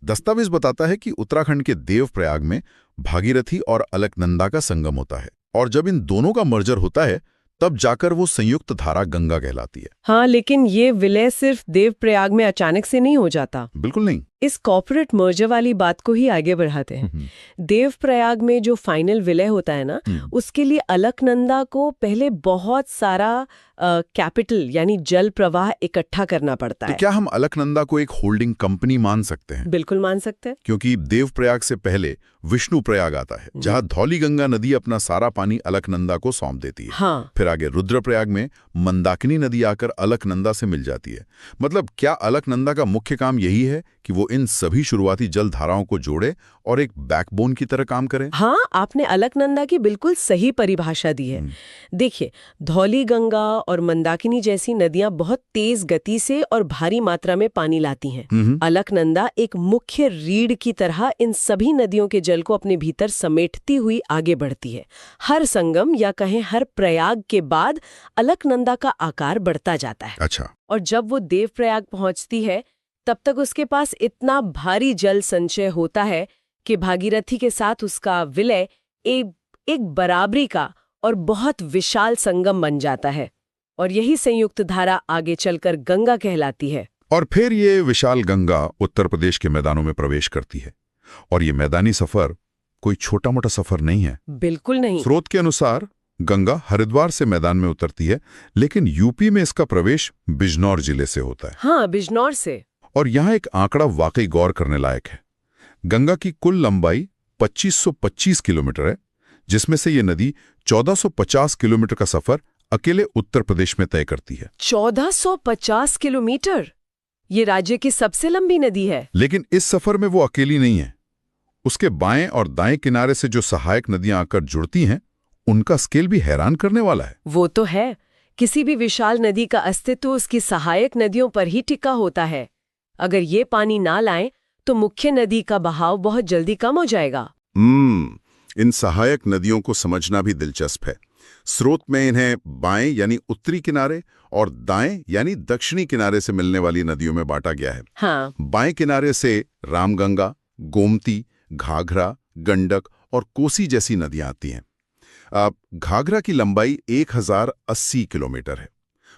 Speaker 3: दस्तावेज बताता है कि उत्तराखंड के देवप्रयाग में भागीरथी और अलकनंदा का संगम होता है, और जब इन दोनों का मर्जर होता है तब जाकर वो संयुक्त धारा गंगा कहलाती है।
Speaker 1: हाँ, लेकिन ये विलय सिर्फ देवप्रयाग में अचानक से नहीं हो जाता।
Speaker 3: बिल्कुल नहीं।
Speaker 1: इस कॉर्पोरेट मर्जर वाली बात को ही आगे बढ़ाते हैं। देवप्रयाग में जो फाइनल विलय होता है ना, उसके लिए अलकनंदा को पहले बहुत सारा कैपिटल यानी जल प्रवाह इकट्ठा करना पड़ता
Speaker 3: तो
Speaker 1: है।
Speaker 3: क्या हम अलकनंदा को एक होल्डिंग कंपनी मान सकते हैं?
Speaker 1: बिल्कुल मान सकते हैं।
Speaker 3: क्योंकि देवप्रयाग से पहले विष्णु प्रयाग आता है, जहां धौली गंगा नदी अपना सारा पानी अलकनंदा को सौंप देती है।
Speaker 1: हाँ।
Speaker 3: फिर आगे रुद्रप्रयाग में मंदाकिनी नदी आकर अलकनंदा से मिल जाती है। मतलब क्या अलकनंदा का मुख्य काम यही है कि वो इन सभी शुरुआती जल धाराओं को जोड़े और एक बैकबोन की तरह काम करें?
Speaker 1: हाँ, आपने अलकनंदा की बिल्कुल सही परिभाषा दी है। देखिए, धौली गंगा और मंदाकिनी जैसी नदियां बहुत तेज गति से और भारी मात्रा में पानी लाती हैं। अलकनंदा एक मुख्य रीढ़ की तरह इन सभी नदियों के जल को अपने भीतर समेटती हुई आगे बढ़ती है। हर संगम या कहें हर प्रयाग के बाद अलकनंदा का आकार बढ़ता जाता है।
Speaker 3: अच्छा।
Speaker 1: और जब वो देवप्रयाग पहुंचती है तब तक उसके पास इतना भारी जल संचय होता है कि भागीरथी के साथ उसका विलय एक बराबरी का और बहुत विशाल संगम बन जाता है, और यही संयुक्त धारा आगे चलकर गंगा कहलाती है।
Speaker 3: और फिर ये विशाल गंगा उत्तर प्रदेश के मैदानों में प्रवेश करती है, और ये मैदानी सफर कोई छोटा मोटा सफर नहीं है।
Speaker 1: बिल्कुल नहीं।
Speaker 3: स्रोत के अनुसार गंगा हरिद्वार से मैदान में उतरती है, लेकिन यूपी में इसका प्रवेश बिजनौर जिले से होता है।
Speaker 1: हाँ, बिजनौर से।
Speaker 3: और यहाँ एक आंकड़ा वाकई गौर करने लायक है। गंगा की कुल लंबाई 2525 किलोमीटर है, जिसमें से ये नदी 1450 किलोमीटर का सफर अकेले उत्तर प्रदेश में तय करती है।
Speaker 1: 1450 किलोमीटर? ये राज्य की सबसे लंबी नदी है।
Speaker 3: लेकिन इस सफर में वो अकेली नहीं है। उसके बाएं और दाएं किनारे से जो सहायक नदियां आकर जुड़ती हैं, उनका स्केल भी हैरान करने वाला है।
Speaker 1: वो तो है। किसी भी विशाल नदी का अस्तित्व उसकी सहायक नदियों पर ही टिका होता है। अगर ये पानी ना लाएं तो मुख्य नदी का बहाव बहुत जल्दी कम हो जाएगा।
Speaker 3: इन सहायक नदियों को समझना भी दिलचस्प है। स्रोत में इन्हें बाएं यानी उत्तरी किनारे और दाएं यानी दक्षिणी किनारे से मिलने वाली नदियों में बांटा गया है।
Speaker 1: हाँ।
Speaker 3: बाएं किनारे से रामगंगा, गोमती, घाघरा, गंडक और कोसी जैसी नदियां आती हैं। घाघरा की लंबाई 1080 किलोमीटर है।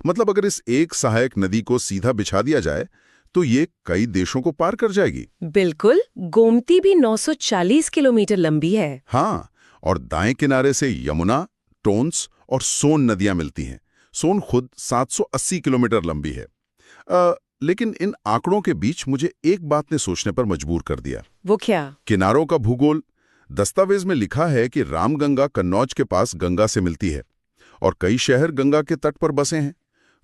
Speaker 3: मतलब अगर इस एक सहायक नदी को सीधा बिछा दिया जाए तो ये कई देशों को पार कर जाएगी।
Speaker 1: बिल्कुल। गोमती भी 940 किलोमीटर लंबी है।
Speaker 3: हाँ, और दाएं किनारे से यमुना, टोंस और सोन नदियां मिलती हैं। सोन खुद 780 किलोमीटर लंबी है। लेकिन इन आंकड़ों के बीच मुझे एक बात ने सोचने पर मजबूर कर दिया।
Speaker 1: वो क्या?
Speaker 3: किनारों का भूगोल। दस्तावेज में लिखा है कि रामगंगा कन्नौज के पास गंगा से मिलती है और कई शहर गंगा के तट पर बसे हैं।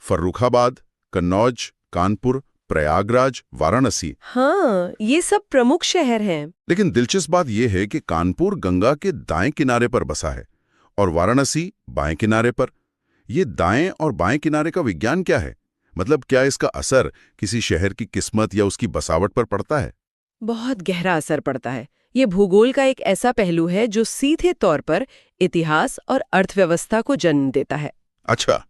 Speaker 3: फर्रुखाबाद, कन्नौज, कानपुर, प्रयागराज, वाराणसी।
Speaker 1: हाँ, ये सब प्रमुख शहर हैं।
Speaker 3: लेकिन दिलचस्प बात यह है कि कानपुर गंगा के दाएं किनारे पर बसा है और वाराणसी बाएं किनारे पर। ये दाएं और बाएं किनारे का विज्ञान क्या है? मतलब क्या इसका असर किसी शहर की किस्मत या उसकी बसावट पर पड़ता है?
Speaker 1: बहुत गहरा असर पड़ता है। ये भूगोल का एक ऐसा पहलू है जो सीधे तौर पर इतिहास और अर्थव्यवस्था को जन्म देता है।
Speaker 3: अच्छा,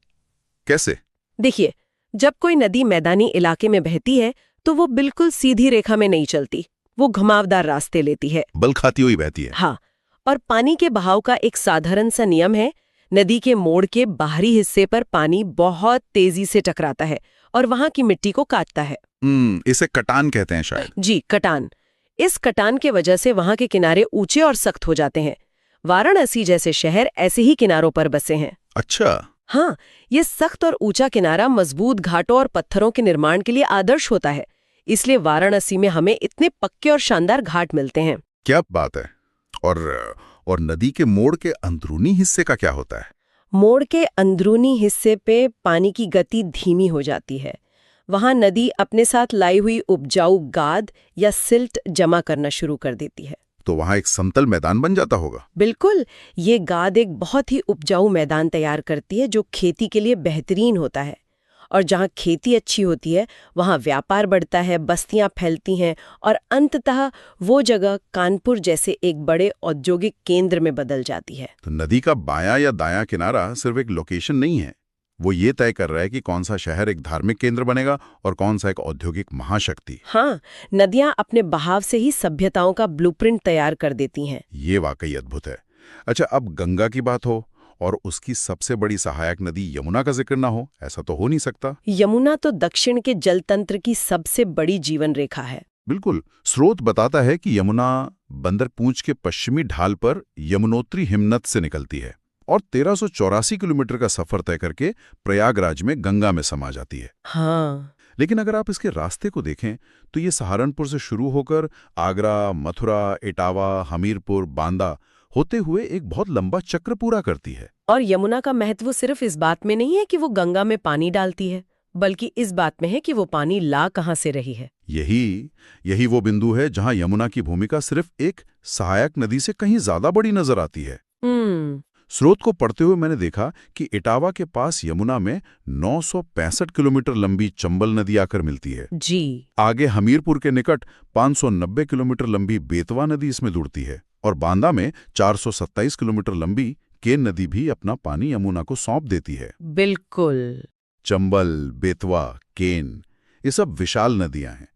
Speaker 3: कैसे?
Speaker 1: देखिए, जब कोई नदी मैदानी इलाके में बहती है तो वो बिल्कुल सीधी रेखा में नहीं चलती, वो घुमावदार रास्ते लेती है।
Speaker 3: बल खाती हुई बहती है।
Speaker 1: हाँ, और पानी के बहाव का एक साधारण सा नियम है, नदी के मोड़ के बाहरी हिस्से पर पानी बहुत तेजी से टकराता है और वहां की मिट्टी को काटता है।
Speaker 3: इसे कटान कहते हैं शायद।
Speaker 1: जी, कटान। इस कटान के वजह से वहां के किनारे ऊंचे और सख्त हो जाते हैं। वाराणसी जैसे शहर ऐसे ही किनारों पर बसे हैं।
Speaker 3: अच्छा।
Speaker 1: हाँ, ये सख्त और ऊंचा किनारा मजबूत घाटों और पत्थरों के निर्माण के लिए आदर्श होता है। इसलिए वाराणसी में हमें इतने पक्के और शानदार घाट मिलते हैं।
Speaker 3: क्या बात है। और नदी के मोड़ के अंदरूनी हिस्से का क्या होता है?
Speaker 1: मोड़ के अंदरूनी हिस्से पे पानी की गति धीमी हो जाती है। वहां नदी अपने साथ लाई हुई उपजाऊ गाद या सिल्ट जमा करना शुरू कर देती है।
Speaker 3: तो वहां एक समतल मैदान बन जाता होगा।
Speaker 1: बिल्कुल, ये गाद एक बहुत ही उपजाऊ मैदान तैयार करती है जो खेती के लिए बेहतरीन होता है। और जहाँ खेती अच्छी होती है वहाँ व्यापार बढ़ता है, बस्तियाँ फैलती हैं और अंततः वो जगह कानपुर जैसे एक बड़े औद्योगिक केंद्र में बदल जाती है।
Speaker 3: तो नदी का बायां या दायां किनारा सिर्फ एक लोकेशन नहीं है, वो ये तय कर रहा है कि कौन सा शहर एक धार्मिक केंद्र बनेगा और कौन सा एक औद्योगिक महाशक्ति।
Speaker 1: हाँ, नदियाँ अपने बहाव से ही सभ्यताओं का ब्लूप्रिंट तैयार कर देती हैं।
Speaker 3: ये वाकई अद्भुत है। अच्छा, अब गंगा की बात हो और उसकी सबसे बड़ी सहायक नदी यमुना का जिक्र ना हो, ऐसा तो हो नहीं सकता।
Speaker 1: यमुना तो दक्षिण के जलतंत्र की सबसे बड़ी जीवन रेखा है।
Speaker 3: बिल्कुल। स्रोत बताता है कि यमुना बंदरपूंछ के पश्चिमी ढाल पर यमुनोत्री हिमनद से निकलती है और 1384 किलोमीटर का सफर तय करके प्रयागराज में गंगा में समा जाती है।
Speaker 1: हाँ,
Speaker 3: लेकिन अगर आप इसके रास्ते को देखें तो ये सहारनपुर से शुरू होकर आगरा, मथुरा, इटावा, हमीरपुर, बांदा होते हुए एक बहुत लंबा चक्र पूरा करती है।
Speaker 1: और यमुना का महत्व सिर्फ इस बात में नहीं है कि वो गंगा में पानी डालती है, बल्कि इस बात में है कि वो पानी ला कहाँ से रही है।
Speaker 3: यही वो बिंदु है जहां यमुना की भूमिका सिर्फ एक सहायक नदी से कहीं ज्यादा बड़ी नजर आती है। स्रोत को पढ़ते हुए मैंने देखा कि इटावा के पास यमुना में 965 किलोमीटर लंबी चंबल नदी आकर मिलती है।
Speaker 1: जी।
Speaker 3: आगे हमीरपुर के निकट 590 किलोमीटर लंबी बेतवा नदी इसमें जुड़ती है और बांदा में 427 किलोमीटर लंबी केन नदी भी अपना पानी यमुना को सौंप देती है।
Speaker 1: बिल्कुल।
Speaker 3: चंबल, बेतवा, केन, ये सब विशाल नदियां हैं।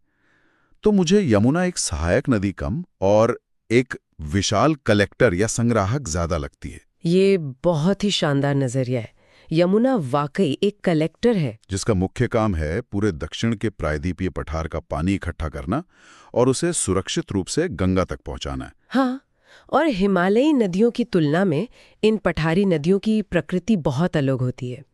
Speaker 3: तो मुझे यमुना एक सहायक नदी कम और एक विशाल कलेक्टर या संग्राहक ज्यादा लगती है।
Speaker 1: ये बहुत ही शानदार नजरिया है। यमुना वाकई एक कलेक्टर है
Speaker 3: जिसका मुख्य काम है पूरे दक्षिण के प्रायद्वीपीय पठार का पानी इकट्ठा करना और उसे सुरक्षित रूप से गंगा तक पहुंचाना।
Speaker 1: हाँ, और हिमालयी नदियों की तुलना में इन पठारी नदियों की प्रकृति बहुत अलग होती है।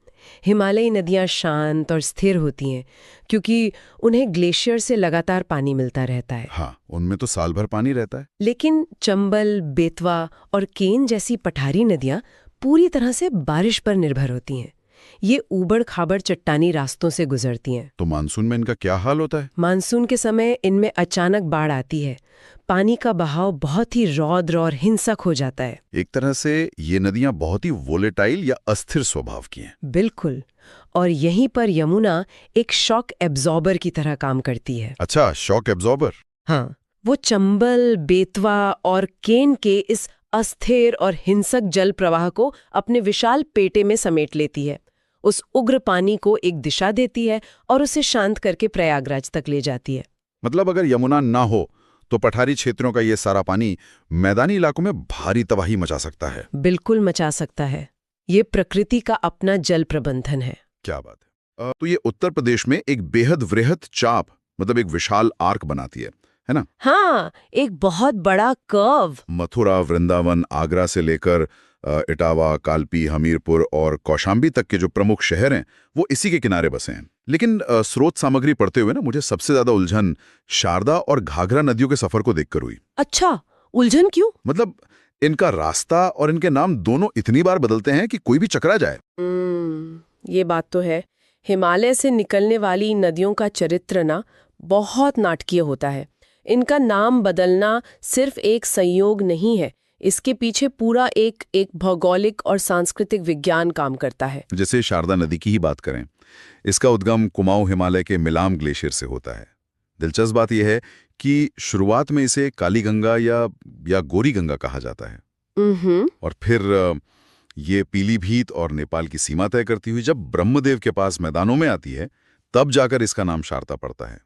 Speaker 1: हिमालयी नदियाँ शांत और स्थिर होती हैं क्योंकि उन्हें ग्लेशियर से लगातार पानी मिलता रहता है।
Speaker 3: हाँ, उनमें तो साल भर पानी रहता है।
Speaker 1: लेकिन चंबल, बेतवा और केन जैसी पठारी नदियाँ पूरी तरह से बारिश पर निर्भर होती हैं। ये ऊबड़ खाबड़ चट्टानी रास्तों से गुजरती हैं।
Speaker 3: तो मानसून में इनका क्या हाल होता है?
Speaker 1: मानसून के समय इनमें अचानक बाढ़ आती है। पानी का बहाव बहुत ही रौद्र और हिंसक हो जाता है।
Speaker 3: एक तरह से ये नदियां बहुत ही वोलेटाइल या अस्थिर स्वभाव की हैं।
Speaker 1: बिल्कुल। और यहीं पर यमुना एक शॉक एब्जॉर्बर की तरह काम करती है।
Speaker 3: अच्छा, शॉक एब्जॉर्बर।
Speaker 1: हाँ, वो चंबल, बेतवा और केन के इस अस्थिर और हिंसक जल प्रवाह को अपने विशाल पेटे में समेट लेती है। उस उग्र पानी को एक दिशा देती है और उसे शांत करके प्रयागराज तक ले जाती है।
Speaker 3: मतलब अगर यमुना ना हो तो पठारी क्षेत्रों का ये सारा पानी मैदानी इलाकों में भारी तबाही मचा सकता है।
Speaker 1: बिल्कुल मचा सकता है। ये प्रकृति का अपना जल प्रबंधन है।
Speaker 3: क्या बात है। तो ये उत्तर प्रदेश में एक बेहद वृहद चाप, मतलब एक विशाल आर्क बनाती है ना?
Speaker 1: हाँ, एक बहुत बड़ा कर्व।
Speaker 3: मथुरा, वृंदावन, आगरा से लेकर इटावा, कालपी, हमीरपुर और कौशाम्बी तक के जो प्रमुख शहर हैं वो इसी के किनारे बसे हैं। लेकिन स्रोत सामग्री पढ़ते हुए ना मुझे सबसे ज्यादा उलझन शारदा और घाघरा नदियों के सफर को देखकर हुई।
Speaker 1: अच्छा, उलझन क्यों?
Speaker 3: मतलब इनका रास्ता और इनके नाम दोनों इतनी बार बदलते हैं कि कोई भी चकरा जाए।
Speaker 1: ये बात तो है। हिमालय से निकलने वाली नदियों का चरित्र ना बहुत नाटकीय होता है। इनका नाम बदलना सिर्फ एक संयोग नहीं है, इसके पीछे पूरा एक भौगोलिक और सांस्कृतिक विज्ञान काम करता है।
Speaker 3: जैसे शारदा नदी की ही बात करें, इसका उद्गम कुमाऊं हिमालय के मिलाम ग्लेशियर से होता है। दिलचस्प बात यह है कि शुरुआत में इसे काली गंगा या गोरी गंगा कहा जाता है। और फिर ये पीलीभीत और नेपाल की सीमा तय करती हुई जब ब्रह्मदेव के पास मैदानों में आती है, तब जाकर इसका नाम शारदा पड़ता है।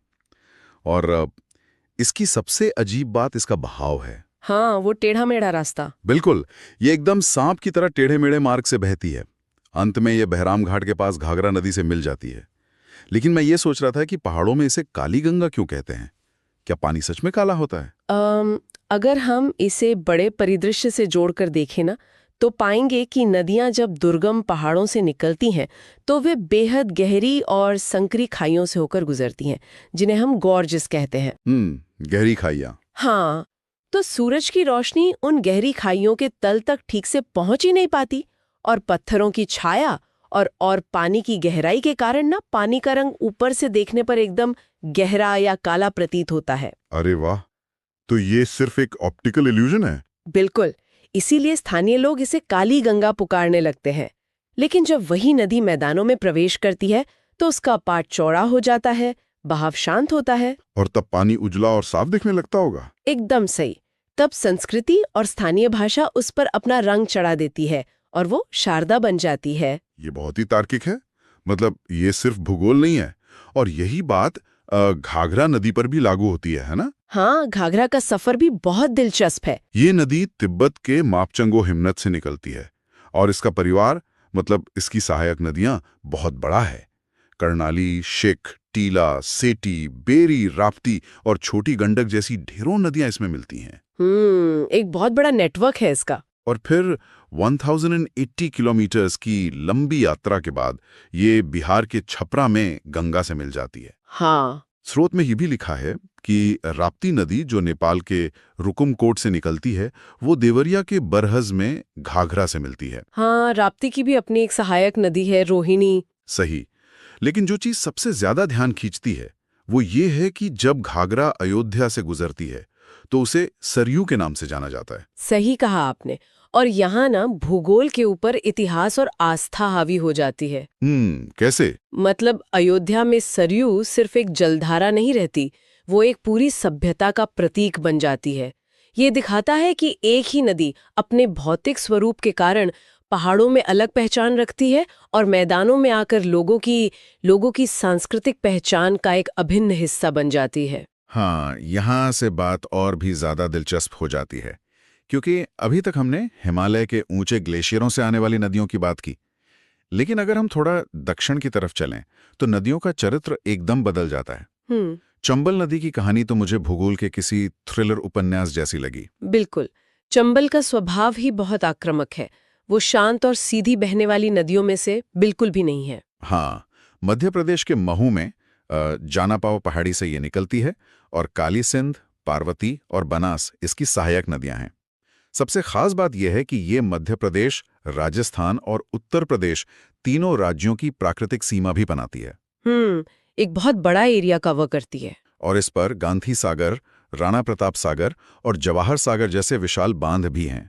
Speaker 3: और इसकी सबसे अजीब बात इसका बहाव है।
Speaker 1: हाँ, वो टेढ़ा मेढ़ा रास्ता।
Speaker 3: बिल्कुल, ये एकदम सांप की तरह टेढ़े मेढ़े मार्ग से बहती है। अंत में ये बहराम घाट के पास घाघरा नदी से मिल जाती है। लेकिन मैं ये सोच रहा था कि पहाड़ों में इसे काली गंगा क्यों कहते हैं? क्या पानी सच में काला होता है?
Speaker 1: अगर हम इसे बड़े परिदृश्य से जोड़कर देखें ना, तो पाएंगे कि नदियां जब दुर्गम पहाड़ों से निकलती हैं तो वे बेहद गहरी और संकरी खाइयों से होकर गुजरती हैं, जिन्हें हम गॉर्जेस कहते हैं।
Speaker 3: गहरी खाइयां।
Speaker 1: हाँ, तो सूरज की रोशनी उन गहरी खाइयों के तल तक ठीक से पहुंच ही नहीं पाती, और पत्थरों की छाया और पानी की गहराई के कारण ना पानी का रंग ऊपर से देखने पर एकदम गहरा या काला प्रतीत होता है।
Speaker 3: अरे वाह, तो ये सिर्फ एक ऑप्टिकल इल्यूजन है?
Speaker 1: बिल्कुल, इसीलिए स्थानीय लोग इसे काली गंगा पुकारने लगते हैं। लेकिन जब वही नदी मैदानों में प्रवेश करती है तो उसका पाट चौड़ा हो जाता है, बहाव शांत होता है,
Speaker 3: और तब पानी उजला और साफ दिखने लगता होगा।
Speaker 1: एकदम सही। तब संस्कृति और स्थानीय भाषा उस पर अपना रंग चढ़ा देती है और वो शारदा बन जाती है।
Speaker 3: ये बहुत ही तार्किक है। मतलब ये सिर्फ भूगोल नहीं है। और यही बात घाघरा नदी पर भी लागू होती है ना?
Speaker 1: हाँ, घाघरा का सफर भी बहुत दिलचस्प है।
Speaker 3: ये नदी तिब्बत के मापचंगो हिमनत से निकलती है और इसका परिवार, मतलब इसकी सहायक नदियां बहुत बड़ा है। कर्णाली, शिख, टीला, सेटी, बेरी, राप्ती और छोटी गंडक जैसी ढेरों नदियां इसमें मिलती हैं।
Speaker 1: एक बहुत बड़ा नेटवर्क है इसका।
Speaker 3: और फिर 1080 किलोमीटर्स की लंबी यात्रा के बाद ये बिहार के छपरा में गंगा से मिल जाती है।
Speaker 1: हाँ,
Speaker 3: स्रोत में ये भी लिखा है कि राप्ती नदी जो नेपाल के रुकुमकोट से निकलती है, वो देवरिया के बरहज में घाघरा से मिलती है।
Speaker 1: हाँ, राप्ती की भी अपनी एक सहायक नदी है, रोहिणी।
Speaker 3: सही। लेकिन जो चीज सबसे ज्यादा ध्यान खींचती है वो ये है कि जब घाघरा अयोध्या से गुजरती है तो उसे सरयू के नाम से जाना जाता है।
Speaker 1: सही कहा आपने। और यहाँ ना भूगोल के ऊपर इतिहास और आस्था हावी हो जाती है।
Speaker 3: कैसे?
Speaker 1: मतलब अयोध्या में सरयू सिर्फ एक जलधारा नहीं रहती, वो एक पूरी सभ्यता का प्रतीक बन जाती है। ये दिखाता है कि एक ही नदी अपने भौतिक स्वरूप के कारण पहाड़ों में अलग पहचान रखती है और मैदानों में आकर लोगों की सांस्कृतिक पहचान का एक अभिन्न हिस्सा बन जाती है।
Speaker 3: हाँ, यहाँ से बात और भी ज्यादा दिलचस्प हो जाती है, क्योंकि अभी तक हमने हिमालय के ऊंचे ग्लेशियरों से आने वाली नदियों की बात की। लेकिन अगर हम थोड़ा दक्षिण की तरफ चलें तो नदियों का चरित्र एकदम बदल जाता है। चंबल नदी की कहानी तो मुझे भूगोल के किसी थ्रिलर उपन्यास जैसी लगी।
Speaker 1: बिल्कुल, चंबल का स्वभाव ही बहुत आक्रामक है। वो शांत और सीधी बहने वाली नदियों में से बिल्कुल भी नहीं है।
Speaker 3: हाँ, मध्य प्रदेश के महू में जानापाव पहाड़ी से ये निकलती है और काली सिंध, पार्वती और बनास इसकी सहायक नदियां हैं। सबसे खास बात यह है कि ये मध्य प्रदेश, राजस्थान और उत्तर प्रदेश तीनों राज्यों की प्राकृतिक सीमा भी बनाती है।
Speaker 1: एक बहुत बड़ा एरिया कवर करती है।
Speaker 3: और इस पर गांधी सागर, राणा प्रताप सागर और जवाहर सागर जैसे विशाल बांध भी हैं।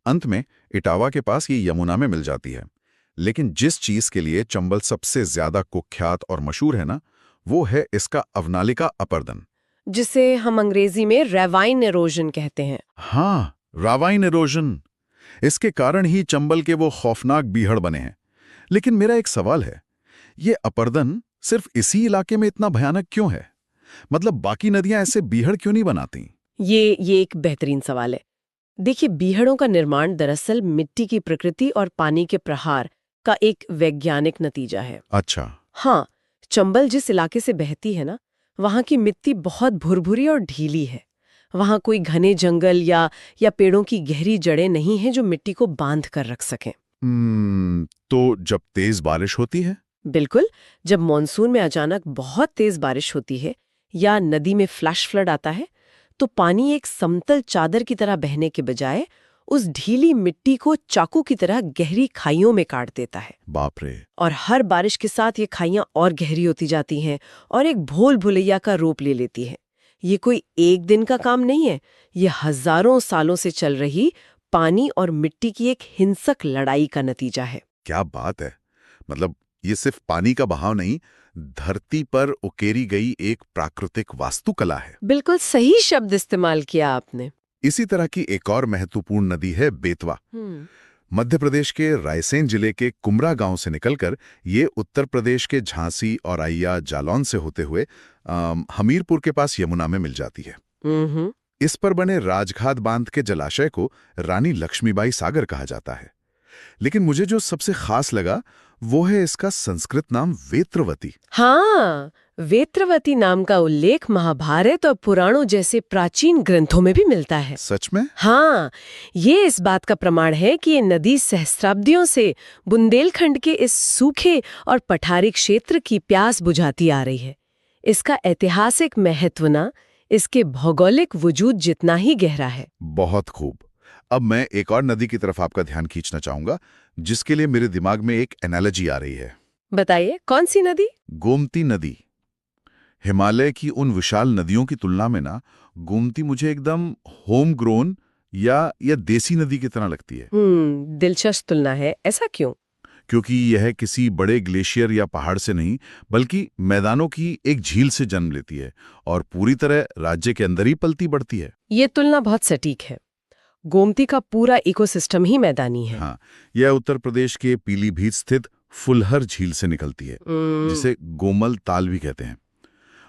Speaker 3: अंत में इटावा के पास ये यमुना में मिल जाती है। लेकिन जिस चीज के लिए चंबल सबसे ज्यादा कुख्यात और मशहूर है ना, वो है इसका अवनालिका अपर्दन,
Speaker 1: जिसे हम अंग्रेजी में रेवाइन एरोजन कहते हैं।
Speaker 3: हाँ, रावाइन एरोजन। इसके कारण ही चंबल के वो खौफनाक बीहड़ बने हैं। लेकिन मेरा एक सवाल है, ये अपर्दन सिर्फ इसी इलाके में इतना भयानक क्यों है? मतलब बाकी नदियां ऐसे बीहड़ क्यों नहीं बनाती?
Speaker 1: ये एक बेहतरीन सवाल है। देखिए, बीहड़ों का निर्माण दरअसल मिट्टी की प्रकृति और पानी के प्रहार का एक वैज्ञानिक नतीजा है।
Speaker 3: अच्छा।
Speaker 1: हाँ, चंबल जिस इलाके से बहती है ना, वहाँ की मिट्टी बहुत भुरभुरी और ढीली है। वहाँ कोई घने जंगल या पेड़ों की गहरी जड़ें नहीं हैं जो मिट्टी को बांध कर रख सकें।
Speaker 3: तो जब तेज बारिश होती है?
Speaker 1: बिल्कुल, जब मॉनसून में अचानक बहुत तेज बारिश होती है या नदी में फ्लैश फ्लड आता है, तो पानी एक समतल चादर की तरह बहने के बजाय उस ढीली मिट्टी को चाकू की तरह गहरी खाइयों में काट देता है।
Speaker 3: बाप रे।
Speaker 1: और हर बारिश के साथ ये खाइयां और गहरी होती जाती हैं और एक भूल भुलैया का रूप ले लेती हैं। ये कोई एक दिन का काम नहीं है, ये हजारों सालों से चल रही पानी और मिट्टी की एक हिंसक लड़ाई का नतीजा है।
Speaker 3: क्या बात है। मतलब ये सिर्फ पानी का बहाव नहीं, धरती पर उकेरी गई एक प्राकृतिक वास्तुकला है।
Speaker 1: बिल्कुल सही शब्द इस्तेमाल किया आपने।
Speaker 3: इसी तरह की एक और महत्वपूर्ण नदी है बेतवा। मध्य प्रदेश के रायसेन जिले के कुमरा गांव से निकलकर ये उत्तर प्रदेश के झांसी और औरैया जालौन से होते हुए हमीरपुर के पास यमुना में मिल जाती है। इस पर बने राजघाट बांध के जलाशय को रानी लक्ष्मीबाई सागर कहा जाता है। लेकिन मुझे जो सबसे खास लगा वो है इसका संस्कृत नाम वेत्रवती।
Speaker 1: हाँ, वेत्रवती नाम का उल्लेख महाभारत और पुराणों जैसे प्राचीन ग्रंथों में भी मिलता है।
Speaker 3: सच में?
Speaker 1: हाँ, ये इस बात का प्रमाण है कि ये नदी सहस्त्राब्दियों से बुंदेलखंड के इस सूखे और पठारी क्षेत्र की प्यास बुझाती आ रही है। इसका ऐतिहासिक महत्व ना इसके भौगोलिक वजूद जितना ही गहरा है।
Speaker 3: बहुत खूब। अब मैं एक और नदी की तरफ आपका ध्यान खींचना चाहूंगा, जिसके लिए मेरे दिमाग में एक एनालॉजी आ रही है।
Speaker 1: बताइए, कौन सी नदी?
Speaker 3: गोमती नदी। हिमालय की उन विशाल नदियों की तुलना में ना गोमती मुझे एकदम होम ग्रोन या देसी नदी की तरह लगती है।
Speaker 1: दिलचस्प तुलना है। ऐसा क्यों?
Speaker 3: क्योंकि यह किसी बड़े ग्लेशियर या पहाड़ से नहीं, बल्कि मैदानों की एक झील से जन्म लेती है और पूरी तरह राज्य के अंदर ही पलती बढ़ती है।
Speaker 1: ये तुलना बहुत सटीक है। गोमती का पूरा इकोसिस्टम ही मैदानी है।
Speaker 3: हाँ, यह उत्तर प्रदेश के पीलीभीत स्थित फुलहर झील से निकलती है, जिसे गोमल ताल भी कहते हैं।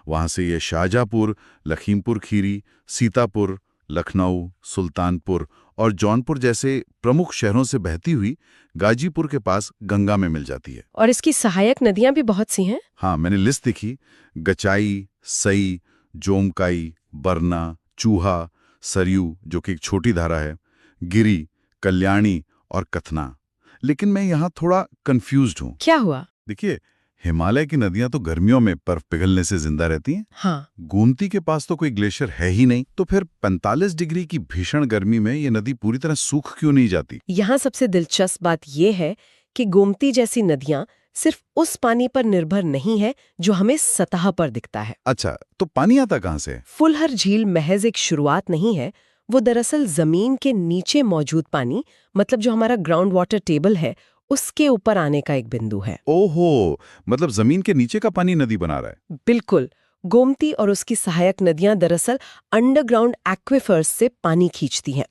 Speaker 3: वहां से ये शाहजहांपुर, लखीमपुर खीरी, सीतापुर, लखनऊ, सुल्तानपुर और जौनपुर जैसे प्रमुख शहरों से बहती हुई गाजीपुर के पास गंगा में मिल जाती है।
Speaker 1: और इसकी सहायक नदियां भी बहुत सी हैं।
Speaker 3: हाँ, मैंने लिस्ट देखी। गचाई, सई, जोमकाई, बरना, चूहा, सरयू जो कि एक छोटी धारा है, गिरी, कल्याणी और कथना। लेकिन मैं यहाँ थोड़ा कंफ्यूज्ड हूँ।
Speaker 1: क्या हुआ?
Speaker 3: देखिए, हिमालय की नदियां तो गर्मियों में बर्फ पिघलने से जिंदा रहती हैं।
Speaker 1: हाँ।
Speaker 3: गोमती के पास तो कोई ग्लेशियर है ही नहीं, तो फिर 45 डिग्री की भीषण गर्मी में ये नदी पूरी तरह सूख क्यों नहीं जाती?
Speaker 1: यहाँ सबसे दिलचस्प बात यह है कि गोमती जैसी नदियां सिर्फ उस पानी पर निर्भर नहीं है जो हमें सतह पर दिखता है।
Speaker 3: अच्छा, तो पानी आता कहाँ से?
Speaker 1: फुलहर झील महज एक शुरुआत नहीं है, वो दरअसल जमीन के नीचे मौजूद पानी, मतलब जो हमारा ग्राउंड वाटर टेबल है, उसके ऊपर आने का एक बिंदु है।
Speaker 3: ओहो, मतलब जमीन के नीचे का पानी नदी बना रहा है।
Speaker 1: बिल्कुल। गोमती और उसकी सहायक नदियां दरअसल अंडरग्राउंड एक्विफर्स से पानी खींचती हैं।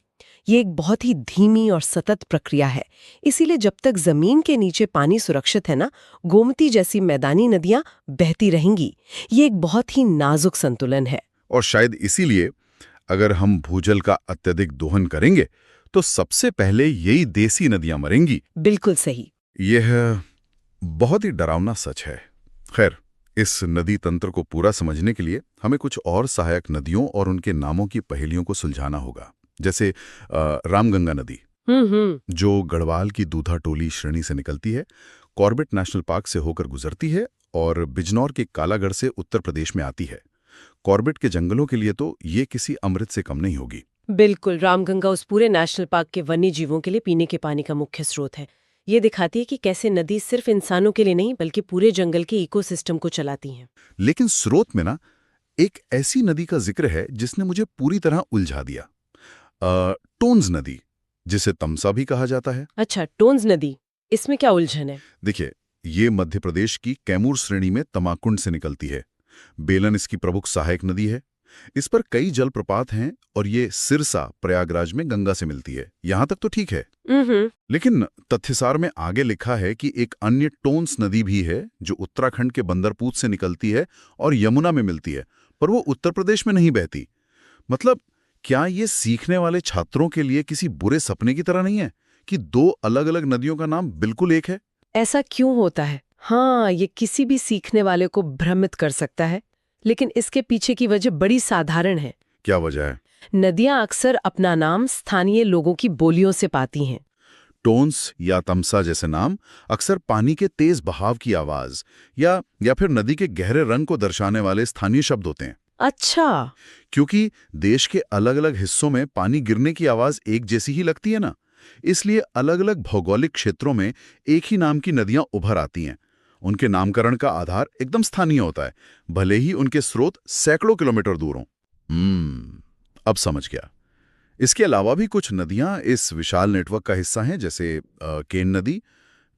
Speaker 1: ये एक बहुत ही धीमी और सतत प्रक्रिया है। इसीलिए जब तक जमीन के नीचे पानी सुरक्षित है ना, गोमती जैसी मैदानी नदियां बहती रहेंगी। ये एक बहुत ही नाजुक संतुलन है।
Speaker 3: और शायद इसीलिए अगर हम भूजल का अत्यधिक दोहन करेंगे तो सबसे पहले यही देसी नदियां मरेंगी।
Speaker 1: बिल्कुल सही।
Speaker 3: यह बहुत ही डरावना सच है। खैर, इस नदी तंत्र को पूरा समझने के लिए हमें कुछ और सहायक नदियों और उनके नामों की पहेलियों को सुलझाना होगा। जैसे रामगंगा नदी, जो गढ़वाल की दूधा टोली श्रेणी से निकलती है, कॉर्बेट नेशनल पार्क से होकर गुजरती है और बिजनौर के कालागढ़ से उत्तर प्रदेश में आती है। कॉर्बेट के जंगलों के लिए तो ये किसी अमृत से कम नहीं होगी।
Speaker 1: बिल्कुल, रामगंगा उस पूरे नेशनल पार्क के वन्य जीवों के लिए पीने के पानी का मुख्य स्रोत है। ये दिखाती है कि कैसे नदी सिर्फ इंसानों के लिए नहीं बल्कि पूरे जंगल के इकोसिस्टम को चलाती है।
Speaker 3: लेकिन स्रोत में ना एक ऐसी नदी का जिक्र है जिसने मुझे पूरी तरह उलझा दिया। टोन्स नदी, जिसे तमसा भी कहा जाता है।
Speaker 1: अच्छा, टोन्स नदी, इसमें क्या उलझन है?
Speaker 3: देखिए, ये मध्य प्रदेश की कैमूर श्रेणी में तमाकुंड से निकलती है। बेलन इसकी प्रमुख सहायक नदी है। इस पर कई जलप्रपात हैं और ये सिरसा प्रयागराज में गंगा से मिलती है। यहां तक तो ठीक है। लेकिन तथ्यसार में आगे लिखा है कि एक अन्य टोन्स नदी भी है जो उत्तराखंड के बंदरपूत से निकलती है और यमुना में मिलती है, पर वो उत्तर प्रदेश में नहीं बहती। मतलब क्या ये सीखने वाले छात्रों के लिए किसी बुरे सपने की तरह नहीं है कि दो अलग अलग नदियों का नाम बिल्कुल एक है?
Speaker 1: ऐसा क्यों होता है? हाँ, ये किसी भी सीखने वाले को भ्रमित कर सकता है, लेकिन इसके पीछे की वजह बड़ी साधारण है।
Speaker 3: क्या वजह है?
Speaker 1: नदियां अक्सर अपना नाम स्थानीय लोगों की बोलियों से पाती हैं।
Speaker 3: टोन्स या तमसा जैसे नाम अक्सर पानी के तेज बहाव की आवाज या फिर नदी के गहरे रंग को दर्शाने वाले स्थानीय शब्द होते हैं।
Speaker 1: अच्छा।
Speaker 3: क्योंकि देश के अलग अलग हिस्सों में पानी गिरने की आवाज एक जैसी ही लगती है ना, इसलिए अलग अलग भौगोलिक क्षेत्रों में एक ही नाम की नदियां उभर आती हैं। उनके नामकरण का आधार एकदम स्थानीय होता है, भले ही उनके स्रोत सैकड़ों किलोमीटर दूर हों। अब समझ गया। इसके अलावा भी कुछ नदियां इस विशाल नेटवर्क का हिस्सा हैं, जैसे केन नदी,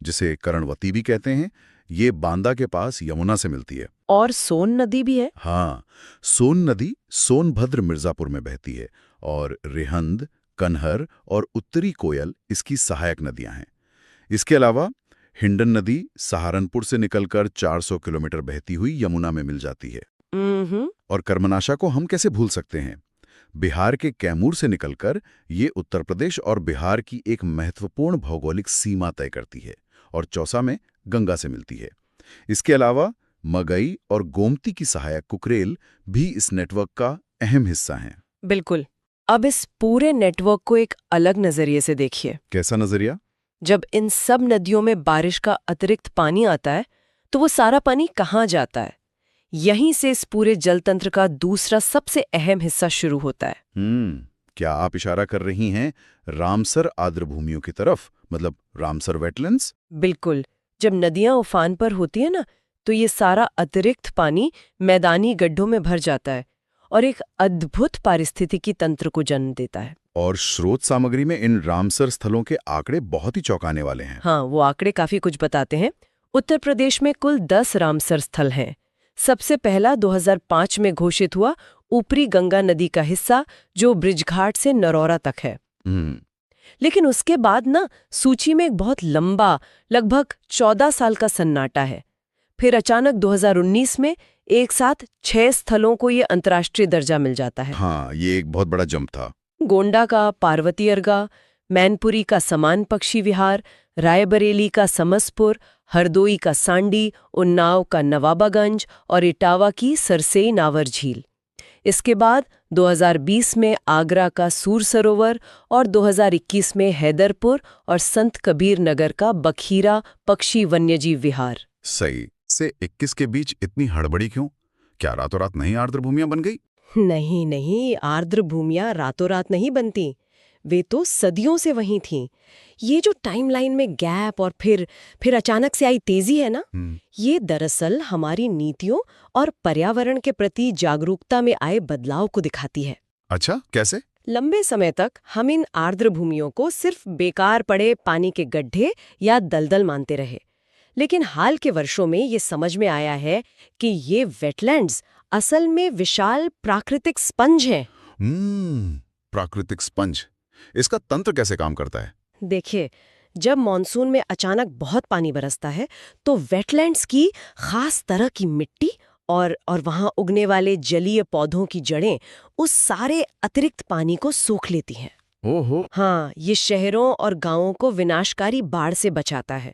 Speaker 3: जिसे कर्णवती भी कहते हैं,
Speaker 2: ये बांदा के पास यमुना से मिलती है।
Speaker 1: और सोन नदी भी है।
Speaker 2: हाँ, सोन नदी सोनभद्र मिर्जापुर में बहती है और रिहंद, कन्हर और उत्तरी कोयल इसकी सहायक नदियां हैं। इसके अलावा हिंडन नदी सहारनपुर से निकलकर 400 किलोमीटर बहती हुई यमुना में मिल जाती है। और कर्मनाशा को हम कैसे भूल सकते हैं? बिहार के कैमूर से निकलकर ये उत्तर प्रदेश और बिहार की एक महत्वपूर्ण भौगोलिक सीमा तय करती है और चौसा में गंगा से मिलती है। इसके अलावा मगई और गोमती की सहायक कुकरेल भी इस नेटवर्क का अहम हिस्सा हैं।
Speaker 1: बिल्कुल। अब इस पूरे नेटवर्क को एक अलग नजरिए से देखिए।
Speaker 2: कैसा नजरिया?
Speaker 1: जब इन सब नदियों में बारिश का अतिरिक्त पानी आता है तो वो सारा पानी कहाँ जाता है? यहीं से इस पूरे जलतंत्र का दूसरा सबसे अहम हिस्सा शुरू होता है।
Speaker 2: क्या आप इशारा कर रही हैं रामसर आर्द्रभूमियों की तरफ, मतलब रामसर वेटलैंड्स?
Speaker 1: बिल्कुल। जब नदियां उफान पर होती है ना, तो ये सारा अतिरिक्त पानी मैदानी गड्ढों में भर जाता है और एक अद्भुत पारिस्थितिकी तंत्र को जन्म देता है।
Speaker 2: और स्रोत सामग्री में इन रामसर स्थलों के आंकड़े बहुत ही चौंकाने वाले हैं।
Speaker 1: हाँ, वो आंकड़े काफी कुछ बताते हैं। उत्तर प्रदेश में कुल 10 रामसर स्थल हैं। सबसे पहला 2005 में घोषित हुआ ऊपरी गंगा नदी का हिस्सा, जो ब्रिजघाट से नरौरा तक है। लेकिन उसके बाद ना सूची में एक बहुत लंबा, लगभग 14 साल का सन्नाटा है। फिर अचानक 2019 में एक साथ 6 स्थलों को ये अंतर्राष्ट्रीय दर्जा मिल जाता है।
Speaker 2: हाँ, ये एक बहुत बड़ा जंप था।
Speaker 1: गोंडा का पार्वती अर्गा, मैनपुरी का समान पक्षी विहार, रायबरेली का समसपुर, हरदोई का सांडी, उन्नाव का नवाबागंज और इटावा की सरसेई नावर झील। इसके बाद 2020 में आगरा का सूर सरोवर और 2021 में हैदरपुर और संत कबीर नगर का बखीरा पक्षी वन्यजीव विहार।
Speaker 3: सही से 21 के बीच इतनी हड़बड़ी क्यों? क्या रातों रात नई आर्द्र भूमियां बन गई?
Speaker 1: नहीं, आर्द्र भूमियां रातों रात नहीं बनती। वे तो सदियों से वहीं थीं। ये जो टाइमलाइन में गैप और फिर अचानक से आई तेजी है ना, ये दरअसल हमारी नीतियों और पर्यावरण के प्रति जागरूकता में आए बदलाव को दिखाती है।
Speaker 3: अच्छा, कैसे?
Speaker 1: लंबे समय तक हम इन आर्द्र भूमियों को सिर्फ बेकार पड़े पानी के गड्ढे या दलदल मानते रहे। लेकिन हाल के वर्षों में ये समझ में आया है कि ये वेटलैंड्स असल में विशाल प्राकृतिक स्पंज हैं।
Speaker 3: प्राकृतिक स्पंज, इसका तंत्र कैसे काम करता है?
Speaker 1: देखिए, जब मॉनसून में अचानक बहुत पानी बरसता है तो वेटलैंड्स की खास तरह की मिट्टी और वहां उगने वाले जलीय पौधों की जड़ें उस सारे अतिरिक्त पानी को सोख लेती हैं।
Speaker 3: ओहो।
Speaker 1: हाँ, ये शहरों और गांवों को विनाशकारी बाढ़ से बचाता है।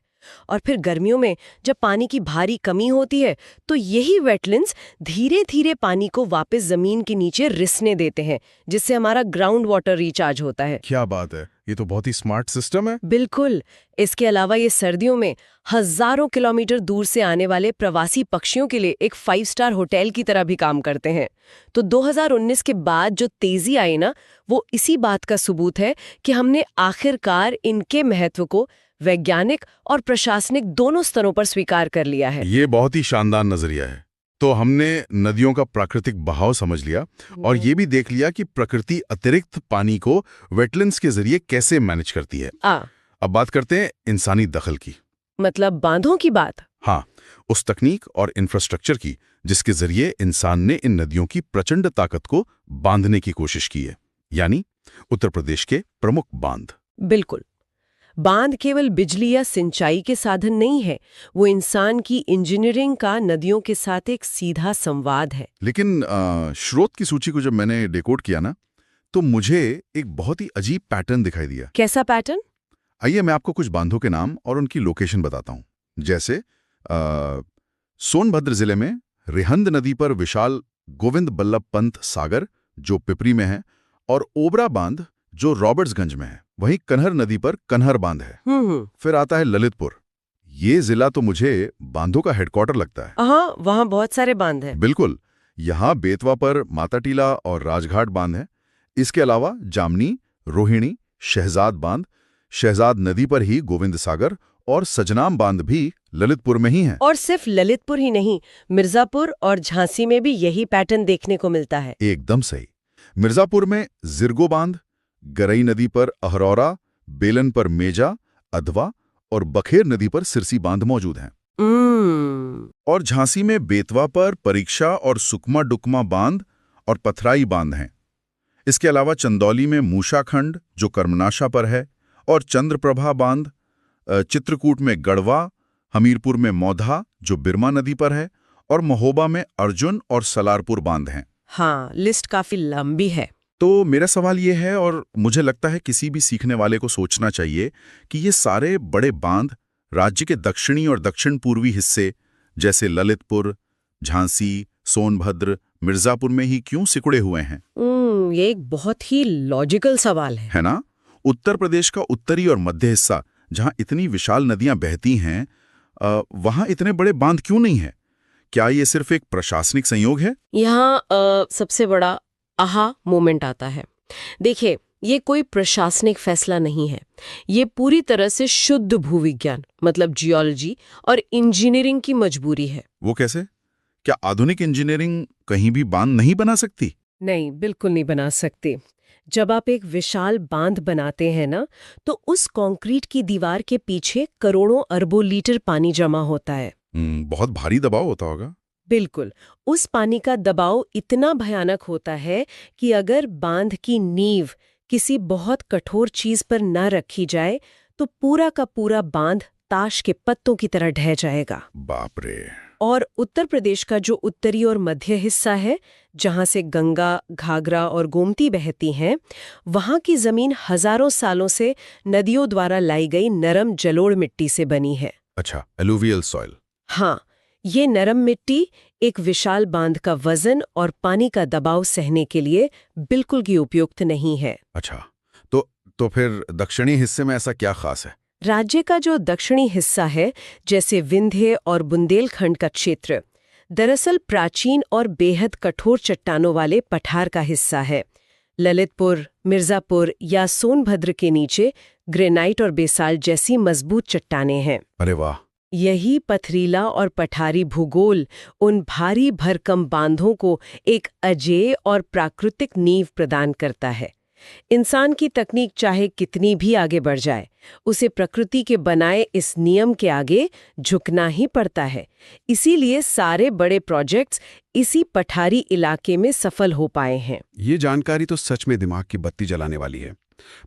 Speaker 1: और फिर गर्मियों में जब पानी की भारी कमी होती है तो यही वेटलैंड्स धीरे धीरे पानी को वापस जमीन के नीचे रिसने देते हैं, जिससे हमारा ग्राउंड वाटर रिचार्ज होता है।
Speaker 3: क्या बात है, ये तो बहुत ही स्मार्ट सिस्टम है।
Speaker 1: बिल्कुल। इसके अलावा ये सर्दियों में हजारों किलोमीटर दूर से आने वाले प्रवासी पक्षियों के लिए एक 5 स्टार होटल की तरह भी काम करते हैं। तो 2019 के बाद जो तेजी आई ना, वो इसी बात का सबूत है कि हमने आखिरकार इनके महत्व को वैज्ञानिक और प्रशासनिक दोनों स्तरों पर स्वीकार कर लिया है।
Speaker 3: ये बहुत ही शानदार नजरिया है। तो हमने नदियों का प्राकृतिक बहाव समझ लिया और ये भी देख लिया कि प्रकृति अतिरिक्त पानी को वेटलैंड्स के जरिए कैसे मैनेज करती है। अब बात करते हैं इंसानी दखल की,
Speaker 1: मतलब बांधों की बात।
Speaker 3: हाँ, उस तकनीक और इंफ्रास्ट्रक्चर की जिसके जरिए इंसान ने इन नदियों की प्रचंड ताकत को बांधने की कोशिश की है, यानी उत्तर प्रदेश के प्रमुख बांध।
Speaker 1: बिल्कुल। बांध केवल बिजली या सिंचाई के साधन नहीं है, वो इंसान की इंजीनियरिंग का नदियों के साथ एक सीधा संवाद है।
Speaker 3: लेकिन स्रोत की सूची को जब मैंने डिकोड किया ना, तो मुझे एक बहुत ही अजीब पैटर्न दिखाई दिया।
Speaker 1: कैसा पैटर्न?
Speaker 3: आइए मैं आपको कुछ बांधों के नाम और उनकी लोकेशन बताता हूँ। जैसे सोनभद्र जिले में रिहंद नदी पर विशाल गोविंद बल्लभ पंत सागर, जो पिपरी में है, और ओबरा बांध जो रॉबर्ट्सगंज में है। वहीं कन्हर नदी पर कन्हर बांध है। फिर आता है ललितपुर। ये जिला तो मुझे बांधों का हेडक्वार्टर लगता है।
Speaker 1: हाँ, वहाँ बहुत सारे बांध हैं।
Speaker 3: बिल्कुल। यहाँ बेतवा पर माताटीला और राजघाट बांध है। इसके अलावा जामनी, रोहिणी, शहजाद बांध, शहजाद नदी पर ही गोविंद सागर और सजनाम बांध भी ललितपुर में ही है।
Speaker 1: और सिर्फ ललितपुर ही नहीं, मिर्जापुर और झांसी में भी यही पैटर्न देखने को मिलता है।
Speaker 3: एकदम सही। मिर्जापुर में जिरगो बांध, गरई नदी पर अहरौरा, बेलन पर मेजा, अधवा और बखेर नदी पर सिरसी बांध मौजूद हैं।
Speaker 2: और झांसी में बेतवा पर परीक्षा और सुकमा डुकमा बांध और पथराई बांध हैं। इसके अलावा चंदौली में मूषाखंड जो कर्मनाशा पर है और चंद्रप्रभा बांध, चित्रकूट में गढ़वा, हमीरपुर में मौधा जो बिरमा नदी पर है और महोबा में अर्जुन और सलारपुर बांध हैं।
Speaker 1: हाँ, लिस्ट काफी लंबी है।
Speaker 2: तो मेरा सवाल ये है, और मुझे लगता है किसी भी सीखने वाले को सोचना चाहिए कि ये सारे बड़े बांध राज्य के दक्षिणी और दक्षिण पूर्वी हिस्से जैसे ललितपुर, झांसी, सोनभद्र, मिर्जापुर में ही क्यों सिकुड़े हुए हैं?
Speaker 1: ये एक बहुत ही लॉजिकल सवाल
Speaker 2: है ना? उत्तर प्रदेश का उत्तरी और मध्य हिस्सा जहां इतनी विशाल नदियां बहती हैं, वहां इतने बड़े बांध क्यों नहीं है? क्या ये सिर्फ एक प्रशासनिक संयोग है?
Speaker 1: यहाँ सबसे बड़ा आहा मोमेंट आता है। देखिए, ये कोई प्रशासनिक फैसला नहीं है। ये पूरी तरह से शुद्ध भूविज्ञान मतलब जियोलॉजी और इंजीनियरिंग की मजबूरी है।
Speaker 2: वो कैसे? क्या आधुनिक इंजीनियरिंग कहीं भी बांध नहीं बना सकती?
Speaker 1: नहीं, बिल्कुल नहीं बना सकती। जब आप एक विशाल बांध बनाते हैं ना, तो उस कंक्रीट की दीवार के पीछे करोड़ों अरबों लीटर पानी जमा होता है।
Speaker 2: बहुत भारी दबाव होता होगा।
Speaker 1: बिल्कुल। उस पानी का दबाव इतना भयानक होता है कि अगर बांध की नींव किसी बहुत कठोर चीज पर न रखी जाए तो पूरा का पूरा बांध ताश के पत्तों की तरह ढह जाएगा।
Speaker 2: बाप रे।
Speaker 1: और उत्तर प्रदेश का जो उत्तरी और मध्य हिस्सा है, जहां से गंगा, घाघरा और गोमती बहती हैं, वहां की जमीन हजारों सालों से नदियों द्वारा लाई गई नरम जलोढ़ मिट्टी से बनी है।
Speaker 2: अच्छा, एलुवियल सॉइल।
Speaker 1: हाँ, ये नरम मिट्टी एक विशाल बांध का वजन और पानी का दबाव सहने के लिए बिल्कुल भी उपयुक्त नहीं है।
Speaker 2: अच्छा, तो फिर दक्षिणी हिस्से में ऐसा क्या खास है?
Speaker 1: राज्य का जो दक्षिणी हिस्सा है, जैसे विंध्य और बुंदेलखंड का क्षेत्र, दरअसल प्राचीन और बेहद कठोर चट्टानों वाले पठार का हिस्सा है। ललितपुर, मिर्जापुर या सोनभद्र के नीचे ग्रेनाइट और बेसाल्ट जैसी मजबूत चट्टानें हैं।
Speaker 2: अरे वाह।
Speaker 1: यही पथरीला और पठारी भूगोल उन भारी भरकम बांधों को एक अजेय और प्राकृतिक नींव प्रदान करता है। इंसान की तकनीक चाहे कितनी भी आगे बढ़ जाए, उसे प्रकृति के बनाए इस नियम के आगे झुकना ही पड़ता है। इसीलिए सारे बड़े प्रोजेक्ट्स इसी पठारी इलाके में सफल हो पाए हैं।
Speaker 3: ये जानकारी तो सच में दिमाग की बत्ती जलाने वाली है।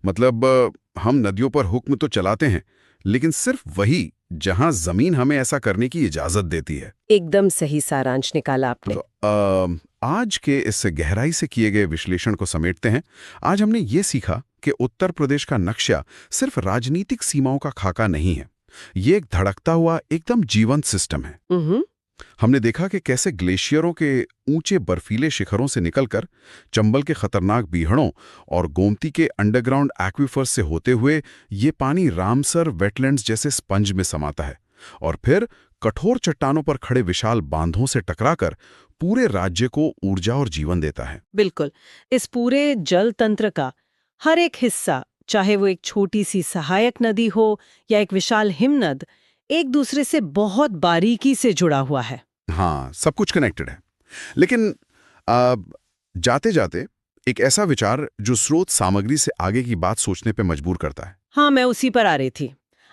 Speaker 3: मतलब हम नदियों पर हुक्म तो चलाते हैं, लेकिन सिर्फ वही जहां जमीन हमें ऐसा करने की इजाजत देती है।
Speaker 1: एकदम सही सारांश निकाला आपने।
Speaker 3: तो आज के इस गहराई से किए गए विश्लेषण को समेटते हैं। आज हमने ये सीखा कि उत्तर प्रदेश का नक्शा सिर्फ राजनीतिक सीमाओं का खाका नहीं है, ये एक धड़कता हुआ एकदम जीवंत सिस्टम है। हमने देखा कि कैसे ग्लेशियरों के ऊंचे बर्फीले शिखरों से निकलकर चंबल के खतरनाक बीहड़ों और गोमती के अंडरग्राउंड एक्वीफर्स से होते हुए ये पानी रामसर वेटलैंड्स जैसे स्पंज में समाता है और फिर कठोर चट्टानों पर खड़े विशाल बांधों से टकराकर पूरे राज्य को ऊर्जा और जीवन देता है।
Speaker 1: बिल्कुल। इस पूरे जल तंत्र का हर एक हिस्सा, चाहे वो एक छोटी सी सहायक नदी हो या एक विशाल हिमनद, एक दूसरे से बहुत बारीकी से जुड़ा हुआ है।
Speaker 3: हाँ, सब कुछ कनेक्टेड है। लेकिन जाते जाते एक ऐसा विचार जो स्रोत सामग्री से आगे की बात सोचने पे मजबूर करता है।
Speaker 1: हाँ, मैं उसी पर आ रही थी।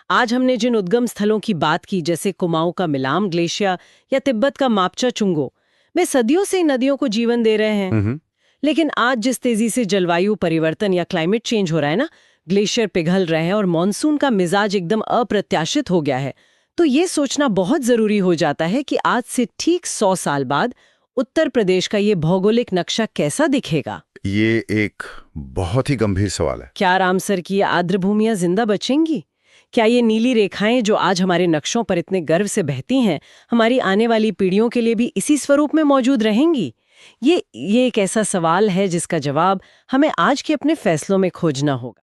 Speaker 1: आज हमने जिन उद्गम स्थलों की बात की, जैसे कुमाऊं का मिलाम ग्लेशियर या तिब्बत का मापचा चुंगो, वे सदियों से नदियों को जीवन दे रहे हैं। लेकिन आज जिस तेजी से जलवायु परिवर्तन या क्लाइमेट चेंज हो रहा है ना, ग्लेशियर पिघल रहे हैं और मॉनसून का मिजाज एकदम अप्रत्याशित हो गया है, तो ये सोचना बहुत जरूरी हो जाता है कि आज से ठीक 100 साल बाद उत्तर प्रदेश का ये भौगोलिक नक्शा कैसा दिखेगा।
Speaker 3: ये एक बहुत ही गंभीर सवाल है।
Speaker 1: क्या रामसर की आर्द्र भूमियां जिंदा बचेंगी? क्या ये नीली रेखाएं जो आज हमारे नक्शों पर इतने गर्व से बहती हैं, हमारी आने वाली पीढ़ियों के लिए भी इसी स्वरूप में मौजूद रहेंगी? ये एक ऐसा सवाल है जिसका जवाब हमें आज के अपने फैसलों में खोजना होगा।